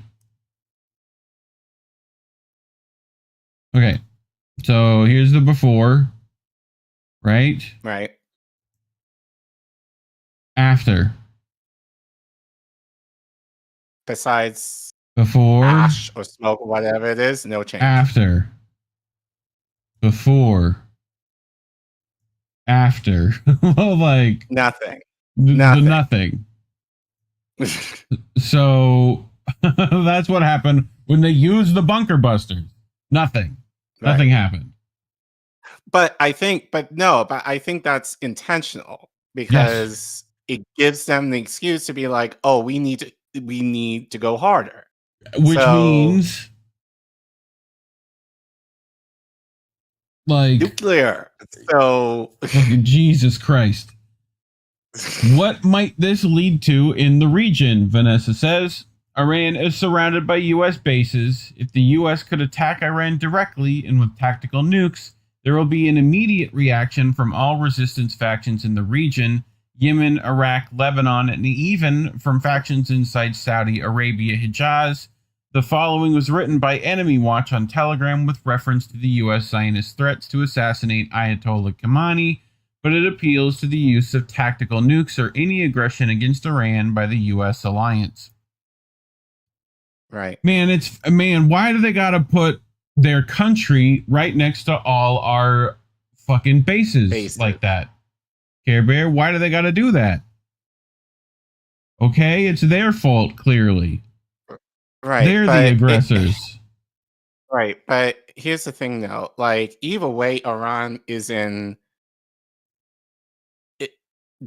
Okay. So here's the before. Right? Right. After. Besides before. Ash or smoke or whatever it is, no change. After. Before. After. Like. Nothing. Nothing. So that's what happened when they used the bunker busters. Nothing. Right. Nothing happened. But I think that's intentional. because it gives them the excuse to be like, oh, we need to go harder. Which means like nuclear. So fucking Jesus Christ. What might this lead to in the region? Vanessa says Iran is surrounded by U.S. bases. If the U.S. could attack Iran directly and with tactical nukes, there will be an immediate reaction from all resistance factions in the region, Yemen, Iraq, Lebanon, and even from factions inside Saudi Arabia, Hijaz. The following was written by Enemy Watch on Telegram with reference to the U.S. Zionist threats to assassinate Ayatollah Khamenei, but it appeals to the use of tactical nukes or any aggression against Iran by the U.S. alliance. Right. Man, why do they gotta put their country right next to all our fucking bases like that? Care Bear, why do they gotta do that? Okay, it's their fault, clearly. Right. They're the aggressors. Right, but here's the thing though, like either way Iran is in it,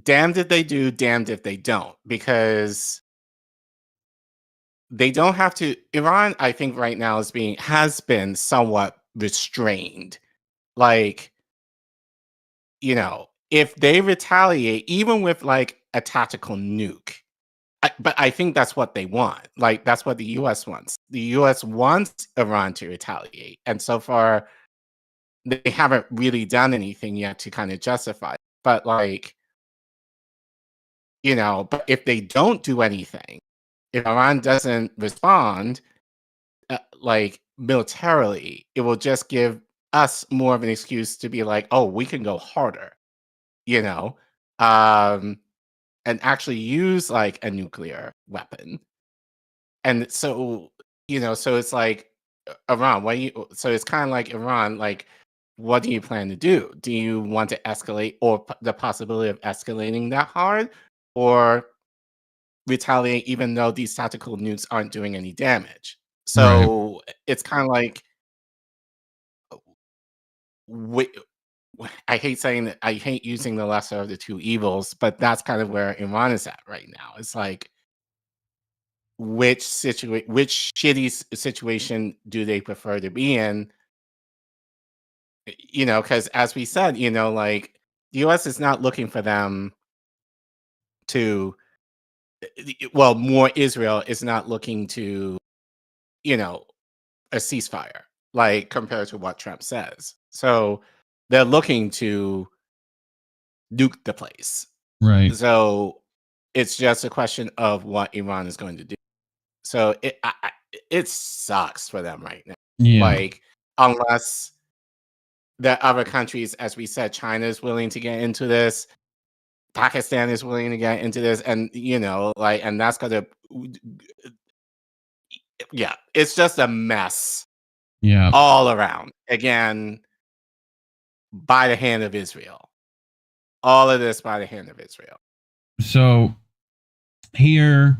damned if they do, damned if they don't, because they don't have to. Iran, I think right now has been somewhat restrained. Like, you know, if they retaliate, even with like a tactical nuke, but I think that's what they want. Like, that's what the U.S. wants. The U.S. wants Iran to retaliate, and so far, they haven't really done anything yet to kind of justify it. But like, you know, but if they don't do anything, if Iran doesn't respond, like militarily, it will just give us more of an excuse to be like, oh, we can go harder, you know, and actually use like a nuclear weapon. And so, you know, so it's like Iran, so it's kind of like Iran, like, what do you plan to do? Do you want to escalate, or the possibility of escalating that hard, or retaliate even though these tactical nukes aren't doing any damage? So it's kind of like, I hate saying that, I hate using the lesser of the two evils, but that's kind of where Iran is at right now. It's like, which shitty situation do they prefer to be in? You know, because as we said, you know, like the US is not looking for them to, well, more Israel is not looking to, you know, a ceasefire, like compared to what Trump says. So they're looking to nuke the place. Right. So it's just a question of what Iran is going to do. So it sucks for them right now. Yeah. Like, unless the other countries, as we said, China is willing to get into this, Pakistan is willing to get into this, and you know, like, and that's gonna, yeah, it's just a mess. Yeah. All around. Again, by the hand of Israel. All of this by the hand of Israel. So here,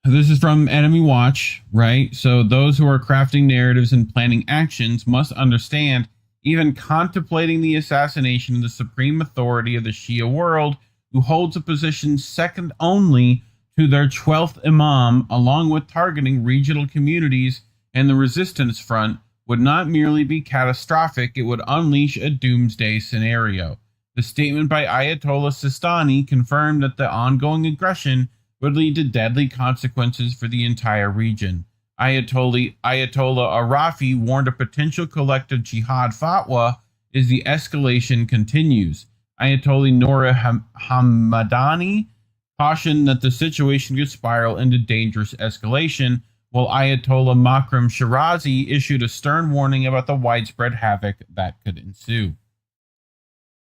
this is from Enemy Watch, right? So those who are crafting narratives and planning actions must understand, even contemplating the assassination of the supreme authority of the Shia world, who holds a position second only to their 12th Imam, along with targeting regional communities and the resistance front, would not merely be catastrophic, it would unleash a doomsday scenario. The statement by Ayatollah Sistani confirmed that the ongoing aggression would lead to deadly consequences for the entire region. Ayatollah Arafi warned a potential collective jihad fatwa as the escalation continues. Ayatollah Noura Hamadani cautioned that the situation could spiral into dangerous escalation, while Ayatollah Makram Shirazi issued a stern warning about the widespread havoc that could ensue.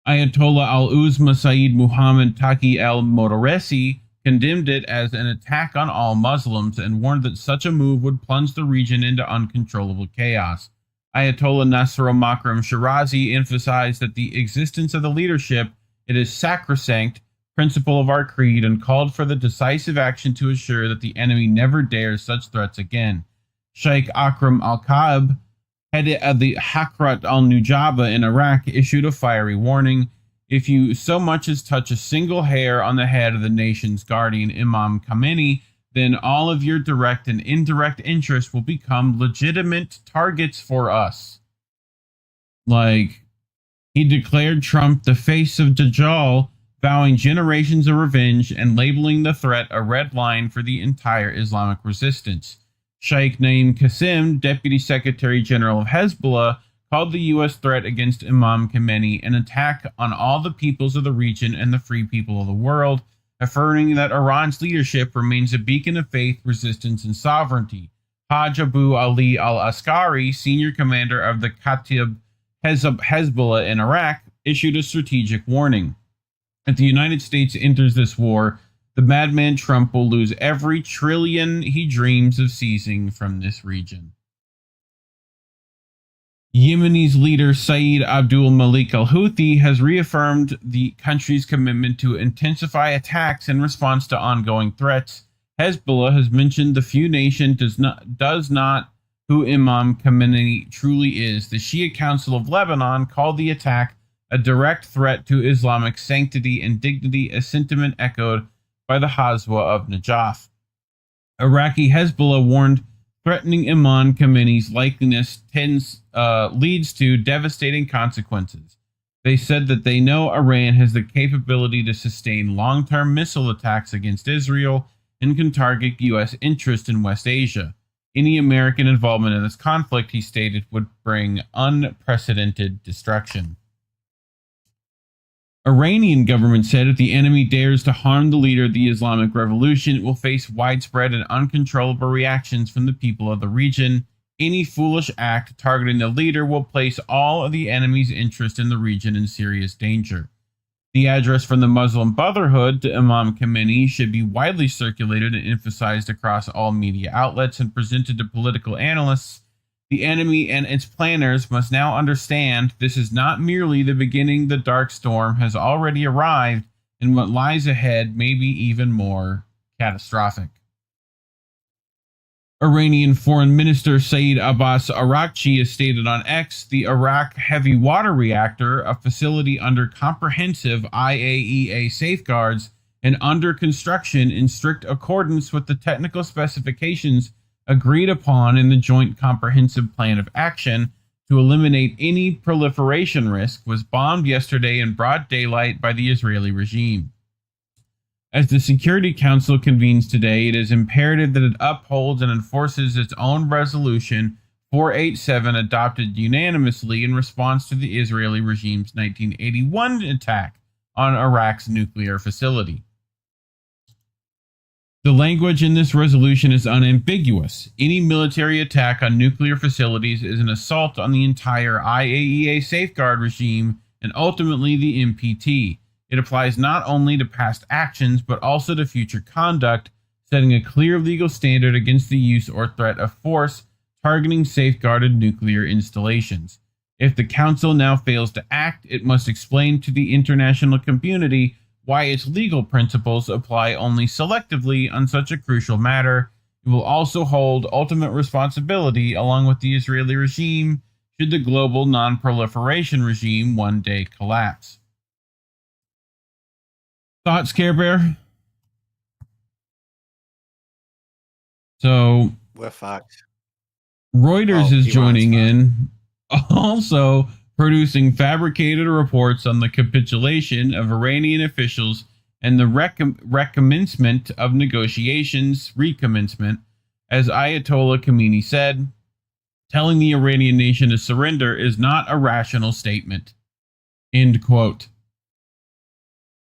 Ayatollah al-Uzma Sayyid Muhammad Taqi al-Modarresi condemned it as an attack on all Muslims and warned that such a move would plunge the region into uncontrollable chaos. Ayatollah Nasr Makram Shirazi emphasized that the existence of the leadership, it is sacrosanct principle of our creed, and called for the decisive action to assure that the enemy never dares such threats again. Sheikh Akram al-Kaab, head of the Hakrat al-Nujaba in Iraq, issued a fiery warning. If you so much as touch a single hair on the head of the nation's guardian, Imam Khomeini, then all of your direct and indirect interests will become legitimate targets for us. Like, he declared Trump the face of Dajjal, vowing generations of revenge and labeling the threat a red line for the entire Islamic resistance. Sheikh Naim Qasim, Deputy Secretary General of Hezbollah, called the U.S. threat against Imam Khomeini an attack on all the peoples of the region and the free people of the world, affirming that Iran's leadership remains a beacon of faith, resistance, and sovereignty. Haj Abu Ali al-Askari, senior commander of the Kataib Hezbollah in Iraq, issued a strategic warning. If the United States enters this war, the madman Trump will lose every trillion he dreams of seizing from this region. Yemeni's leader Saeed Abdul Malik al-Houthi has reaffirmed the country's commitment to intensify attacks in response to ongoing threats. Hezbollah has mentioned the few nation does not who Imam Khomeini truly is. The Shia Council of Lebanon called the attack a direct threat to Islamic sanctity and dignity, a sentiment echoed by the Hazwa of Najaf. Iraqi Hezbollah warned threatening Imam Khomeini's likeness leads to devastating consequences. They said that they know Iran has the capability to sustain long-term missile attacks against Israel and can target U.S. interests in West Asia. Any American involvement in this conflict, he stated, would bring unprecedented destruction. Iranian government said if the enemy dares to harm the leader of the Islamic Revolution, it will face widespread and uncontrollable reactions from the people of the region. Any foolish act targeting the leader will place all of the enemy's interest in the region in serious danger. The address from the Muslim Brotherhood to Imam Khomeini should be widely circulated and emphasized across all media outlets and presented to political analysts. The enemy and its planners must now understand this is not merely the beginning. The dark storm has already arrived, and what lies ahead may be even more catastrophic. Iranian Foreign Minister Saeed Abbas Araghchi has stated on X, the Iraq heavy water reactor, a facility under comprehensive IAEA safeguards and under construction in strict accordance with the technical specifications agreed upon in the Joint Comprehensive Plan of Action to eliminate any proliferation risk, was bombed yesterday in broad daylight by the Israeli regime. As the Security Council convenes today, it is imperative that it upholds and enforces its own resolution 487 adopted unanimously in response to the Israeli regime's 1981 attack on Iraq's nuclear facility. The language in this resolution is unambiguous. Any military attack on nuclear facilities is an assault on the entire IAEA safeguard regime and ultimately the NPT. It applies not only to past actions, but also to future conduct, setting a clear legal standard against the use or threat of force targeting safeguarded nuclear installations. If the Council now fails to act, it must explain to the international community why its legal principles apply only selectively on such a crucial matter. It will also hold ultimate responsibility along with the Israeli regime should the global non-proliferation regime one day collapse. Thoughts, Care Bear? So, we're fucked. Reuters is joining in, also producing fabricated reports on the capitulation of Iranian officials and the recommencement of negotiations, as Ayatollah Khomeini said, telling the Iranian nation to surrender is not a rational statement. End quote.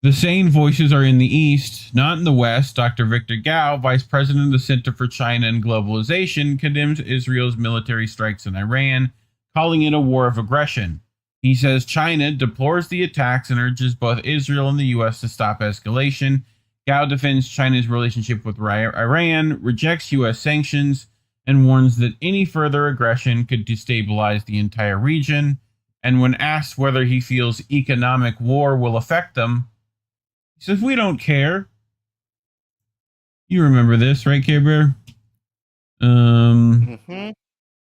The sane voices are in the East, not in the West. Dr. Victor Gao, Vice President of the Center for China and Globalization, condemns Israel's military strikes in Iran, calling it a war of aggression. He says China deplores the attacks and urges both Israel and the U.S. to stop escalation. Gao defends China's relationship with Iran, rejects U.S. sanctions, and warns that any further aggression could destabilize the entire region. And when asked whether he feels economic war will affect them, he says, "We don't care." You remember this, right, Care Bear?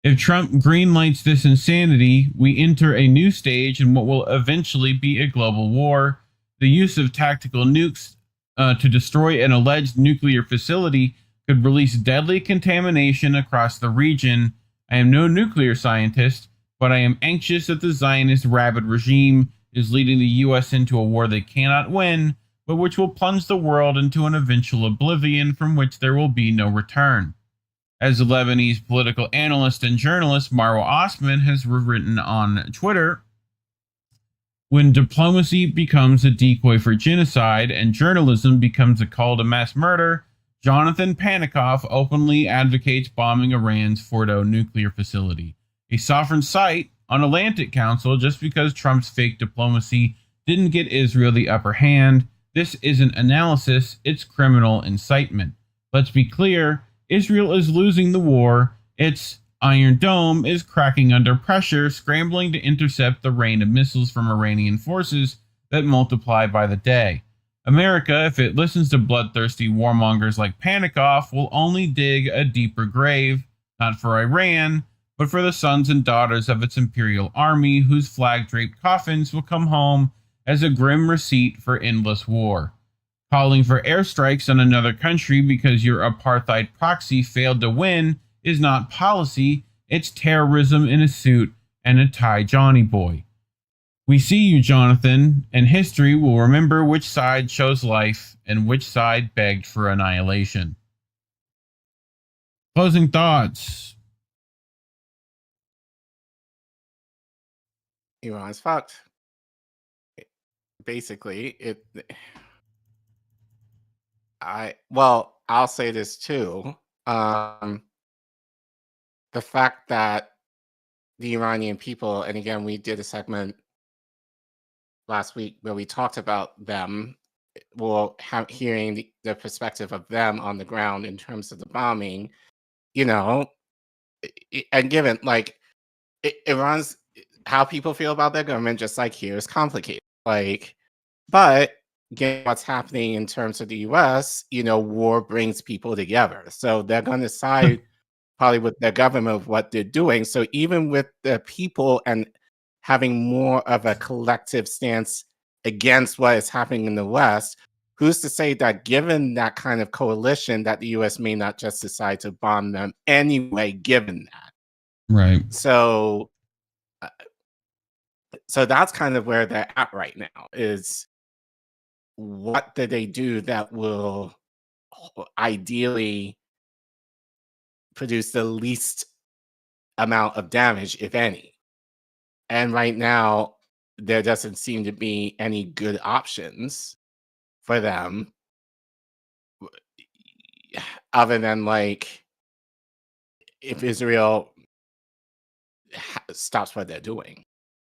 If Trump greenlights this insanity, we enter a new stage in what will eventually be a global war. The use of tactical nukes to destroy an alleged nuclear facility could release deadly contamination across the region. I am no nuclear scientist, but I am anxious that the Zionist rabid regime is leading the U.S. into a war they cannot win, but which will plunge the world into an eventual oblivion from which there will be no return. As the Lebanese political analyst and journalist Marwa Osman has written on Twitter, when diplomacy becomes a decoy for genocide and journalism becomes a call to mass murder, Jonathan Panikoff openly advocates bombing Iran's Fordo nuclear facility, a sovereign site on Atlantic Council, just because Trump's fake diplomacy didn't get Israel the upper hand. This isn't analysis, it's criminal incitement. Let's be clear, Israel is losing the war. Its Iron Dome is cracking under pressure, scrambling to intercept the rain of missiles from Iranian forces that multiply by the day. America, if it listens to bloodthirsty warmongers like Panikoff, will only dig a deeper grave, not for Iran, but for the sons and daughters of its imperial army, whose flag-draped coffins will come home as a grim receipt for endless war. Calling for airstrikes on another country because your apartheid proxy failed to win is not policy, it's terrorism in a suit and a tie Johnny boy. We see you, Jonathan, and history will remember which side chose life and which side begged for annihilation. Closing thoughts. Iran's fucked. Basically, I'll say this too. The fact that the Iranian people, and again, we did a segment last week where we talked about them, hearing the perspective of them on the ground in terms of the bombing, and given Iran's, how people feel about their government, just like here, is complicated. But again, what's happening in terms of the U.S., war brings people together. So they're going to side probably with their government of what they're doing. So even with the people and having more of a collective stance against what is happening in the West, who's to say that given that kind of coalition that the U.S. may not just decide to bomb them anyway, given that. Right. So that's kind of where they're at right now, is what do they do that will ideally produce the least amount of damage, if any. And right now, there doesn't seem to be any good options for them other than if Israel stops what they're doing.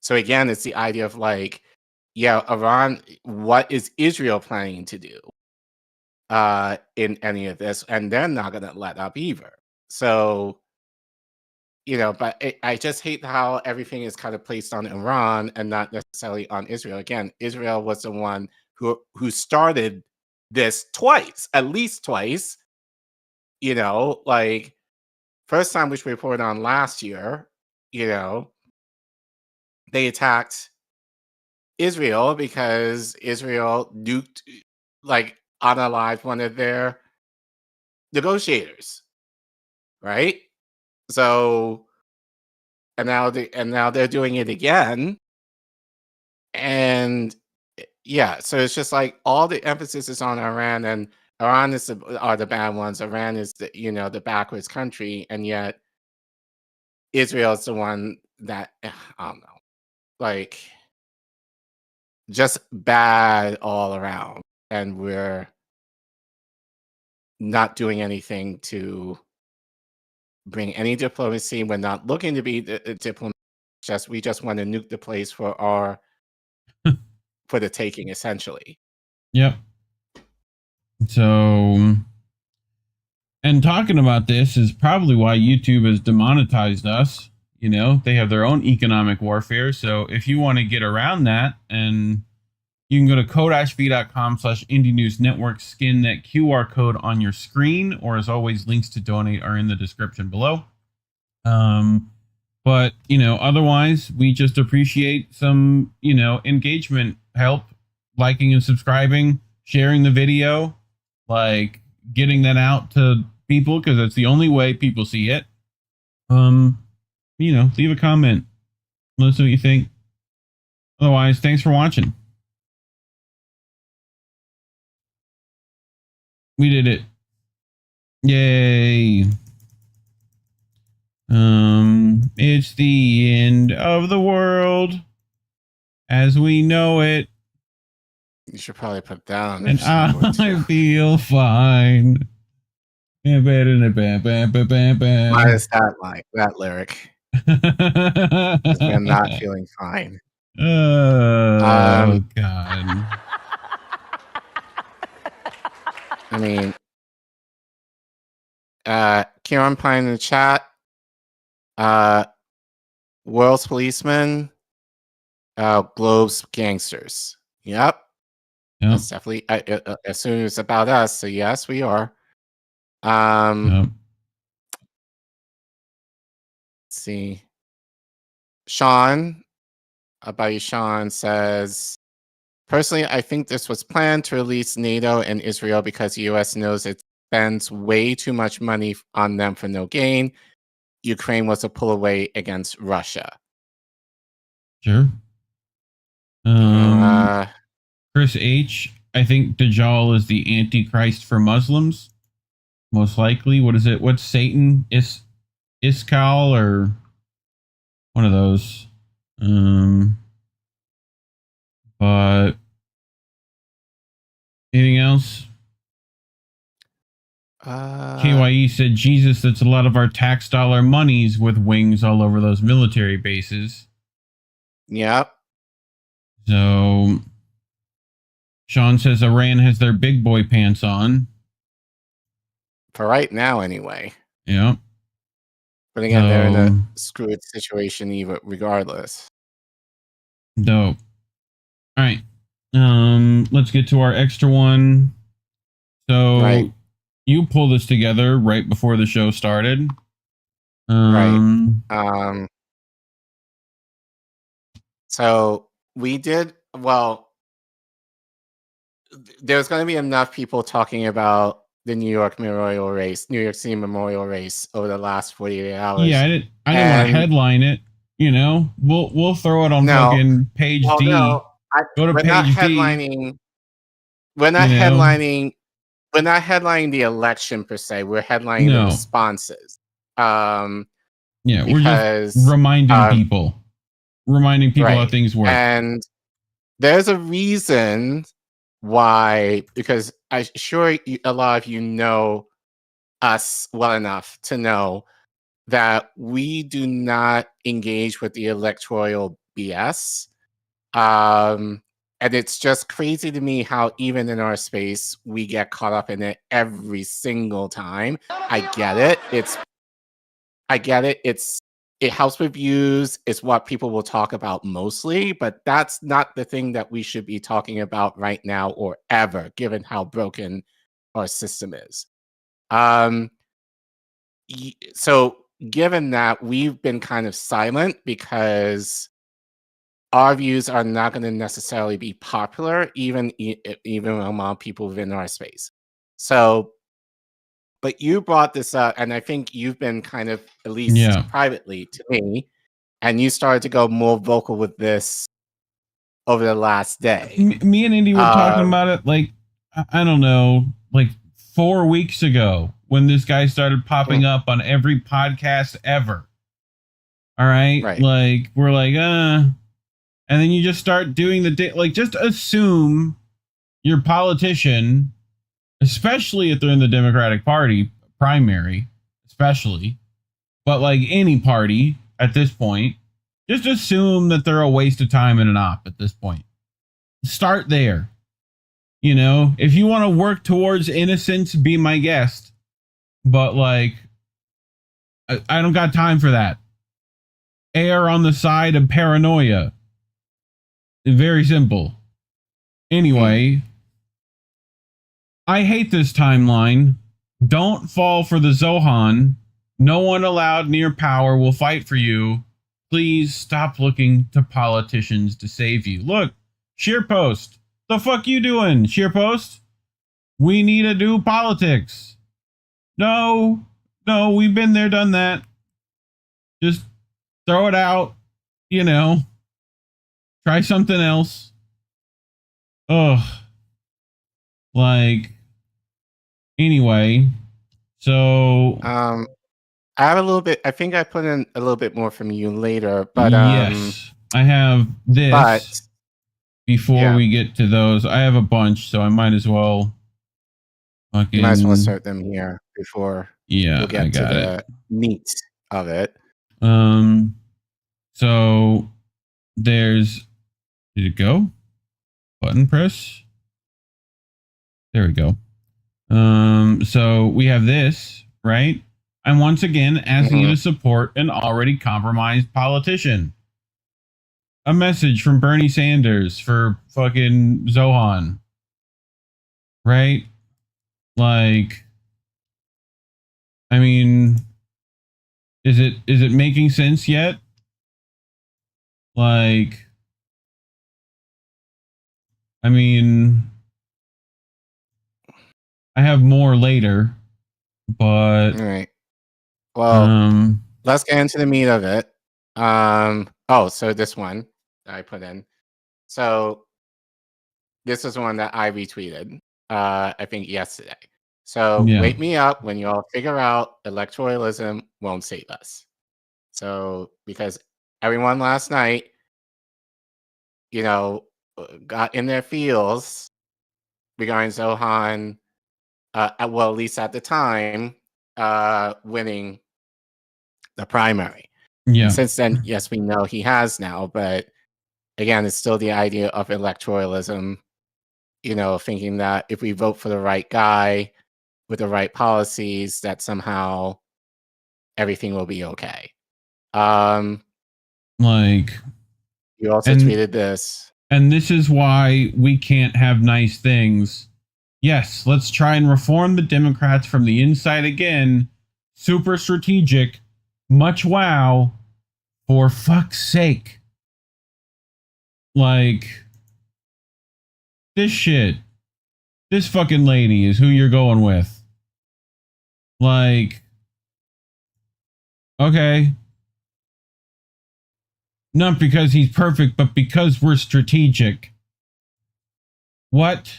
So again, it's the idea of Iran, what is Israel planning to do in any of this? And they're not going to let up either. So, but I just hate how everything is kind of placed on Iran and not necessarily on Israel. Again, Israel was the one who started this twice, at least twice. First time, which we reported on last year, they attacked Israel because Israel nuked, unalived one of their negotiators, right? So, and now they're doing it again, and yeah, so it's just all the emphasis is on Iran, and Iran are the bad ones. Iran is the backwards country, and yet Israel is the one that I don't know, just bad all around, and we're not doing anything to bring any diplomacy. We're not looking to be diplomat. We just want to nuke the place for the taking, essentially. Yep. So, and talking about this is probably why YouTube has demonetized us. They have their own economic warfare. So if you want to get around that, and you can go to ko-fi.com/indienewsnetwork, scan that QR code on your screen, or as always, links to donate are in the description below. But, otherwise, we just appreciate some, engagement help, liking and subscribing, sharing the video, like getting that out to people because that's the only way people see it. Leave a comment. Let us know what you think. Otherwise, thanks for watching. We did it. Yay. It's the end of the world as we know it. You should probably put down. And I feel fine. Minus that lyric. I'm not feeling fine. Oh, God. I mean, Kieran Pine in the chat. World's policemen, Globe's gangsters. Yep. That's definitely, as soon as it's about us. So yes, we are. Let's see. Sean, about you, Sean says, personally, I think this was planned to release NATO and Israel because the U.S. knows it spends way too much money on them for no gain. Ukraine was a pull away against Russia. Sure. Chris H, I think Dajjal is the Antichrist for Muslims. Most likely. What is it? What's Satan? Iskal or one of those. But anything else? KYE said, Jesus, that's a lot of our tax dollar monies with wings all over those military bases. Yep. So Sean says Iran has their big boy pants on. For right now, anyway. Yeah. But again, they're in a screwed situation even regardless. Dope. All right. Let's get to our extra one. So you pulled this together right before the show started. So we did, well, there's going to be enough people talking about the New York City memorial race over the last 48 hours. Yeah, I didn't want to headline it. We'll throw it on fucking page D. No, go to we're page not D. headlining. We're not headlining. We're not headlining the election per se. We're headlining the responses. We're just reminding people how things work. And there's a reason why, because I'm sure a lot of you know us well enough to know that we do not engage with the electoral BS. And it's just crazy to me how even in our space, we get caught up in it every single time. I get it. It helps with views. It's what people will talk about mostly, but that's not the thing that we should be talking about right now or ever, given how broken our system is. So given that, we've been kind of silent because our views are not going to necessarily be popular, even among people within our space. So, but you brought this up, and I think you've been kind of, at least privately to me, and you started to go more vocal with this over the last day. Me and Indy were talking about it, like, I don't know, like 4 weeks ago when this guy started popping up on every podcast ever. All right. Like, we're like, and then you just start doing just assume your politician, especially if they're in the Democratic Party primary, especially, but like any party at this point, just assume that they're a waste of time and an op at this point. Start there. If you want to work towards innocence, be my guest. But like, I don't got time for that. Err on the side of paranoia. Very simple. Anyway, I hate this timeline. Don't fall for the Zohan. No one allowed near power will fight for you. Please stop looking to politicians to save you. Look, SheerPost. The fuck you doing, SheerPost? We need to do politics. No, we've been there, done that. Just throw it out, try something else. Ugh. Anyway, so I have a little bit. I think I put in a little bit more from you later, but yes, I have this. But before we get to those, I have a bunch, so I might as well. You might as well start them here before we get to the meat of it. So there's. Did it go? Button press. There we go. So we have this, right? I'm once again asking you to support an already compromised politician. A message from Bernie Sanders for fucking Zohan. Right? I mean, is it making sense yet? I mean, I have more later, but all right. Well, let's get into the meat of it. So this one that I put in. So this is one that I retweeted, I think yesterday. So wake me up when you all figure out electoralism won't save us. So because everyone last night, got in their feels regarding Zohan, at least at the time, winning the primary. Yeah. And since then, yes, we know he has now, but again, it's still the idea of electoralism, thinking that if we vote for the right guy with the right policies, that somehow everything will be okay. You also tweeted this. And this is why we can't have nice things. Yes, let's try and reform the Democrats from the inside again. Super strategic. Much wow. For fuck's sake. This shit. This fucking lady is who you're going with. Okay. Not because he's perfect, but because we're strategic. What?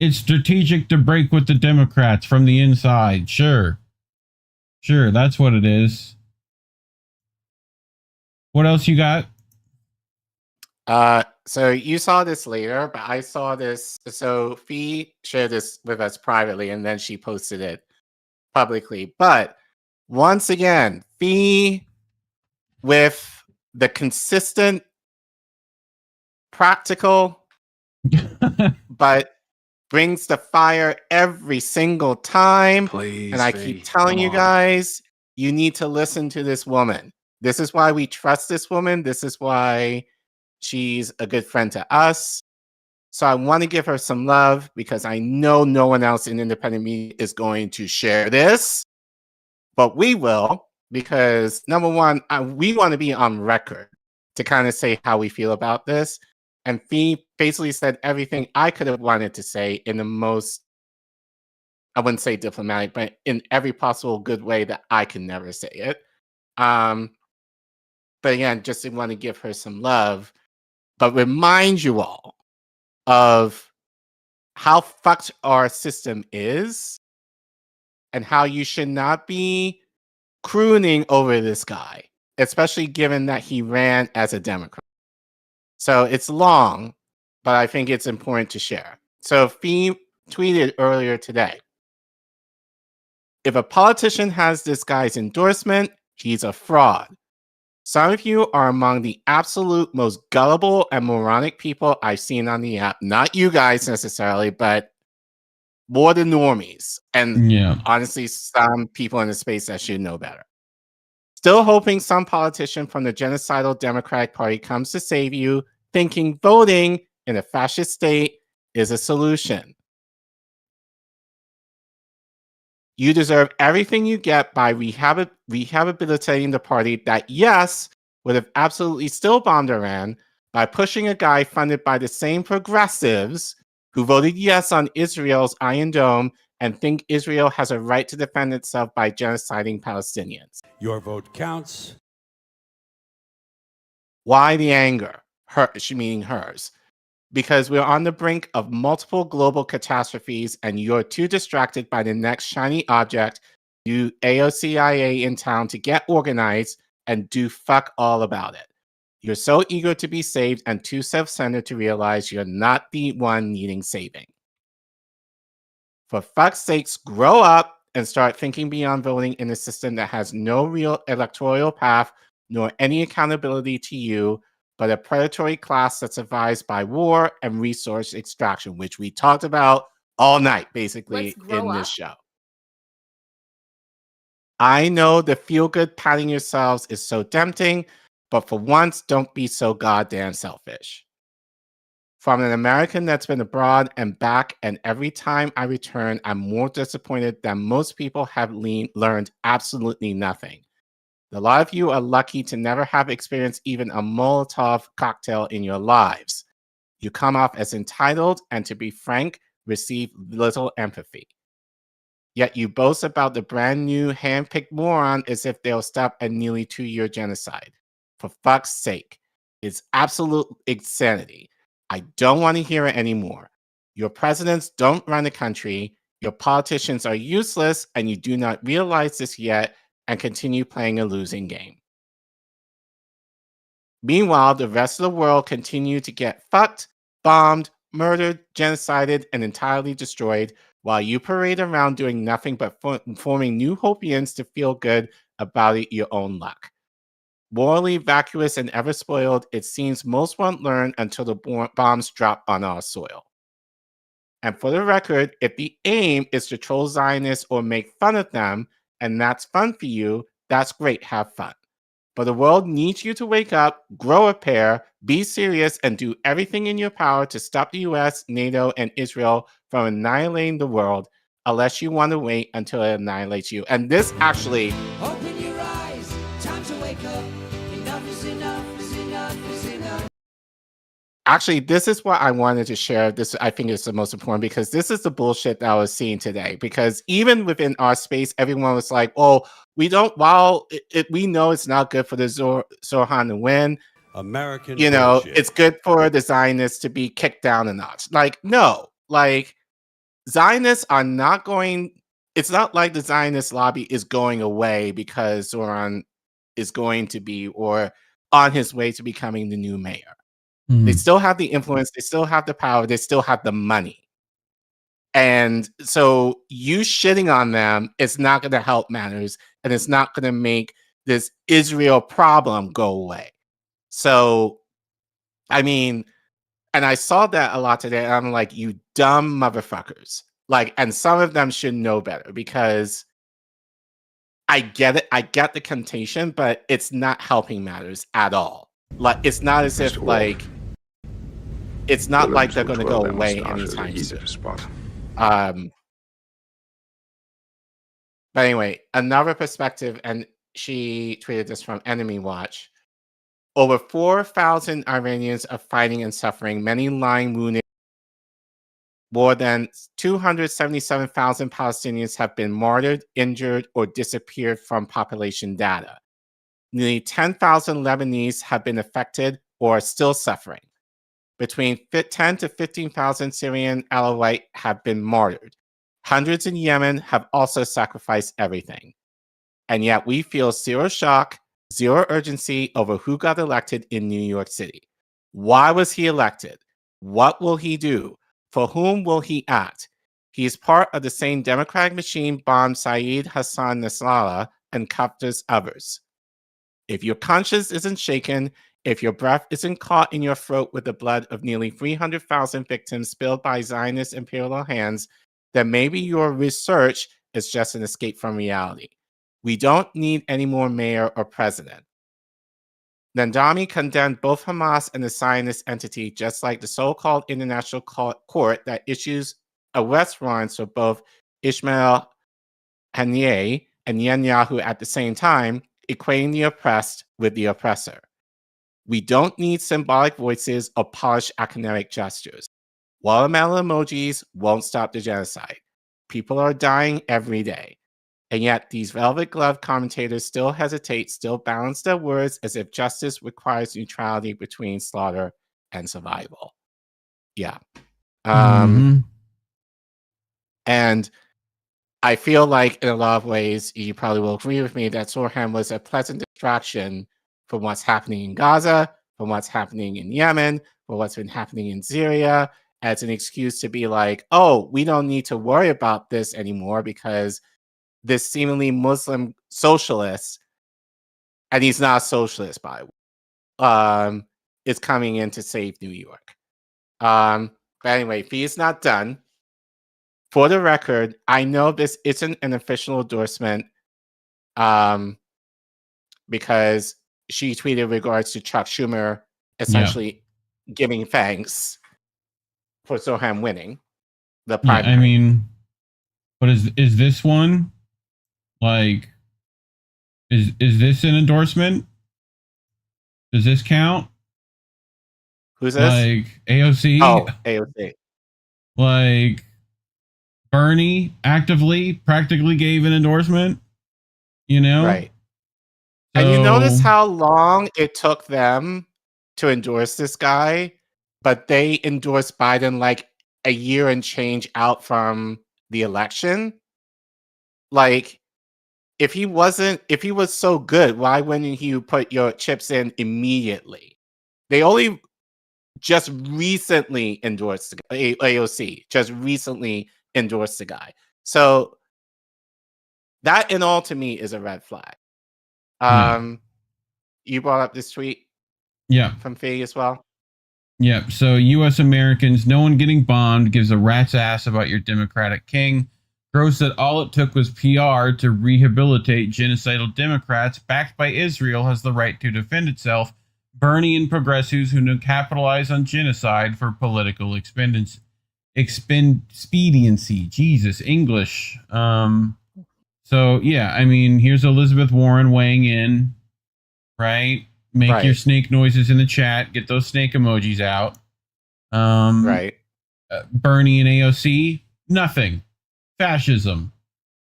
It's strategic to break with the Democrats from the inside. Sure, that's what it is. What else you got? So you saw this later, but I saw this. So Fee shared this with us privately, and then she posted it publicly. But once again, Fee with the consistent, practical, but brings the fire every single time. Please, and I keep telling you guys, you need to listen to this woman. This is why we trust this woman. This is why she's a good friend to us. So I want to give her some love because I know no one else in independent media is going to share this. But we will, because number one, we want to be on record to kind of say how we feel about this. And Fee basically said everything I could have wanted to say in the most, I wouldn't say diplomatic, but in every possible good way that I can never say it. But again, just want to give her some love, but remind you all of how fucked our system is and how you should not be crooning over this guy, especially given that he ran as a Democrat. So it's long, but I think it's important to share. So Fee tweeted earlier today, if a politician has this guy's endorsement, he's a fraud. Some of you are among the absolute most gullible and moronic people I've seen on the app. Not you guys necessarily, but more the normies. And honestly, some people in the space that should know better. Still hoping some politician from the genocidal Democratic Party comes to save you, thinking voting in a fascist state is a solution. You deserve everything you get by rehabilitating the party that, yes, would have absolutely still bombed Iran by pushing a guy funded by the same progressives who voted yes on Israel's Iron Dome and think Israel has a right to defend itself by genociding Palestinians. Your vote counts. Why the anger? She meaning hers. Because we're on the brink of multiple global catastrophes and you're too distracted by the next shiny object, you AOCIA in town, to get organized and do fuck all about it. You're so eager to be saved and too self-centered to realize you're not the one needing saving. For fuck's sakes, grow up and start thinking beyond voting in a system that has no real electoral path nor any accountability to you, but a predatory class that survives by war and resource extraction, which we talked about all night, basically, in this show. I know the feel-good patting yourselves is so tempting, but for once, don't be so goddamn selfish. From an American that's been abroad and back, and every time I return, I'm more disappointed than most people have learned absolutely nothing. A lot of you are lucky to never have experienced even a Molotov cocktail in your lives. You come off as entitled and, to be frank, receive little empathy. Yet you boast about the brand new hand-picked moron as if they'll stop a nearly 2-year genocide. For fuck's sake, it's absolute insanity. I don't want to hear it anymore. Your presidents don't run the country, your politicians are useless, and you do not realize this yet, and continue playing a losing game. Meanwhile, the rest of the world continue to get fucked, bombed, murdered, genocided, and entirely destroyed, while you parade around doing nothing but forming new Hopians to feel good about it your own luck. Morally vacuous and ever spoiled, it seems most won't learn until the bombs drop on our soil. And for the record, if the aim is to troll Zionists or make fun of them, and that's fun for you, that's great, have fun. But the world needs you to wake up, grow a pair, be serious, and do everything in your power to stop the US, NATO, and Israel from annihilating the world, unless you want to wait until it annihilates you. And this actually... Open your eyes, time to wake up. Enough is enough, is enough, is enough. Actually, this is what I wanted to share. This, I think, is the most important, because this is the bullshit that I was seeing today. Because even within our space, everyone was like, "Oh, we don't. While we know it's not good for the Zohan to win, American, you know, bullshit. It's good for the Zionists to be kicked down a notch." Like, no, like Zionists are not going. It's not like the Zionist lobby is going away because Zoran is going to be or on his way to becoming the new mayor. They still have the influence, they still have the power, they still have the money. And so you shitting on them is not going to help matters, and it's not going to make this Israel problem go away. So, I mean, and I saw that a lot today, and I'm like, you dumb motherfuckers. Like, and some of them should know better, because I get it, I get the temptation, but it's not helping matters at all. Like, it's not as if, like, it's not like they're going to go away anytime soon. But anyway, another perspective, and she tweeted this from Enemy Watch. Over 4,000 Iranians are fighting and suffering, many lying wounded. More than 277,000 Palestinians have been martyred, injured, or disappeared from population data. Nearly 10,000 Lebanese have been affected or are still suffering. Between 10 to 15,000 Syrian Alawite have been martyred. Hundreds in Yemen have also sacrificed everything. And yet we feel zero shock, zero urgency over who got elected in New York City. Why was he elected? What will he do? For whom will he act? He is part of the same democratic machine bombed Saeed Hassan Nasrallah and countless others. If your conscience isn't shaken, if your breath isn't caught in your throat with the blood of nearly 300,000 victims spilled by Zionist imperial hands, then maybe your research is just an escape from reality. We don't need any more mayor or president. Nandami condemned both Hamas and the Zionist entity, just like the so-called international court that issues arrest warrants for both Ismail Haniyeh and Netanyahu at the same time, equating the oppressed with the oppressor. We don't need symbolic voices or polished academic gestures. Watermelon emojis won't stop the genocide. People are dying every day. And yet these velvet glove commentators still hesitate, still balance their words as if justice requires neutrality between slaughter and survival. Yeah. And I feel like in a lot of ways, you probably will agree with me that Sorham was a pleasant distraction from what's happening in Gaza, from what's happening in Yemen, from what's been happening in Syria, as an excuse to be like, oh, we don't need to worry about this anymore because this seemingly Muslim socialist, and he's not a socialist, by the way, is coming in to save New York. But anyway, Fee is not done. For the record, I know this isn't an official endorsement because she tweeted regards to Chuck Schumer essentially giving thanks for Soham winning the primary. I mean, but is this one like is this an endorsement? Does this count? Who's this? Like AOC? Oh, AOC. Like Bernie practically gave an endorsement, you know? Right. And you notice how long it took them to endorse this guy, but they endorsed Biden like a year and change out from the election. Like, if he was so good, why wouldn't you put your chips in immediately? They only just recently endorsed the guy, AOC, just recently endorsed the guy. So that in all to me is a red flag. You brought up this tweet from Faye as well. Yeah, so U.S. Americans, no one getting bombed gives a rat's ass about your Democratic king. Gross that all it took was PR to rehabilitate genocidal Democrats backed by Israel has the right to defend itself. Bernie and progressives who know capitalize on genocide for political expediency. Jesus, English. So, yeah, I mean, here's Elizabeth Warren weighing in, right? Make your snake noises in the chat. Get those snake emojis out. Bernie and AOC, nothing. Fascism.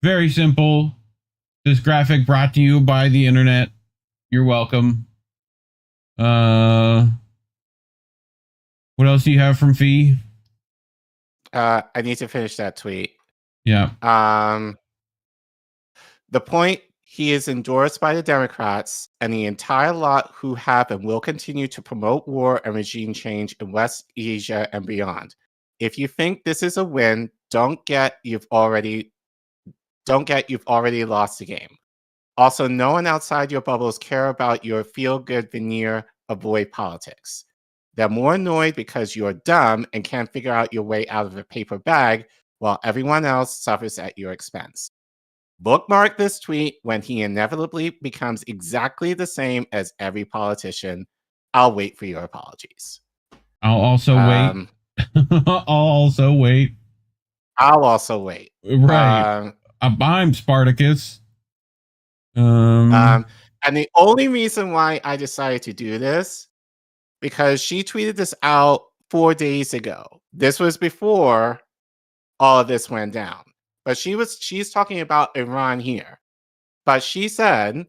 Very simple. This graphic brought to you by the internet. You're welcome. What else do you have from Fee? I need to finish that tweet. Yeah. The point, he is endorsed by the Democrats and the entire lot who have and will continue to promote war and regime change in West Asia and beyond. If you think this is a win, don't get you've already lost the game. Also, no one outside your bubbles care about your feel-good veneer. Avoid politics. They're more annoyed because you're dumb and can't figure out your way out of a paper bag while everyone else suffers at your expense. Bookmark this tweet when he inevitably becomes exactly the same as every politician. I'll wait for your apologies. I'll also wait. I'll also wait. Right. I'm Spartacus. And the only reason why I decided to do this, because she tweeted this out 4 days ago. This was before all of this went down. But she's talking about Iran here. But she said,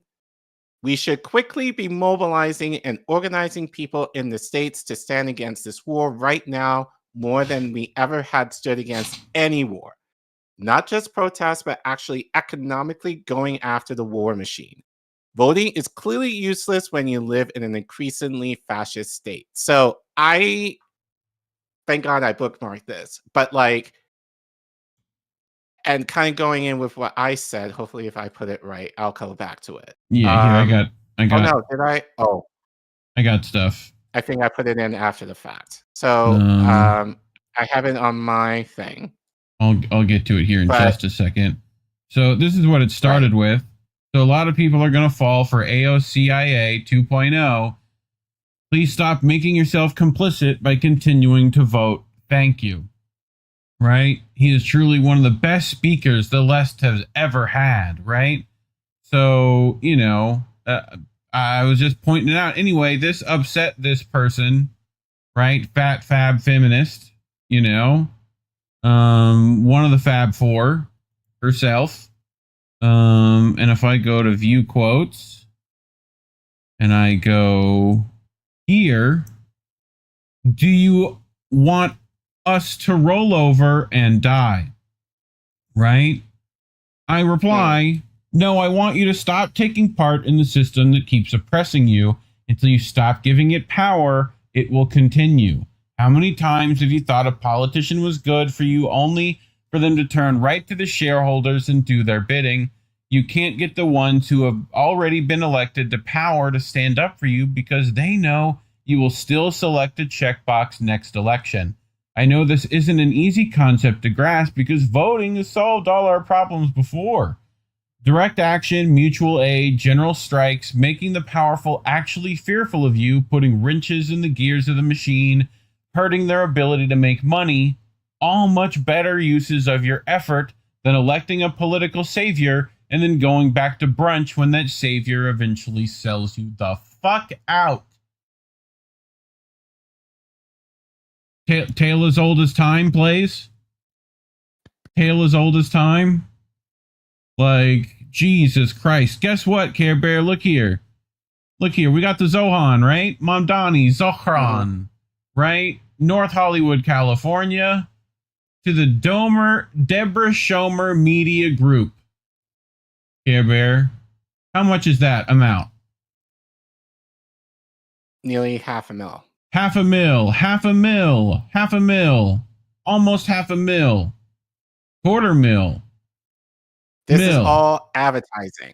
we should quickly be mobilizing and organizing people in the states to stand against this war right now more than we ever had stood against any war. Not just protests, but actually economically going after the war machine. Voting is clearly useless when you live in an increasingly fascist state. So thank God I bookmarked this, but and kind of going in with what I said, hopefully if I put it right, I'll come back to it. Yeah, here, I got. Oh no, did I? Oh, I got stuff. I think I put it in after the fact. So I have it on my thing. I'll get to it here in just a second. So this is what it started with. So a lot of people are going to fall for AOCIA 2.0. Please stop making yourself complicit by continuing to vote. Thank you. right? He is truly one of the best speakers the left has ever had, right? So, you know, I was just pointing it out. Anyway, this upset this person, right? Fat fab feminist, you know, one of the Fab Four herself. And if I go to view quotes and I go here, do you want us to roll over and die? Right? I reply, no, I want you to stop taking part in the system that keeps oppressing you. Until you stop giving it power, it will continue. How many times have you thought a politician was good for you only for them to turn right to the shareholders and do their bidding? You can't get the ones who have already been elected to power to stand up for you because they know you will still select a checkbox next election. I know this isn't an easy concept to grasp because voting has solved all our problems before. Direct action, mutual aid, general strikes, making the powerful actually fearful of you, putting wrenches in the gears of the machine, hurting their ability to make money, all much better uses of your effort than electing a political savior and then going back to brunch when that savior eventually sells you the fuck out. Tale as old as time plays. Tale as old as time. Like, Jesus Christ. Guess what, Care Bear? Look here. Look here. We got the Zohan, right? Mamdani, Zohran, right? North Hollywood, California. To the Deborah Schomer Media Group. Care Bear. How much is that amount? Nearly $500,000. $500,000. Almost $500,000. $250,000. This is all advertising.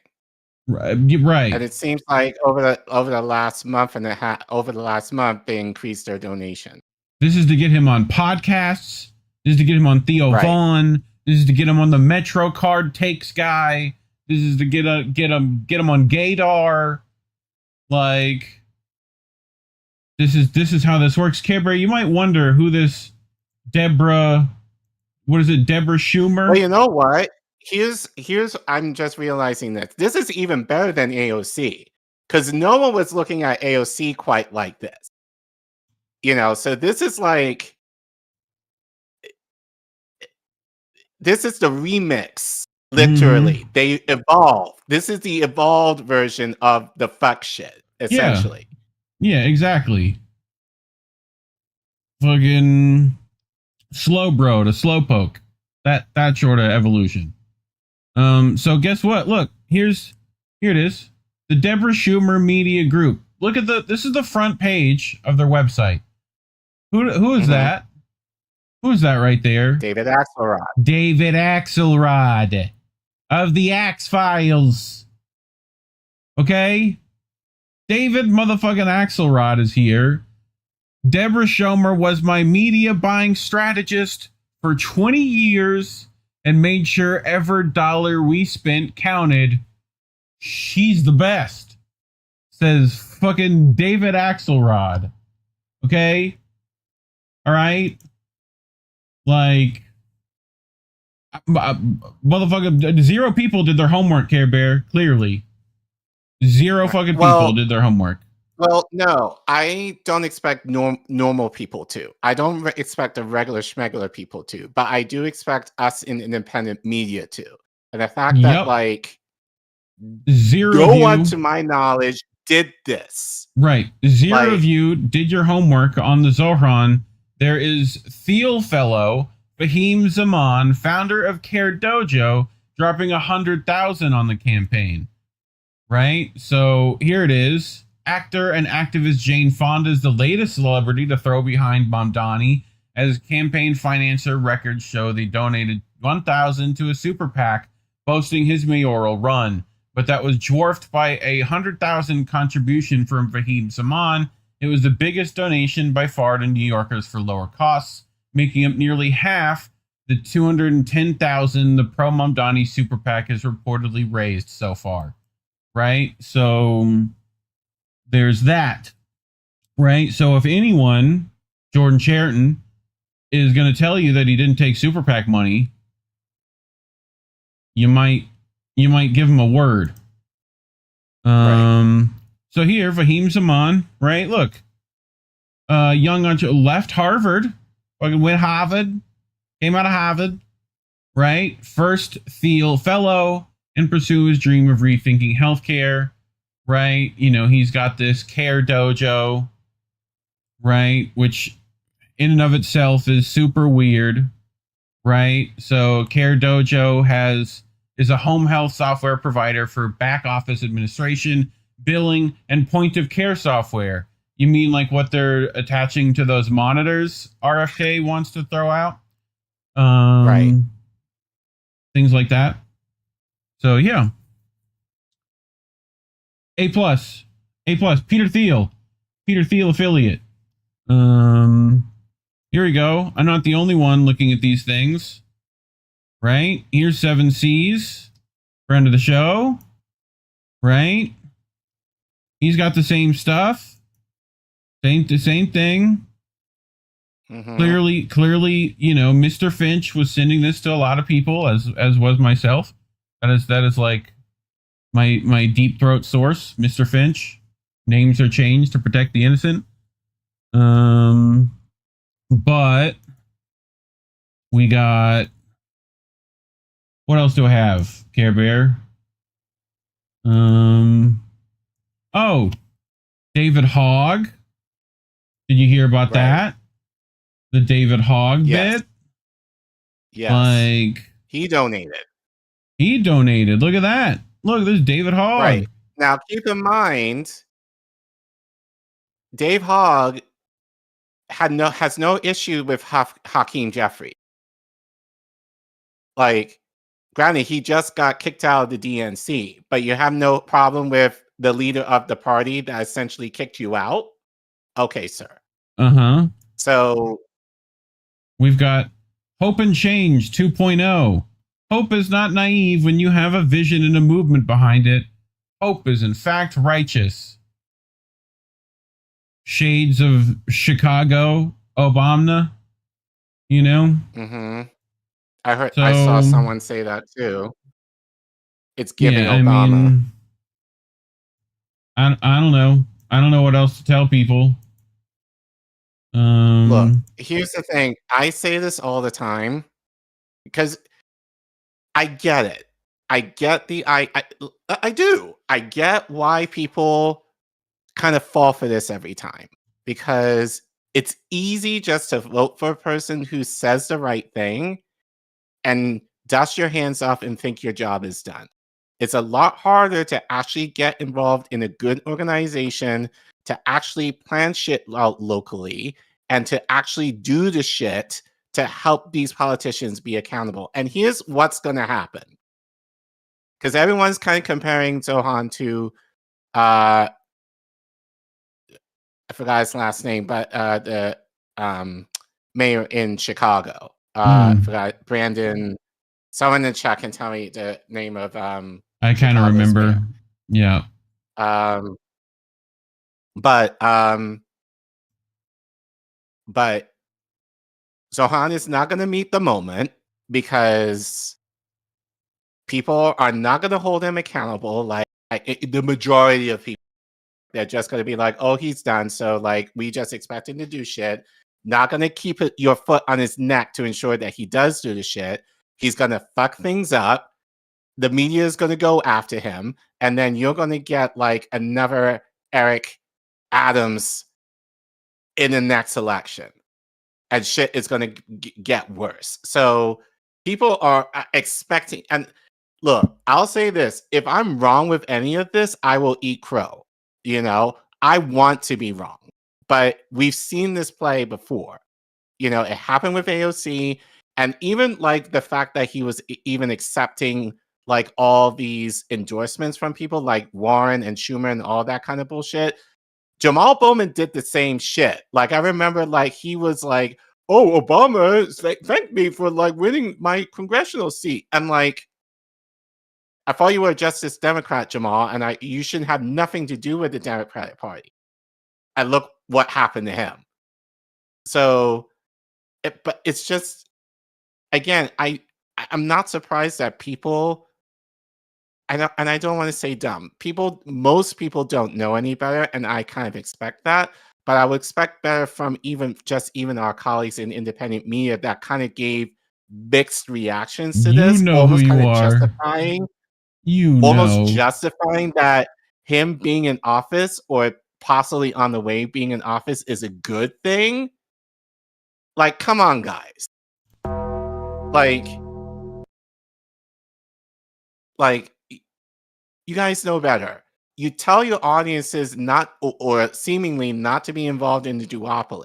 Right. And it seems like over the last month and a half, they increased their donation. This is to get him on podcasts. This is to get him on Theo Vaughn. This is to get him on the Metro Card Takes guy. This is to get him on Gaydar. Like, this is how this works. Care, you might wonder who this Deborah Schumer? Well, you know what? Here's I'm just realizing that this is even better than AOC because no one was looking at AOC quite like this. You know, so this is like this is the remix. Literally, they evolved. This is the evolved version of the fuck shit, essentially. Yeah, exactly. Fucking slow bro to slow poke. That sort of evolution. So guess what? Look, here it is. The Deborah Schumer Media Group. Look at this is the front page of their website. Who is that? Who is that right there? David Axelrod. David Axelrod of the Axe Files. Okay? David motherfucking Axelrod is here. Deborah Schumer was my media buying strategist for 20 years and made sure every dollar we spent counted. She's the best, says fucking David Axelrod. Okay? All right? Like, motherfucking 0 people did their homework, Care Bear, clearly. 0 fucking people did their homework. Well, no, I don't expect normal people to. I don't expect the regular schmegular people to, but I do expect us in independent media to. And the fact that, like, 0 no of you, one, to my knowledge, did this. Right. 0 of you did your homework on the Zohran. There is Thiel Fellow, Fahim Zaman, founder of Care Dojo, dropping $100,000 on the campaign. Right? So here it is. Actor and activist Jane Fonda is the latest celebrity to throw behind Mamdani, as campaign financer records show they donated $1,000 to a super PAC boasting his mayoral run, but that was dwarfed by a $100,000 contribution from Fahim Zaman. It was the biggest donation by far to New Yorkers for lower costs, making up nearly half the $210,000 the pro Mamdani super PAC has reportedly raised so far. Right? So there's that, right? So if anyone, Jordan Sheraton, is going to tell you that he didn't take super PAC money, you might give him a word. So here, Fahim Zaman, right? Look, young left Harvard, fucking went Harvard, came out of Harvard, right? First fellow and pursue his dream of rethinking healthcare, right? You know, he's got this care dojo, right? Which in and of itself is super weird, right? So Care Dojo is a home health software provider for back office administration, billing, and point of care software. You mean like what they're attaching to those monitors RFK wants to throw out? Right. Things like that. So yeah. A+. Peter Thiel affiliate. Here we go. I'm not the only one looking at these things. Right? Here's 7 C's, friend of the show. Right? He's got the same stuff. The same thing. Clearly, you know, Mr. Finch was sending this to a lot of people, as was myself. That is like my deep throat source, Mr. Finch. Names are changed to protect the innocent. But we got, what else do I have, Care Bear? Oh, David Hogg. Did you hear about that? The David Hogg bit? Yes. Like, he donated. Look at that. Look, there's David Hogg. Right. Now, keep in mind, Dave Hogg has no issue with Hakeem Jeffrey. Like, granted, he just got kicked out of the DNC, but you have no problem with the leader of the party that essentially kicked you out? Okay, sir. So we've got Hope and Change 2.0. Hope is not naive when you have a vision and a movement behind it. Hope is in fact righteous. Shades of Chicago, Obama, you know? I saw someone say that too. It's giving Obama. I mean, I don't know. I don't know what else to tell people. Look, here's the thing. I say this all the time because I get it. I get I do. I get why people kind of fall for this every time, because it's easy just to vote for a person who says the right thing and dust your hands off and think your job is done. It's a lot harder to actually get involved in a good organization, to actually plan shit out locally, and to actually do the shit to help these politicians be accountable. And here's what's going to happen. Because everyone's kind of comparing Zohan to, I forgot his last name, but the mayor in Chicago. I forgot, Brandon. Someone in chat can tell me the name of I kind of remember. Mayor. Yeah. But Zohan is not going to meet the moment because people are not going to hold him accountable. Like the majority of people, they're just going to be like, "Oh, he's done." So like, we just expect him to do shit. Not going to keep your foot on his neck to ensure that he does do the shit. He's going to fuck things up. The media is going to go after him, and then you're going to get like another Eric Adams in the next election, and shit is going to get worse. So people are expecting, and look, I'll say this: if I'm wrong with any of this, I will eat crow. You know, I want to be wrong, but we've seen this play before. You know, it happened with AOC, and even like the fact that he was even accepting like all these endorsements from people like Warren and Schumer and all that kind of bullshit. Jamal Bowman did the same shit. Like, I remember like he was like, "Oh, Obama thanked me for like winning my congressional seat." I'm like, I thought you were a Justice Democrat, Jamal, and you shouldn't have nothing to do with the Democratic Party. And look what happened to him. So but it's just, again, I'm not surprised that people, and I don't want to say dumb. Most people don't know any better, and I kind of expect that. But I would expect better from even our colleagues in independent media that kind of gave mixed reactions to this, know almost who kind you of are. Justifying that him being in office or possibly on the way being in office is a good thing. Like, come on, guys. Like you guys know better. You tell your audiences not or seemingly not to be involved in the duopoly.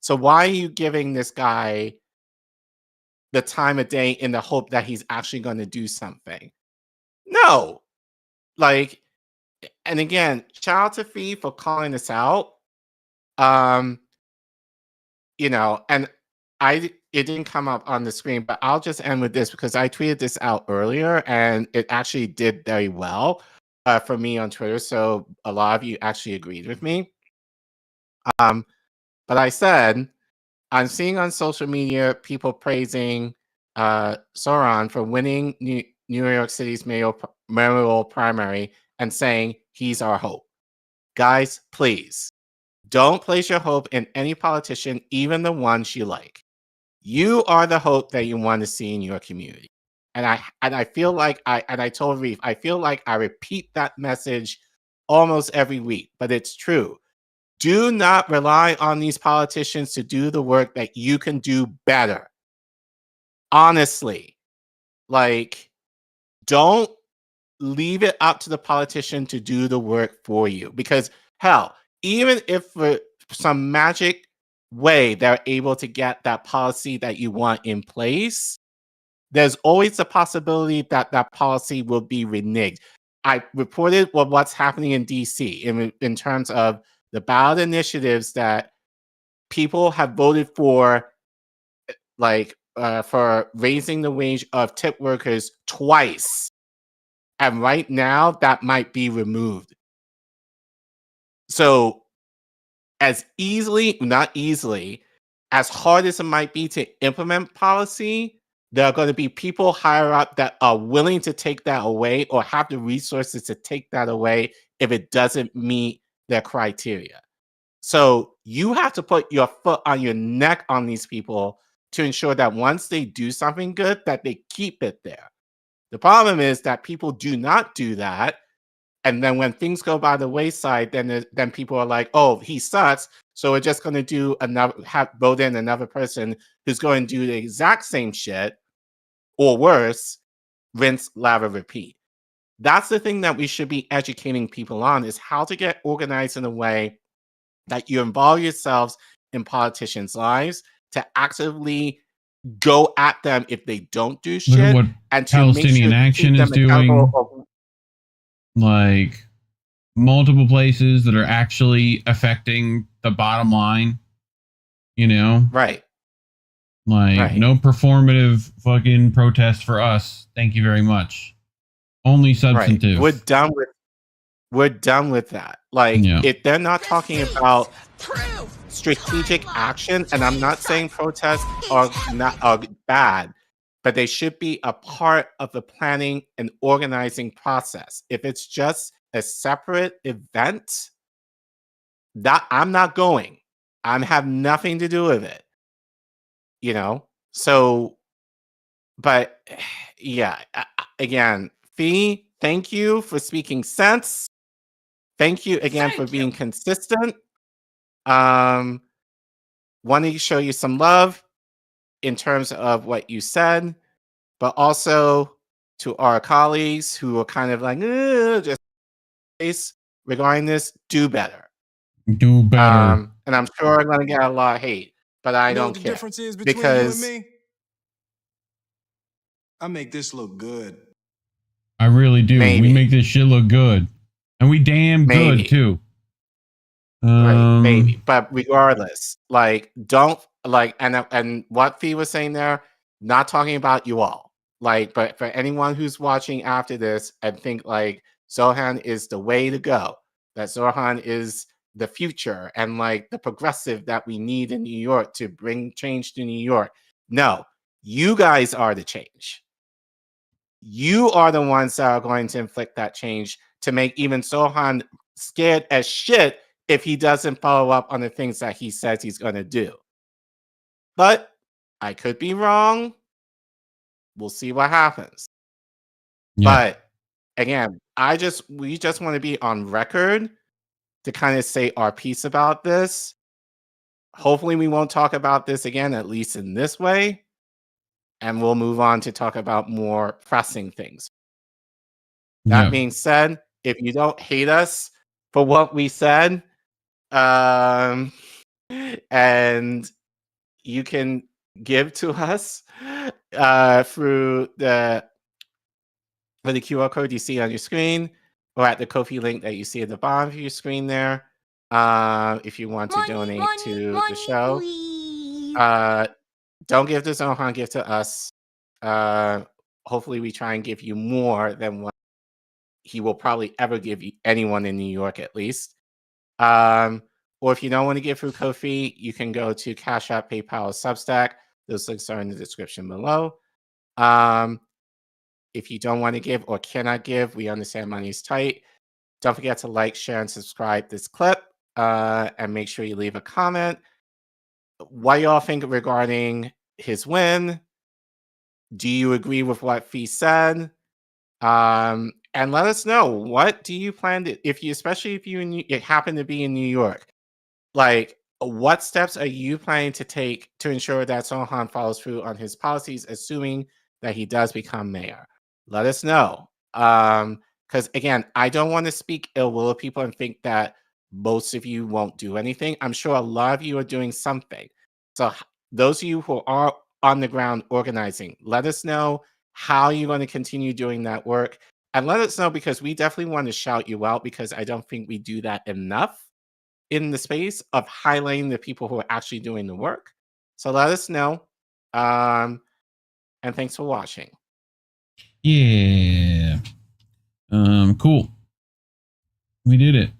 So why are you giving this guy the time of day in the hope that he's actually going to do something? No. Like, and again, shout out to Fee for calling this out. And it didn't come up on the screen, but I'll just end with this because I tweeted this out earlier and it actually did very well for me on Twitter. So a lot of you actually agreed with me. But I said, I'm seeing on social media people praising Sauron for winning New York City's mayoral primary and saying he's our hope. Guys, please don't place your hope in any politician, even the ones you like. You are the hope that you want to see in your community. And I feel like I told Reef, I feel like I repeat that message almost every week, but it's true. Do not rely on these politicians to do the work that you can do better. Honestly, like, don't leave it up to the politician to do the work for you. Because hell, even if for some magic way they're able to get that policy that you want in place, there's always a possibility that that policy will be reneged. I reported what's happening in DC in terms of the ballot initiatives that people have voted for, for raising the wage of tip workers twice. And right now, that might be removed. So as hard as it might be to implement policy, there are going to be people higher up that are willing to take that away or have the resources to take that away if it doesn't meet their criteria. So you have to put your foot on your neck on these people to ensure that once they do something good, that they keep it there. The problem is that people do not do that. And then when things go by the wayside, then people are like, oh, he sucks. So we're just going to do vote in another person who's going to do the exact same shit or worse, rinse, lather, repeat. That's the thing that we should be educating people on, is how to get organized in a way that you involve yourselves in politicians' lives to actively go at them if they don't do shit. Look at what and to Palestinian Action is doing. Like multiple places that are actually affecting the bottom line, Right. Like no performative fucking protest for us. Thank you very much. Only substantive. Right. We're done with that. Like, if they're not talking about strategic action, and I'm not saying protests are bad, but they should be a part of the planning and organizing process. If it's just a separate event, that I'm not going. I have nothing to do with it. So, but yeah, again, Fee, thank you for speaking sense. Thank you again for being consistent. Wanting to show you some love in terms of what you said, but also to our colleagues who are kind of like, just regarding this, do better. Do better. And I'm sure I'm going to get a lot of hate, but I don't care. The difference is between because you and me? I make this look good. I really do. Maybe. We make this shit look good. And we damn good, too. Right, maybe. But regardless, don't, and what Fee was saying there, not talking about you all. But for anyone who's watching after this and think Zohan is the way to go, that Zohan is the future and like the progressive that we need in New York to bring change to New York. No, you guys are the change. You are the ones that are going to inflict that change to make even Sohan scared as shit if he doesn't follow up on the things that he says he's going to do. But I could be wrong. We'll see what happens. Yeah. But again, we just want to be on record to kind of say our piece about this. Hopefully we won't talk about this again, at least in this way. And we'll move on to talk about more pressing things. That being said, if you don't hate us for what we said, and you can give to us through the QR code you see on your screen, or at the Ko-fi link that you see at the bottom of your screen there. If you want to donate to the show, don't give to Zohan, give to us. Hopefully we try and give you more than what he will probably ever give anyone in New York, at least. Or if you don't want to give through Ko-fi, you can go to CashApp, PayPal, or Substack. Those links are in the description below. If you don't want to give or cannot give, we understand money's tight. Don't forget to like, share, and subscribe this clip. And make sure you leave a comment. What y'all think regarding his win? Do you agree with what Fee said? And let us know, what do you plan to, especially if you happen to be in New York, like what steps are you planning to take to ensure that Sohan follows through on his policies, assuming that he does become mayor? Let us know. Because again, I don't want to speak ill will of people and think that most of you won't do anything. I'm sure a lot of you are doing something. So those of you who are on the ground organizing, let us know how you're going to continue doing that work. And let us know, because we definitely want to shout you out, because I don't think we do that enough in the space of highlighting the people who are actually doing the work. So let us know. And thanks for watching. Yeah. Cool. We did it.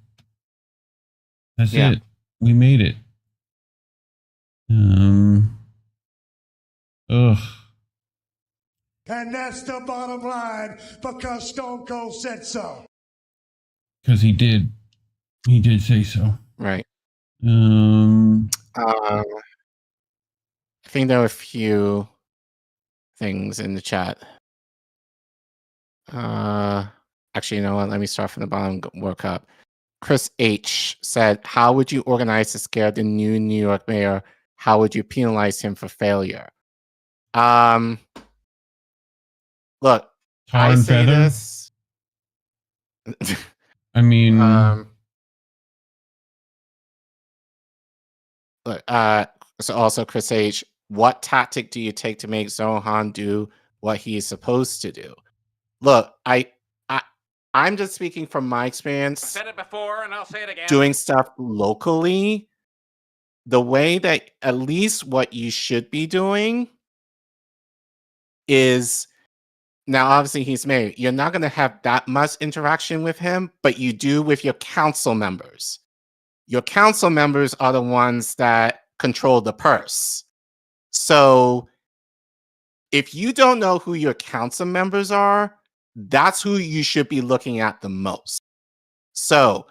That's it. We made it. Ugh. And that's the bottom line, because Stone Cold said so. Because he did. He did say so. Right. I think there were a few things in the chat. Actually, you know what? Let me start from the bottom, work up. Chris H said, how would you organize to scare the new New York mayor? How would you penalize him for failure? Look, Tar and say feather? this. I mean, look, so also Chris H, what tactic do you take to make Zohan do what he is supposed to do? Look, I'm just speaking from my experience. I've said it before and I'll say it again. Doing stuff locally, the way that at least what you should be doing is, now obviously he's mayor. You're not going to have that much interaction with him, but you do with your council members. Your council members are the ones that control the purse. So if you don't know who your council members are, that's who you should be looking at the most. So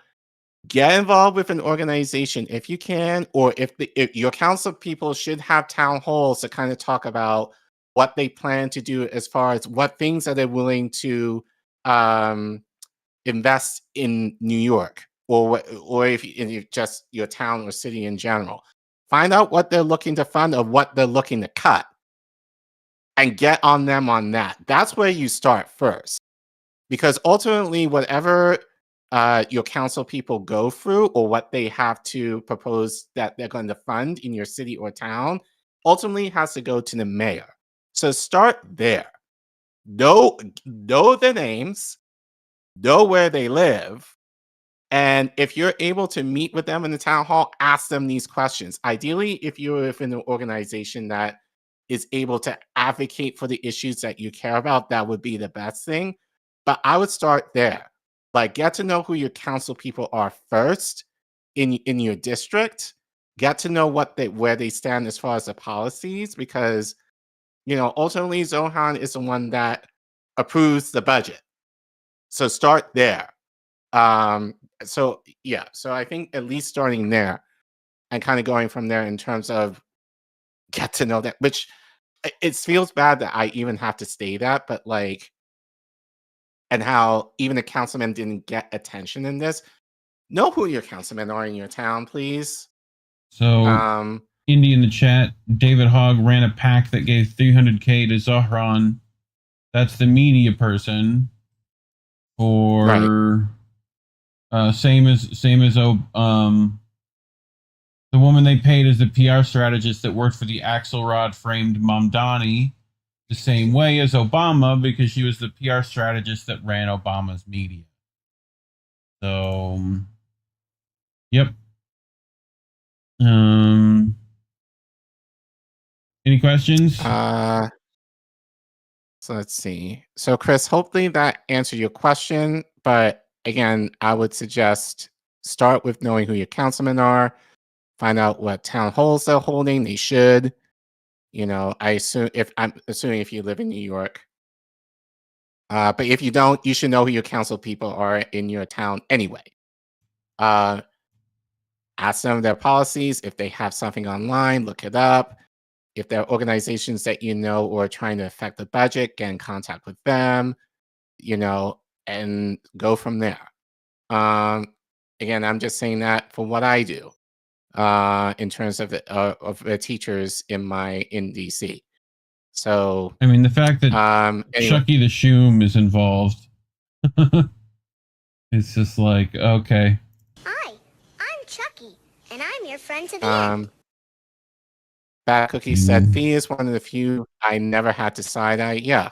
get involved with an organization if you can, or if your council people should have town halls to kind of talk about what they plan to do as far as what things are they willing to invest in New York, or if just your town or city in general. Find out what they're looking to fund or what they're looking to cut, and get on them on that. That's where you start first. Because ultimately, whatever your council people go through, or what they have to propose that they're going to fund in your city or town, ultimately has to go to the mayor. So start there. Know their names, know where they live, and if you're able to meet with them in the town hall, ask them these questions. Ideally, if you're within an organization that is able to advocate for the issues that you care about, that would be the best thing. But I would start there. Like, get to know who your council people are first in your district. Get to know where they stand as far as the policies, because ultimately Zohan is the one that approves the budget. So start there. So I think at least starting there and kind of going from there in terms of get to know that, which it feels bad that I even have to say that, but and how even the councilmen didn't get attention in this. Know who your councilmen are in your town, please. So, Indy in the chat, David Hogg ran a PAC that gave $300K to Zohran. That's the media person. Or same as the woman they paid is the PR strategist that worked for the Axelrod framed Mamdani the same way as Obama, because she was the PR strategist that ran Obama's media. So, yep. Any questions? So let's see. So Chris, hopefully that answered your question. But again, I would suggest start with knowing who your councilmen are. Find out what town halls they're holding. They should. I'm assuming if you live in New York. But if you don't, you should know who your council people are in your town anyway. Ask them their policies. If they have something online, look it up. If there are organizations that or are trying to affect the budget, get in contact with them, and go from there. Again, I'm just saying that for what I do in terms of the teachers in DC. So, I mean, the fact that Chucky the Shoom is involved, it's just like, okay. Hi, I'm Chucky, and I'm your friend to the end. Bad Cookie said Fee is one of the few I never had to side eye. Yeah.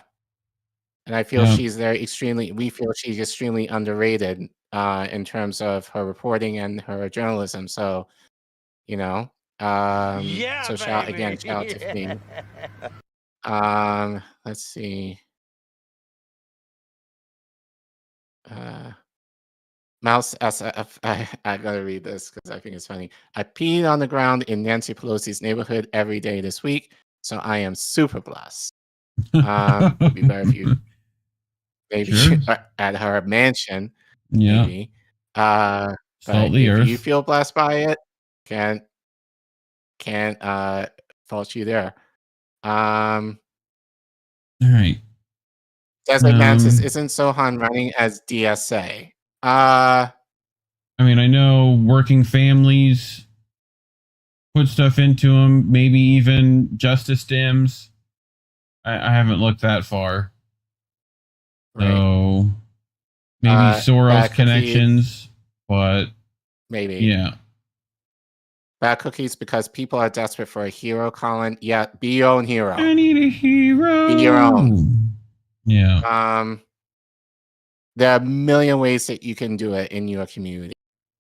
And I feel we feel she's extremely underrated in terms of her reporting and her journalism. So, so shout out to Fee. Let's see. Mouse SF, I gotta read this because I think it's funny. I peed on the ground in Nancy Pelosi's neighborhood every day this week, so I am super blessed. It'd be better if you maybe at her mansion. Yeah. Maybe. But Salt the earth. If you feel blessed by it, can't fault you there. All right. Desert Mantis isn't Sohan running as DSA. I mean, I know working families put stuff into them, maybe even Justice Dems. I haven't looked that far. Right. So maybe Soros connections, but maybe. Yeah. Bad Cookies because people are desperate for a hero, Collin. Yeah, be your own hero. I need a hero. Be your own. Yeah. There are a million ways that you can do it in your community.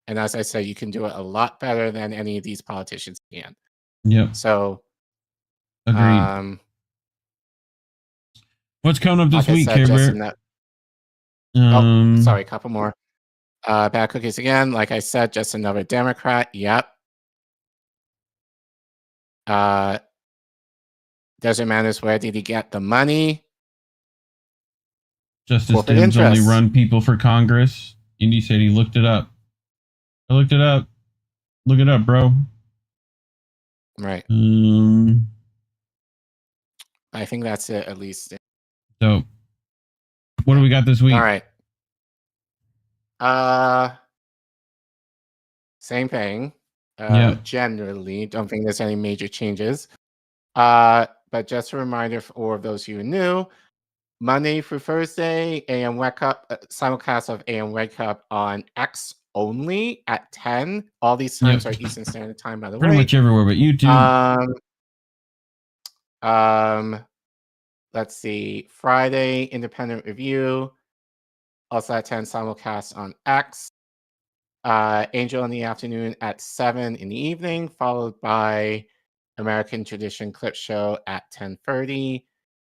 And as I said, you can do it a lot better than any of these politicians can. Yep. So, agreed. What's coming up this week, Care Bear? Sorry, a couple more. Bad Cookies again. Like I said, just another Democrat. Yep. Doesn't matter where did he get the money. Justice Dems only run people for Congress. Indy said he looked it up. I looked it up. Look it up, bro. Right. I think that's it, at least. So, what do we got this week? All right. Same thing. Generally, don't think there's any major changes. But just a reminder for all of those who are new, Monday through Thursday, AM Wake Up, simulcast of AM Wake Up on X only at 10. All these times are Eastern Standard Time, by the way. Pretty much everywhere but YouTube. Let's see. Friday, Independent Review. Also at 10, simulcast on X. Angel in the afternoon at 7 in the evening, followed by American Tradition Clip Show at 10:30.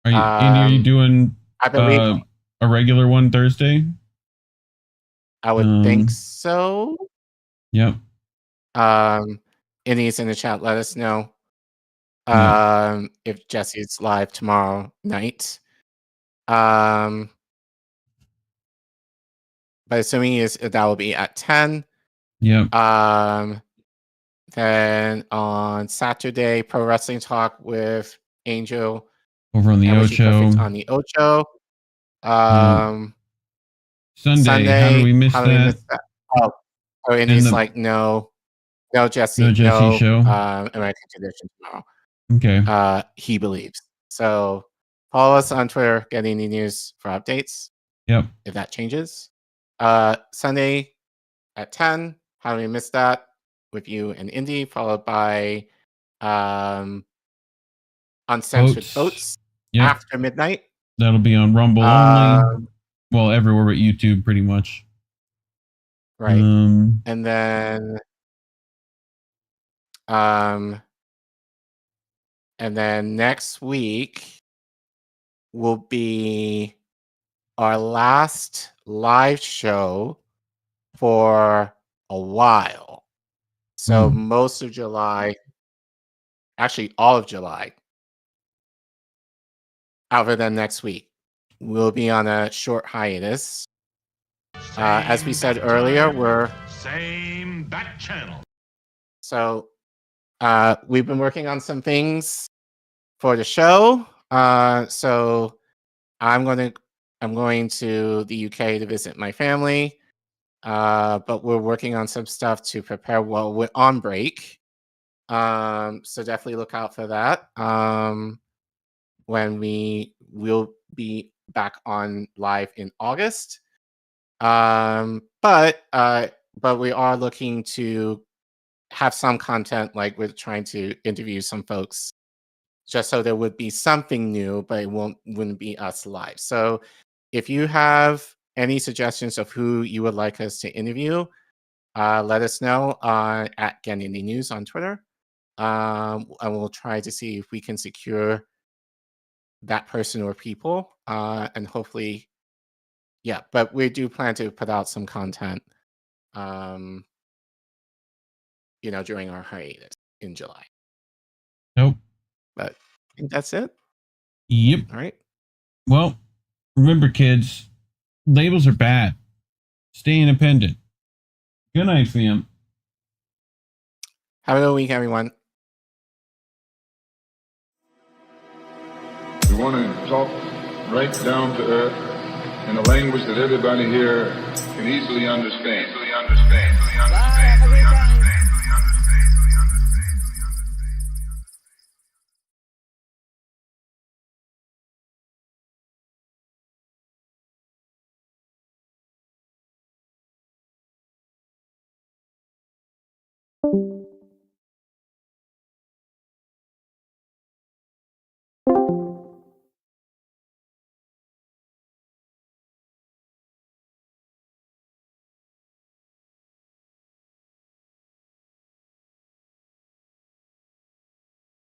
Andy, are you doing a regular one Thursday? I would think so. Yep. Indies in the chat, let us know if Jesse's live tomorrow night. But assuming that will be at 10. Yep. Then on Saturday, Pro Wrestling Talk with Angel Over on the and Richie Ocho. Perfect on the Ocho. Sunday, how do we miss that? Oh, Indy's like, no, Jesse, no Jesse show. American Tradition tomorrow. Okay. He believes. So follow us on Twitter, get any news for updates. Yep. If that changes. Sunday at 10, how do we miss that? With you and Indy, followed by Uncensored Oats after midnight. That'll be on Rumble only. Well, everywhere but YouTube, pretty much. Right. And then next week will be our last live show for a while. So most of July, actually all of July, other than next week, we'll be on a short hiatus. As we said earlier, we're Same back channel. So we've been working on some things for the show. So I'm going to the UK to visit my family. But we're working on some stuff to prepare while we're on break. So definitely look out for that. When we will be back on live in August. But we are looking to have some content, like we're trying to interview some folks just so there would be something new, but it wouldn't be us live. So if you have any suggestions of who you would like us to interview, let us know at Getting the News on Twitter. And we'll try to see if we can secure that person or people. And hopefully, but we do plan to put out some content, during our hiatus in July. Nope. But I think that's it. Yep. All right. Well, remember, kids, labels are bad. Stay independent. Good night, fam. Have a good week, everyone. We want to talk right down to earth in a language that everybody here can easily understand.